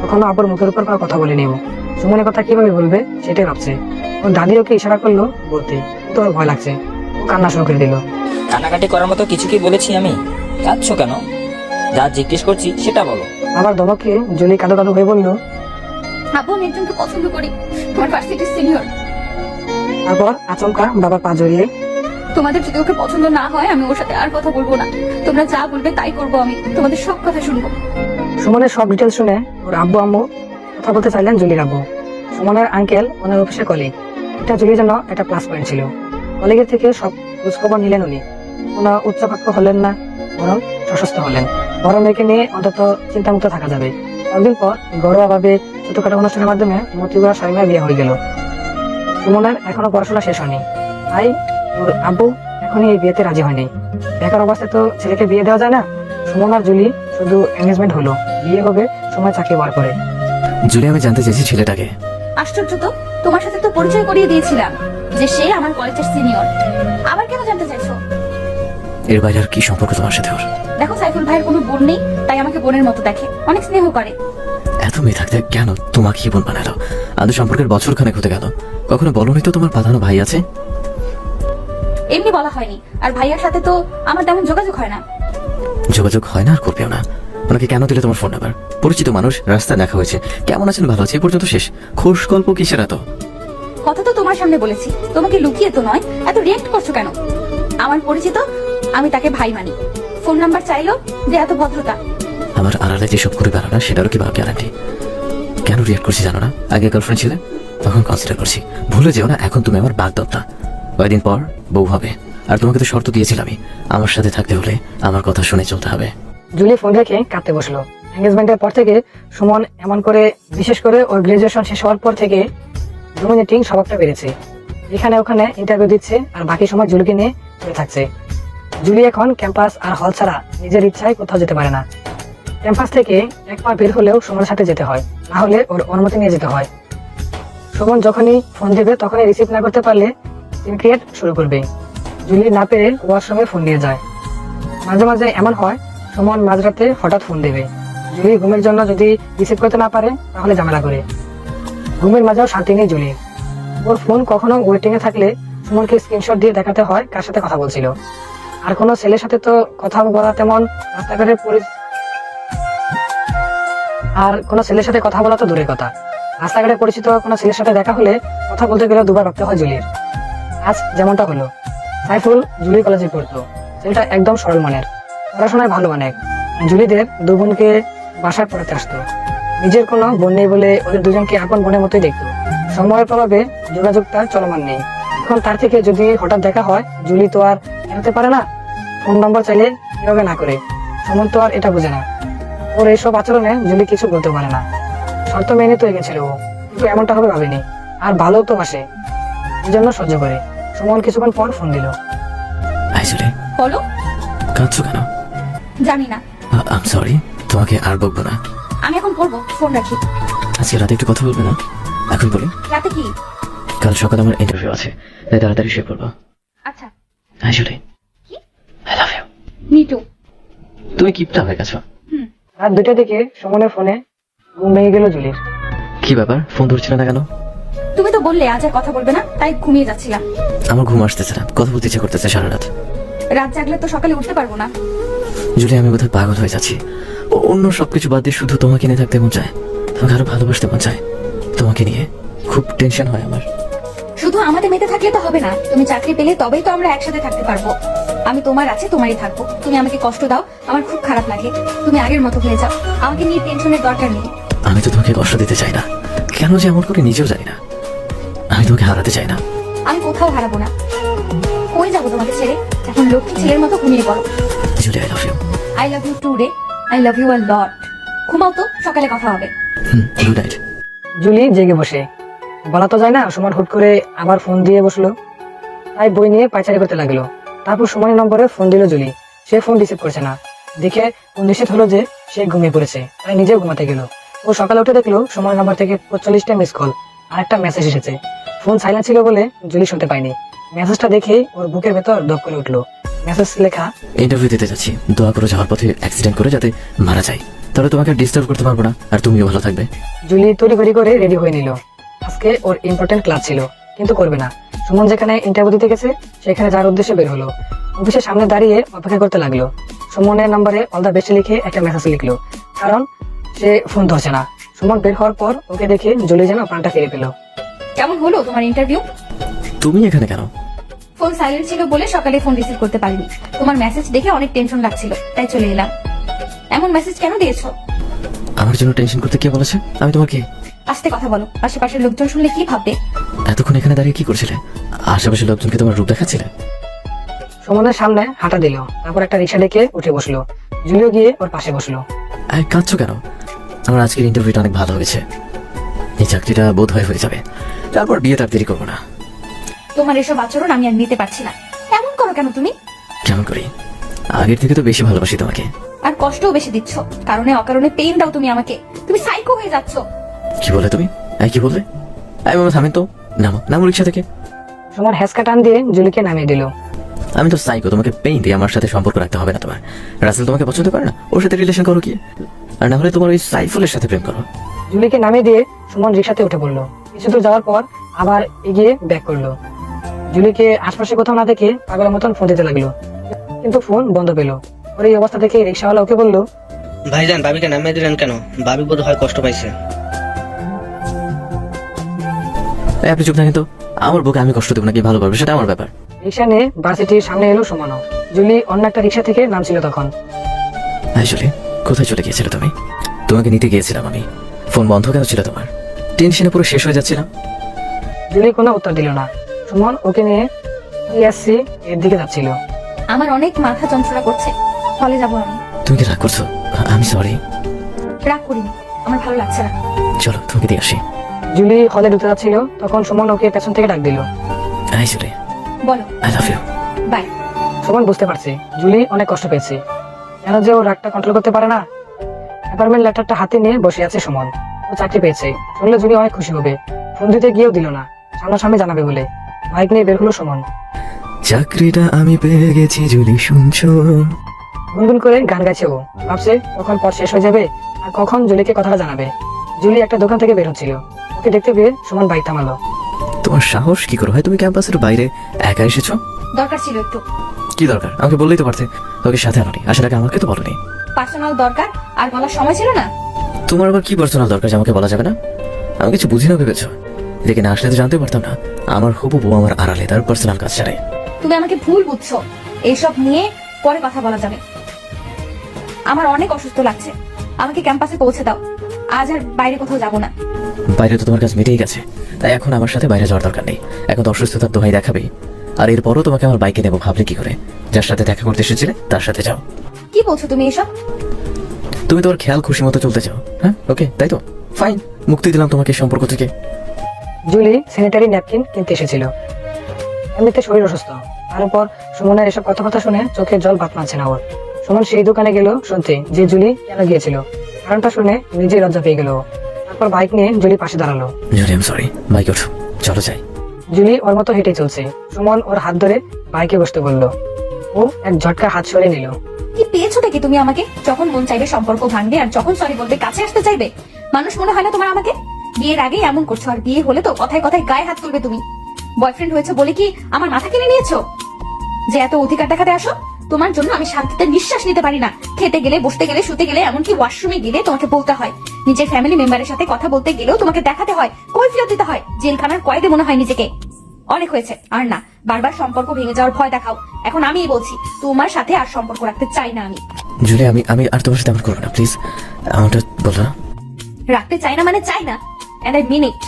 কখনো আব্বুর মুখের উপর কোনো কথা বলেনি ও। সুমনের কথা কিভাবে বলবে সেটাই ভাবছে। ওর দাদি ওকে ইশারা করলো বলতে, কিন্তু ওর ভয় লাগছে। ও কান্না শুরু করে দিল। কান্নাকাটি করার মতো কিছু কি বলেছি আমি? কাঁদছো কেন? যা জিজ্ঞেস করছি সেটা বলো। আবার ধমকে জুলি কাঁদো কাঁদো হয়ে বলল, আব্বু আমি একজনকে পছন্দ করি, তোমার ভার্সিটির সিনিয়র। তারপর আচমকা বাবার পা জড়িয়ে, তোমাদের যদি ওকে পছন্দ না হয় আমি ওর সাথে আর কথা বলবো না। তোমরা যা বলবে তাই করবো, আমি তোমাদের সব কথা শুনবো। সুমনের সব ডিটেলস শুনে ওর আব্বু আম্মু কথা বলতে চাইলেন জুলির আব্বু। সুমনের আঙ্কেল ওনার অফিসের কলিগ, এটা জুলির জন্য একটা প্লাস পয়েন্ট ছিল। কলিগের থেকে সব খোঁজখবর নিলেন উনি। কোনো উচ্চবাক্য হলেন না, বরং সশস্ত্র হলেন। বড় মেয়েকে নিয়ে অন্তত চিন্তামুক্ত থাকা যাবে। কয়েকদিন পর ঘরোয়াভাবে ছোটখাটো অনুষ্ঠানের মাধ্যমে মতিগড়া সাইমার বিয়ে হয়ে গেল। সুমনের এখনো পড়াশোনা শেষ হয়নি, তাই ওর আব্বু এখনই এই বিয়েতে রাজি হয়নি। বেকার অবস্থায় তো ছেলেকে বিয়ে দেওয়া যায় না। সুমন আর জুলি শুধু এঙ্গেজমেন্ট হলো, বিয়ে হবে সময় চাকরি বার করে। জুলি, আমি জানতে চাইছি ছেলেটাকে। আশ্চর্য তো, তোমার সাথে তো পরিচয় করিয়ে দিয়েছিলাম যে সে আমার কলেজের সিনিয়র। আবার কেন জানতে চাইছো? এর বাইরে আর কি সম্পর্ক তোমার সাথে ওর? দেখো সাইফুল ভাইয়ের কোনো বোন নেই, তাই আমাকে বোনের মতো দেখে, অনেক স্নেহ করে। এত মেয়ে থাকতে কেন তোমাকে বোন বানালো? আমাদের সম্পর্কের বছর খানেক হতে গেল, কখনো বলোনি তো তোমার বাঁধানো ভাই আছে? এমনি বলা হয়নি, আর ভাইয়ার সাথে তো আমার তেমন যোগাযোগ হয় না। যোগাযোগ হয় না আর করবেও না। ওনাকে কেন দিলে তোমার ফোন নাম্বার? পরিচিত মানুষ, রাস্তায় দেখা হয়েছে, কেমন আছেন ভালো আছে, এ পর্যন্ত শেষ। খোশ গল্প কিসের এত? কথা তো তোমার সামনে বলেছি, তোমাকে লুকিয়ে তো নয়। এত রিয়েক্ট করছো কেন? আমার পরিচিত, আমি তাকে ভাই মানি। ফোন নাম্বার চাইলো যে এত ভদ্রতা। আমার আড়ালে যেসব করে বেড়ানো সেটারও কি বা গ্যারান্টি? কেন রিয়াক্ট করছি জানো না? আগে গার্লফ্রেন্ড ছিলে, তখন কনসিডার করছি। ভুলে যেও না, এখন তুমি আমার বাগদত্তা। কয়েকদিন পর বউ হবে, আর তোমাকে তো শর্ত দিয়েছিলামই, আমার সাথে থাকতে হলে আমার কথা শুনে চলতে হবে। জুলি ফোন রেখে কাঁদতে বসলো। এঙ্গেজমেন্টের পর থেকে সুমন এমন করে, বিশেষ করে ওর গ্রাজুয়েশন শেষ হওয়ার পর থেকে ডোমিনেটিং স্বভাবটা বেড়েছে। এখানে ওখানে ইন্টারভিউ দিচ্ছে আর বাকি সময় জুলিকে নিয়ে পড়ে থাকছে। জুলি এখন ক্যাম্পাস আর হল ছাড়া নিজের ইচ্ছায় কোথাও যেতে পারে না। ক্যাম্পাস থেকে এক পা বের হলেও সুমনের সাথে যেতে হয়, না হলে ওর অনুমতি নিয়ে যেতে হয়। সুমন যখনই ফোন দেবে তখনই রিসিভ না করতে পারলে সিন ক্রিয়েট শুরু করবে। জুলি না পেরে ওয়াশরুমে ফোন নিয়ে যায়। মাঝে মাঝে এমন হয় সুমন মাঝরাতে হঠাৎ ফোন দেবে। জুলি ঘুমের জন্য যদি রিসিভ করতে না পারে তাহলে ঝামেলা করে। ঘুমের মাঝেও শান্তি নেই জুলি। ওর ফোন কখনো ওয়েটিং এ থাকলে সুমনকে স্ক্রিনশট দিয়ে দেখাতে হয় কার সাথে কথা বলছিল। আর কোনো ছেলের সাথে তো কথা বলা তেমন রাস্তাঘাটে কথা বলা তো দূরের কথা, রাস্তাঘাটে পরিচিত কোনো ছেলের সাথে দেখা হলে কথা বলতে গেলে দুবার ভাবতে হয় জুলির। আজ যেমনটা হলো, সাইফুল জুলি কলেজে পড়তো। ছেলেটা একদম সরল মনের, পড়াশোনায় ভালো অনেক। জুলিদের দু বোনকে বাসায় পড়াতে আসতো। নিজের কোনো বোন নেই বলে ওদের দুজনকে আপন বোনের মতোই দেখতো। সময়ের প্রভাবে যোগাযোগটা চলমান নেই। এখন তার থেকে যদি হঠাৎ দেখা হয়, জুলি তো আর জানতে পারে না ফোন নম্বর চাইলে কিভাবে না করে। সুমন তো আর এটা বুঝে না। ওর এইসব আচরণে জুলি কিছু বলতে পারে না। শর্ত মেনে তো এগেছিল ও, কিন্তু এমনটা হবে ভাবেনি। আর ভালো তো বাসে, এই জন্য সহ্য করে। সুমন কিছুক্ষণ পর ফোন দিল। বলো, কাঁদছো কেন? জানি না। আম সরি, তোমাকে আর বকবো না। আমি এখন করবো, ফোন রাখি। আজকে রাতে একটু কথা বলবে না? এখন বলি। রাতে কি? কাল সকালে আমার ইন্টারভিউ আছে, তাই তাড়াতাড়ি শুয়ে পড়বো। আচ্ছা, hi Julie, I love you. Me too. তুমি কিপটা হয়ে গেছো। রাত 2টা থেকে সুমনের ফোনে ঘুম ভেঙে গেল জুলির। কি ব্যাপার, ফোন ধরছিল না কেন? তুমি তো বললে আজ আর কথা বলবে না, তাই ঘুমিয়ে যাচ্ছিলাম। আমার ঘুম আসতেছে না, কথা বলতে ইচ্ছে করতেছে সারা রাত। রাত জাগলে তো সকালে উঠতে পারবো না। জুলি, আমি বোধহয় পাগল হয়ে যাচ্ছি। অন্য সবকিছু বাদ দিয়ে শুধু তোমাকে নিয়ে থাকতে মন চায়, তোমাকে আরো ভালোবাসতে মন চায়। তোমাকে নিয়ে খুব টেনশন হয় আমার। শুধু আমাদের মেতে থাকলে তো হবে না, তুমি চাকরি পেলে তবেই তো আমরা একসাথে থাকতে পারবো। আমি তোমার আছে, তোমারই থাকবো। তুমি আমাকে কষ্ট দাও, আমার খুব খারাপ লাগে। তুমি আগের মতো হয়ে যাও, আমাকে নিয়ে টেনশনের দরকার নেই। আমি তো তোমাকে কষ্ট দিতে চাই না, কেন যে এমন করে নিজেও জানি না। আমি তোমাকে হারাতে চাই না। আমি কোথাও হারাবো না। কই যাবো তোমাকে ছেড়ে? এখন লক্ষ্মী ছেলের মতো ঘুমিয়ে পড়ো। Julie, I love you. I love you too রে। I love you a lot. ঘুমাও তো, সকালে কথা হবে। Good night. জুলি জেগে বসে, বলা তো যায় না, সুমন হুট করে আবার ফোন দিয়ে বসলো। তাই বই নিয়ে পায়চারি করতে লাগলো। তারপর সুমনের নম্বরে ফোন দিল জুলি। সে ফোন রিসিভ করছে না দেখে ও নিশ্চিত হলো যে সে ঘুমিয়ে পড়েছে, তাই নিজেও ঘুমাতে গেল। ও সকালে উঠে দেখলো সুমনের নম্বর থেকে 45টা মিস কল আর একটা মেসেজ এসেছে। ফোন সাইলেন্ট ছিল বলে জুলি শুনতে পায়নি। মেসেজটা দেখেই ওর বুকের ভেতর ধক করে উঠলো। মেসেজ লেখা, ইন্টারভিউ দিতে যাচ্ছি, দোয়া করে যাওয়ার পথে অ্যাক্সিডেন্ট করে যাতে মারা যায়, তাহলে তোমাকে ডিস্টার্ব করতে পারবো না, আর তুমিও ভালো থাকবে। জুলি তড়িঘড়ি করে রেডি হয়ে নিল। আজকে ওর ইম্পর্টেন্ট ক্লাস ছিল, কিন্তু করবে না। সুমন যেখানে ইন্টারভিউ দিতে গেছে সেখানে যার উদ্দেশ্যে বের হলো। অফিসের সামনে দাঁড়িয়ে অপেক্ষা করতে লাগলো। সুমনের নম্বরে অল দ্য বেস্ট লিখে একটা মেসেজ লিখলো, কারণ সে ফোন ধরছে না। সুমন বের হওয়ার পর ওকে দেখে জুলি যেন প্রাণটা ফিরে পেল। কেমন হলো তোমার ইন্টারভিউ? তুমি এখানে কেন? ফোন সাইলেন্ট ছিল বলে সকালে ফোন রিসিভ করতে পারিনি। তোমার মেসেজ দেখে অনেক টেনশন লাগছিল, তাই চলে এলাম। এমন মেসেজ কেন দিয়েছো? আমার জন্য টেনশন করতে কে বলেছে? আমি তোমাকে। আস্তে কথা বলো, আশেপাশের লোকজন শুনলে কি ভাববে? এতক্ষণ এখানে দাঁড়িয়ে কি করছিলে? আশেপাশের লোকজনকে তোমার রূপ দেখাচ্ছিলে? সুমনের সামনে হাঁটা দিল, তারপর একটা রিক্সা ডেকে উঠে বসলো। জুলিও গিয়ে ওর পাশে বসলো। কাঁদছো কেন? আমার আজকের ইন্টারভিউটা অনেক ভালো হয়েছে, এই চাকরিটা বোধ হয়ে যাবে, তারপর বিয়েটা আর দেরি করবো না। তোমার এসব আচরণ আমি আর নিতে পারছি না। এমন করো কেন তুমি? কেমন করি? আগের থেকে তো বেশি ভালোবাসি তোমাকে। আর কষ্টও বেশি দিচ্ছ, কারণে অকারণে পেইন দাও তুমি আমাকে। তুমি সাইকো হয়ে যাচ্ছ। কি বলে তুমি? কি বললে? বাবা থামেন তো, নামো রিক্সা থেকে। সুমন হ্যাসকা টান দিয়ে জুলিকে নামিয়ে দিল। আমি তো সাইকো, তোমাকে পেইন দিয়ে আমার সাথে সম্পর্ক রাখতে হবে না তোমার। রাসেল তোমাকে পছন্দ করে না, ওর সাথে রিলেশন করো কি, আর না হলে তোমার ওই সাইফুলের সাথে প্রেম করো। জুলিকে নামিয়ে দিয়ে সুমন রিক্সাতে উঠে পড়লো। কিছু দূর যাওয়ার পর আবার এগিয়ে ব্যাক করলো। জুলিকে আশপাশে কোথাও না দেখে পাগলের মতন ফোন দিতে লাগলো, কিন্তু ফোন বন্ধ পেলো। ওর এই অবস্থা দেখে রিক্সাওয়ালা ওকে বললো, ভাইজান, ভাবিকে নামিয়ে দিলেন কেন? ভাবি বোধ হয় কষ্ট পাইছে। আপনি চুপ থাকেন তো, আমার বুকে আমি কষ্ট দেবো নাকি ভালো পারবে সেটা আমার ব্যাপার। রিক্সা নিয়ে ভার্সিটির সামনে এলো সুমনও। জুলি অন্য একটা রিক্সা থেকে নামছিল তখন। আসলে কোথায় চলে গিয়েছিলে তুমি? তোমাকে নিতে গিয়েছিলাম আমি, ফোন বন্ধ কেন ছিল তোমার? টেনশনে পুরো শেষ হয়ে যাচ্ছিলাম। জুলি কোনো উত্তর দিল না। সুমন ওকে নিয়ে ESC এর দিকে যাচ্ছিল। আমার অনেক মাথা যন্ত্রণা করছে, হলে যাবো আমি। তুমি কি রাগ করছো? আমি সরি। রাগ করিনি, আমার ভালো লাগছে না। চলো তোমাকে দিয়ে আসি। জুলি হলে ঢুকতে যাচ্ছিল তখন সুমন ওকে পেছন থেকে ডাক দিল। জুলি, বলো। I love you. Bye. Suman বুঝতে পারছে জুলি অনেক কষ্ট পেয়েছে, কেন যে ও রাগটা কন্ট্রোল করতে পারে না। অ্যাপার্টমেন্ট লেটারটা হাতে নিয়ে বসে আছে সুমন। ও চাকরি পেয়েছে, শুনলে জুলি অনেক খুশি হবে। ফোন দিতে গিয়েও দিল না, সামনাসামনি জানাবে বলে। বাইক নিয়ে বের হলো সুমন। চাকরিটা আমি পেয়ে গেছি জুলি, শুনছো? গুনগুন করে গান গাইছে ও। ভাবছে কখন পথ শেষ হয়ে যাবে আর কখন জুলিকে কথাটা জানাবে। জুলি একটা দোকান থেকে বের হচ্ছিল, ওকে দেখতে পেয়ে সুমন বাইক থামালো। তোমার সাহস কি করে হয় তুমি ক্যাম্পাসের বাইরে একা এসেছো? দরকার ছিল একটু। কি দরকার? আমাকে বললেই তো পারতে, তোকে সাথে আনোনি, আসার আগে আমাকে তো বলোনি। পার্সোনাল দরকার আর বলার সময় ছিল না। তোমার আবার কি পার্সোনাল দরকার যে আমাকে বলা যাবে না? আমি কিছু বুঝি না ভেবেছো? দেখে না আসলে তো জানতে পারতাম না আমার হবু বউ আমার আড়ালে তার পার্সোনাল কাজ ছাড়ে। তুমি আমাকে ভুল বুঝছো, এইসব নিয়ে পরে কথা বলা যাবে। আমার অনেক অসুস্থ লাগছে, আমাকে ক্যাম্পাসে পৌঁছে দাও। আজ আর বাইরে কোথাও যাবো না। বাইরে তো তোমার কাজ মিটেই গেছে, তাই এখন আমার সাথে বাইরে যাওয়ার দরকার নেই। এখন তো অসুস্থতার দোহাই দেখাবেই, আর এরপরও তোমাকে আমার বাইকে নেবো ভাবলে কি করে? যার সাথে দেখা করতে এসেছিলে তার সাথে যাও। কি বলছো তুমি এসব? তুমি তোমার খেয়াল খুশি মতো চলতে চাও, হ্যাঁ? ওকে, তাই তো ফাইন, মুক্তি দিলাম তোমাকে সম্পর্ক থেকে। জুলি স্যানিটারি ন্যাপকিন কিনতে এসেছিল, এমনিতে শরীর অসুস্থ, তার উপর সুমনের এসব কথা শুনে চোখে জল বাত মানছে না ওর। সুমন সেই দোকানে গেল শুনতে যে জুলি কেন গিয়েছিল, কারণটা শুনে নিজেই লজ্জা পেয়ে গেল। তারপর বাইক নিয়ে জুলি পাশে দাঁড়ালো। Julie, I am sorry, bike ওঠো, চলো যাই। জুলি ওর মতো হেঁটে চলছে। সুমন ওর হাত ধরে বাইকে বসতে বলল। ও এক ঝটকা হাত সরিয়ে নিল। কি পেয়েছোটা কি তুমি আমাকে? যখন মন চাইবে সম্পর্ক ভাঙবে, আর যখন সরি বলবে কাছে আসতে চাইবে। মানুষ মনে হয় না তোমার আমাকে? বিয়ের আগেই এমন করছো, আর বিয়ে হলে তো কথায় কথায় গায়ে হাত তুলবে তুমি। বয়ফ্রেন্ড হয়েছে বলে কি আমার মাথা কিনে নিয়েছো যে এত অধিকার দেখাতে আসো? তোমার জন্য আমি শান্তিতে নিঃশ্বাস নিতে পারি না। খেতে গেলে, বসতে গেলে, শুতে গেলে, এমনকি ওয়াশরুমে গেলে তোমাকে বলতে হয়। নিজের ফ্যামিলি মেম্বারের সাথে কথা বলতে গেলেও তোমাকে দেখাতে হয়, কৈফিয়ত দিতে হয়। জেলখানার কয়েদে মনে হয় নিজেকে। অনেক হয়েছে, আর না। বারবার সম্পর্ক ভেঙে যাওয়ার ভয় দেখাও। এখন আমিই বলছি, তোমার সাথে আর সম্পর্ক রাখতে চাই না আমি। জুলি, আমি আর তোমার সাথে এমন করবো না, প্লিজ। আমারটা বলো না। রাখতে চাই না মানে চাই না, and I mean it.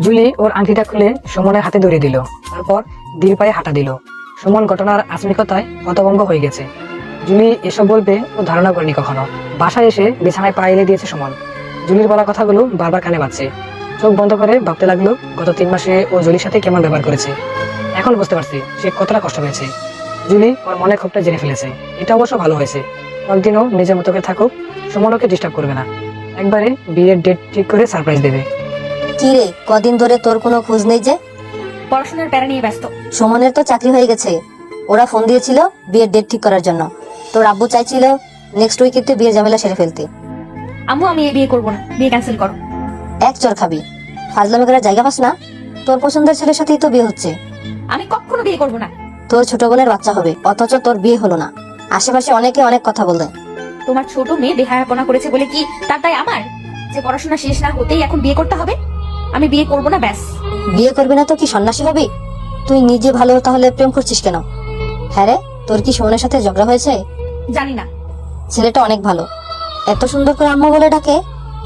Julie ওর আংটিটা খুলে সুমনের হাতে ধরিয়ে দিল, তারপর ধীর পায়ে হাঁটা দিল। সুমন ঘটনার আসমিকতায় হতভম্ব হয়ে গেছে। জুলি এসব বলবে ও ধারণা করেনি কখনো। বাসায় এসে বিছানায় পা এলে দিয়েছে সুমন। জুলির বলা কথাগুলো বারবার কানে বাজছে। চোখ বন্ধ করে ভাবতে লাগলো গত 3 মাসে ও জুলির সাথে কেমন ব্যবহার করেছে। এখন বুঝতে পারছি সে কতটা কষ্ট পেয়েছে। জুলি ওর মনে ক্ষোভটা জেনে ফেলেছে। এটা অবশ্য ভালো হয়েছে। একদিনও নিজের মতো করে থাকুক, সুমন ওকে ডিস্টার্ব করবে না। একবারে বিয়ের ডেট ঠিক করে সারপ্রাইজ দেবে। কি রে, কদিন ধরে তোর কোনো খোঁজ নেই যে? পড়াশোনার প্যারা নিয়ে ব্যস্ত। সুমনের তো চাকরি হয়ে গেছে। ওরা ফোন দিয়েছিল বিয়ের ডেট ঠিক করার জন্য। তোর আব্বু চাইছিল নেক্সট উইকেতে বিয়ের ঝামেলা সেরে ফেলতে। আম্মু, আমি এই বিয়ে করবো না, বিয়ে ক্যান্সেল করো। এক চর খাবি, ফাজলামি করার জায়গা পাস না? তোর পছন্দের ছেলের সাথেই তো বিয়ে হচ্ছে। আমি কখনো বিয়ে করবো না। তোর ছোট বোনের বাচ্চা হবে, অথচ তোর বিয়ে হলো না। আশেপাশে অনেকে অনেক কথা বলে। তোমার ছোট মেয়ে বেহায়াপনা করেছে বলে কি তার দায় আমার? যে পড়াশোনা শেষ না হতেই এখন বিয়ে করতে হবে? আমি বিয়ে করবো না, ব্যাস। বিয়ে করবি না তো কি সন্ন্যাসী হবি? তুই নিজে ভালো, তাহলে প্রেম করছিস কেন? হ্যাঁ রে, তোর কি সুমনের সাথে ঝগড়া হয়েছে? জানি না। ছেলেটা অনেক ভালো, এত সুন্দর করে আম্মা বলে ডাকে।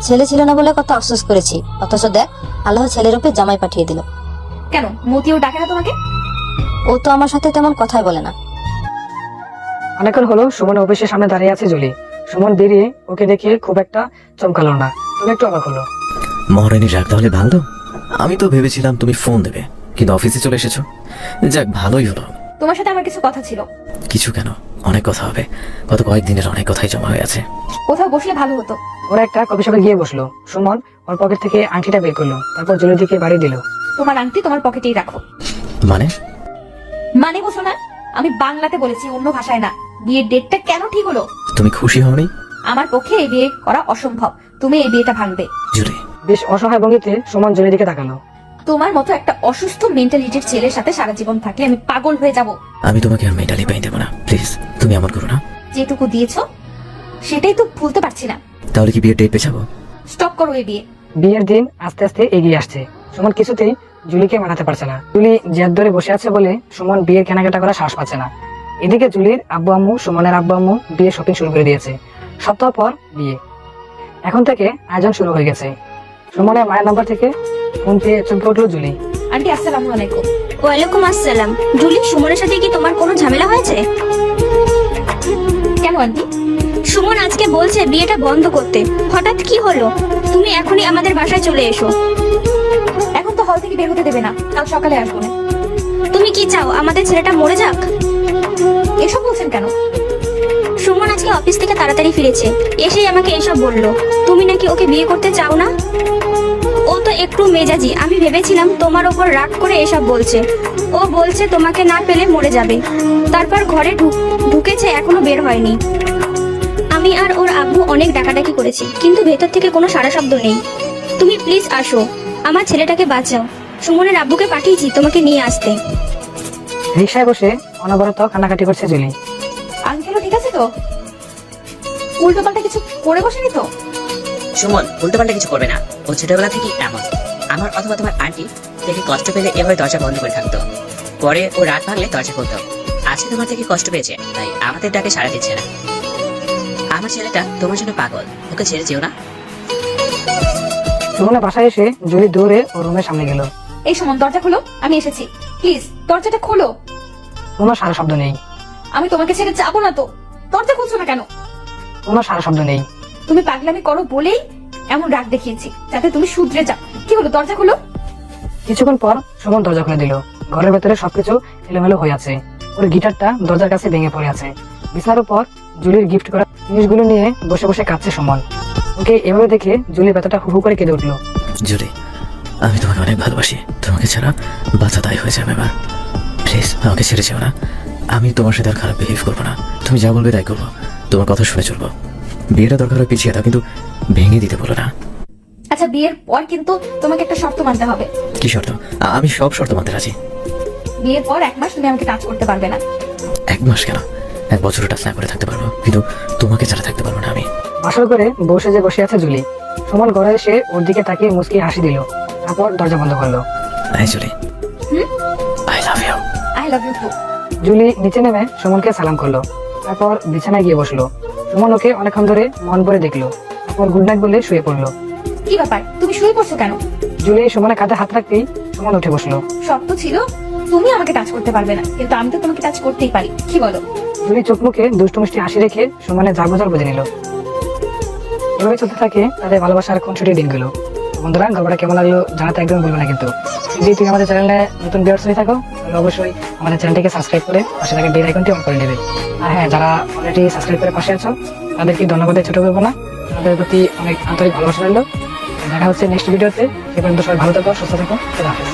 ছেলে ছিল না বলে কত আফসোস করেছি, অথচ দেখ আল্লাহ ছেলের উপরে জামাই পাঠিয়ে দিল। কেন মতিও ডাকে না তোমাকে? ও তো আমার সাথে তেমন কথাই বলে না। অনেকক্ষণ হলো সুমন অফিসের সামনে দাঁড়িয়ে আছে জুলি। সুমন বেরিয়ে ওকে দেখে খুব একটা চমকালো না, তবে একটু অবাক হলো। মহারানীর রাগ তাহলে ভাঙলো? আমি তো ভেবেছিলাম তুমি ফোন দেবে, কিন্তু অফিসে চলে এসেছো। যাক, ভালোই হলো। তোমার সাথে আমার কিছু কথা ছিল। কিছু কেন, অনেক কথা হবে। গত কয়েকদিনের অনেক কথাই জমা হয়ে আছে। কোথাও বসলে ভালো হতো। ওরা একটা কফি শপে গিয়ে বসলো। সুমন ওর পকেট থেকে আংটিটা বের করলো, তারপর জুলির দিকে বাড়ি দিল। তোমার আংটি তোমার পকেটেই রাখো। মানে? মানে বুঝো না? আমি বাংলাতে বলেছি, অন্য ভাষায় না। বিয়ের ডেটটা কেন ঠিক হলো? তুমি খুশি হওনি? আমার পক্ষে এই বিয়ে করা অসম্ভব। তুমি এই বিয়েটা ভাঙবে। জুলি, বেশ অসহায় ভঙ্গিতে সুমন জুলির দিকে তাকালো। তোমার মতো একটা অসুস্থ মেন্টালিটির ছেলের সাথে সারা জীবন থাকলে আমি পাগল হয়ে যাব। আমি তোমাকে আর মেন্টালি পেইন দেবো না, প্লিজ। তুমি এমন করো না। যেটুকু দিয়েছো সেটাই তো ভুলতে পারছি না। তাহলে কি বিয়ের ডেট পেছাবো? স্টপ করো এই বিয়ে। বিয়ের দিন আস্তে আস্তে এগিয়ে আসছে। সুমন কিছুতেই জুলিকে মানাতে পারছে না। জুলি জেদ ধরে বসে আছে বলে সুমন বিয়ের কেনাকাটা করার সাহস পাচ্ছে না। এদিকে জুলির আব্বু আম্মু, সুমনের আব্বু আম্মু বিয়ে শপিং শুরু করে দিয়েছে। সপ্তাহ পর বিয়ে। এখন থেকে আয়োজন শুরু হয়ে গেছে। সুমনের মায়ের নাম্বার থেকে ফোন পেয়ে চমকে উঠলো জুলি। আন্টি, আসসালামু আলাইকুম। ওয়ালাইকুম আসসালাম। জুলি, সুমনের সাথে কি তোমার কোনো ঝামেলা হয়েছে? কেন আন্টি? সুমন আজকে বলছে বিয়েটা বন্ধ করতে। হঠাৎ কি হলো? তুমি এখনই আমাদের বাসায় চলে এসো। এখন তো হল থেকে বের হতে দেবে না, কাল সকালে আসবো না। তুমি কি চাও আমাদের ছেলেটা মরে যাক? এসব বলছেন কেন? সুমন আজকে অফিস থেকে তাড়াতাড়ি ফিরেছে, এসেই আমাকে এসব বললো। তুমি নাকি ওকে বিয়ে করতে চাও না? ও তো একটু মেজাজি, আমি ভেবেছিলাম তোমার ওপর রাগ করে এসব বলছে। ও বলছে তোমাকে না পেলে মরে যাবে। তারপর ঘরে ঢুকেছে, এখনো বের হয়নি। আমি আর ওর আব্বু অনেক ডাকাডাকি করেছি, কিন্তু ভেতর থেকে কোনো সাড়া শব্দ নেই। তুমি প্লিজ আসো, আমার ছেলেটাকে বাঁচাও। সুমনের আব্বুকে পাঠিয়েছি তোমাকে নিয়ে আসতে। রিকশায় বসে অনবরত কান্নাকাটি করছে জুলি। আঙ্কেলও ঠিক আছে তো? উল্টোপাল্টা কিছু করে বসেনি তো? সুমন উল্টোপাল্টা কিছু করবে না। ও ছোটবেলা থেকে এমন। আমার অথবা তোমার আন্টি থেকে কষ্ট পেলে এভাবে দরজা বন্ধ করে থাকতো। পরে ও রাত ভাঙলে দরজা খুলতো। আজকে তোমার থেকে কষ্ট পেয়েছে, তাই আমাদের ডাকে সাড়া দিচ্ছে না। আমার ছেলেটা তোমার জন্য পাগল, ওকে ছেড়ে যেও না। সুমনের বাসায় এসে জুলি দৌড়ে ওর রুমের সামনে গেল। এই সুমন, দরজা খোলো, আমি এসেছি। প্লিজ দরজাটা খোলো। কোনো সারা শব্দ নেই। আমি তোমাকে ছেড়ে যাবো না তো। দরজা খুলছো না কেন? কোনো সারা শব্দ নেই। তুমি পাগলামি করো বলেই এমন রাগ দেখিয়েছি, যাতে তুমি শুধরে যাও। কি হলো, দরজা খোলো। কিছুক্ষণ পর সুমন দরজা খুলে দিল। ঘরের ভেতরে সবকিছু এলোমেলো হয়ে আছে। ওর গিটারটা দরজার কাছে ভেঙে পড়ে আছে। বিছানার উপর জুলির গিফট করা জিনিসগুলো নিয়ে বসে বসে কাঁদছে সুমন। ওকে এভাবে দেখে জুলির ব্যথাটা হু হু করে কেঁদে উঠলো। জুলি, আমি তোমাকে অনেক ভালোবাসি। তোমাকে ছাড়া বাচ্চা দায় হয়ে যাবে এবার। প্লিজ আমাকে ছেড়ে যেও না। আমি তোমার সাথে আর খারাপ বিহেভ করবো না। তুমি যা বলবে তাই করবো, তোমার কথা শুনে চলবো। বিয়েটা দরকার হয় পিছিয়ে দাও, কিন্তু ভেঙে দিতে বলো না। আচ্ছা, বিয়ের পর কিন্তু তোমাকে একটা শর্ত মানতে হবে। কি শর্ত? আমি সব শর্ত মানতে রাজি। বিয়ের পর 1 মাস তুমি আমাকে টাচ করতে পারবে না। 1 মাস কেন, 1 বছর টাচ না করে থাকতে পারবো, কিন্তু তোমাকে ছাড়া থাকতে পারবো না আমি। বাসর করে বসে যে বসে আছে জুলি, সুমন ঘরে এসে ওর দিকে তাকিয়ে মুচকি হাসি দিল, তারপর দরজা বন্ধ করলো। I Julie, I love you. I love you too. Julie নিচে নেমে সুমনকে সালাম করলো, তারপর বিছানায় গিয়ে বসলো। সুমন ওকে অনেকক্ষণ ধরে মন ভরে দেখলো, তারপর গুড নাইট বলে শুয়ে পড়লো। কি ব্যাপার, তুমি শুয়ে পড়ছো কেন? জুলি সুমনের কাঁধে হাত রাখতেই সুমন উঠে বসলো। শর্ত ছিল তুমি আমাকে টাচ করতে পারবে না, কিন্তু আমি তো তোমাকে টাচ করতেই পারি। কি বলো? জুলি চোখ মুখে দুষ্টু মিষ্টি হাসি রেখে সুমনের যা বোঝার বুঝে নিল। এভাবে চলতে থাকে তাদের ভালোবাসার খুনসুটির দিনগুলো। বন্ধুরা, গল্পটা কেমন লাগলো জানাতে একদম বলবো না, কিন্তু যদি তুমি আমাদের চ্যানেলে নতুন ভিউয়ার্স হয়ে থাকো তাহলে অবশ্যই আমাদের চ্যানেলটিকে সাবস্ক্রাইব করে পাশে থাকা বেল আইকনটি অন করে নেবে। আর হ্যাঁ, যারা অলরেডি সাবস্ক্রাইব করে পাশে আছো তাদেরকে ধন্যবাদ, ছোট করবো না। তাদের প্রতি অনেক আন্তরিক ভালোবাসা রইলো। দেখা হচ্ছে নেক্সট ভিডিওতে। সে পর্যন্ত সবাই ভালো থাকো, সুস্থ থাকো। খোদা হাফেজ।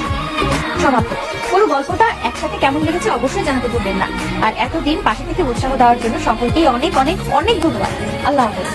সমাপ্ত। পুরো গল্পটা একসাথে কেমন লেগেছে অবশ্যই জানাতে ভুলবেন না। আর এতদিন পাশে থেকে উৎসাহ দেওয়ার জন্য সকলকেই অনেক অনেক অনেক ধন্যবাদ। আল্লাহ হাফেজ।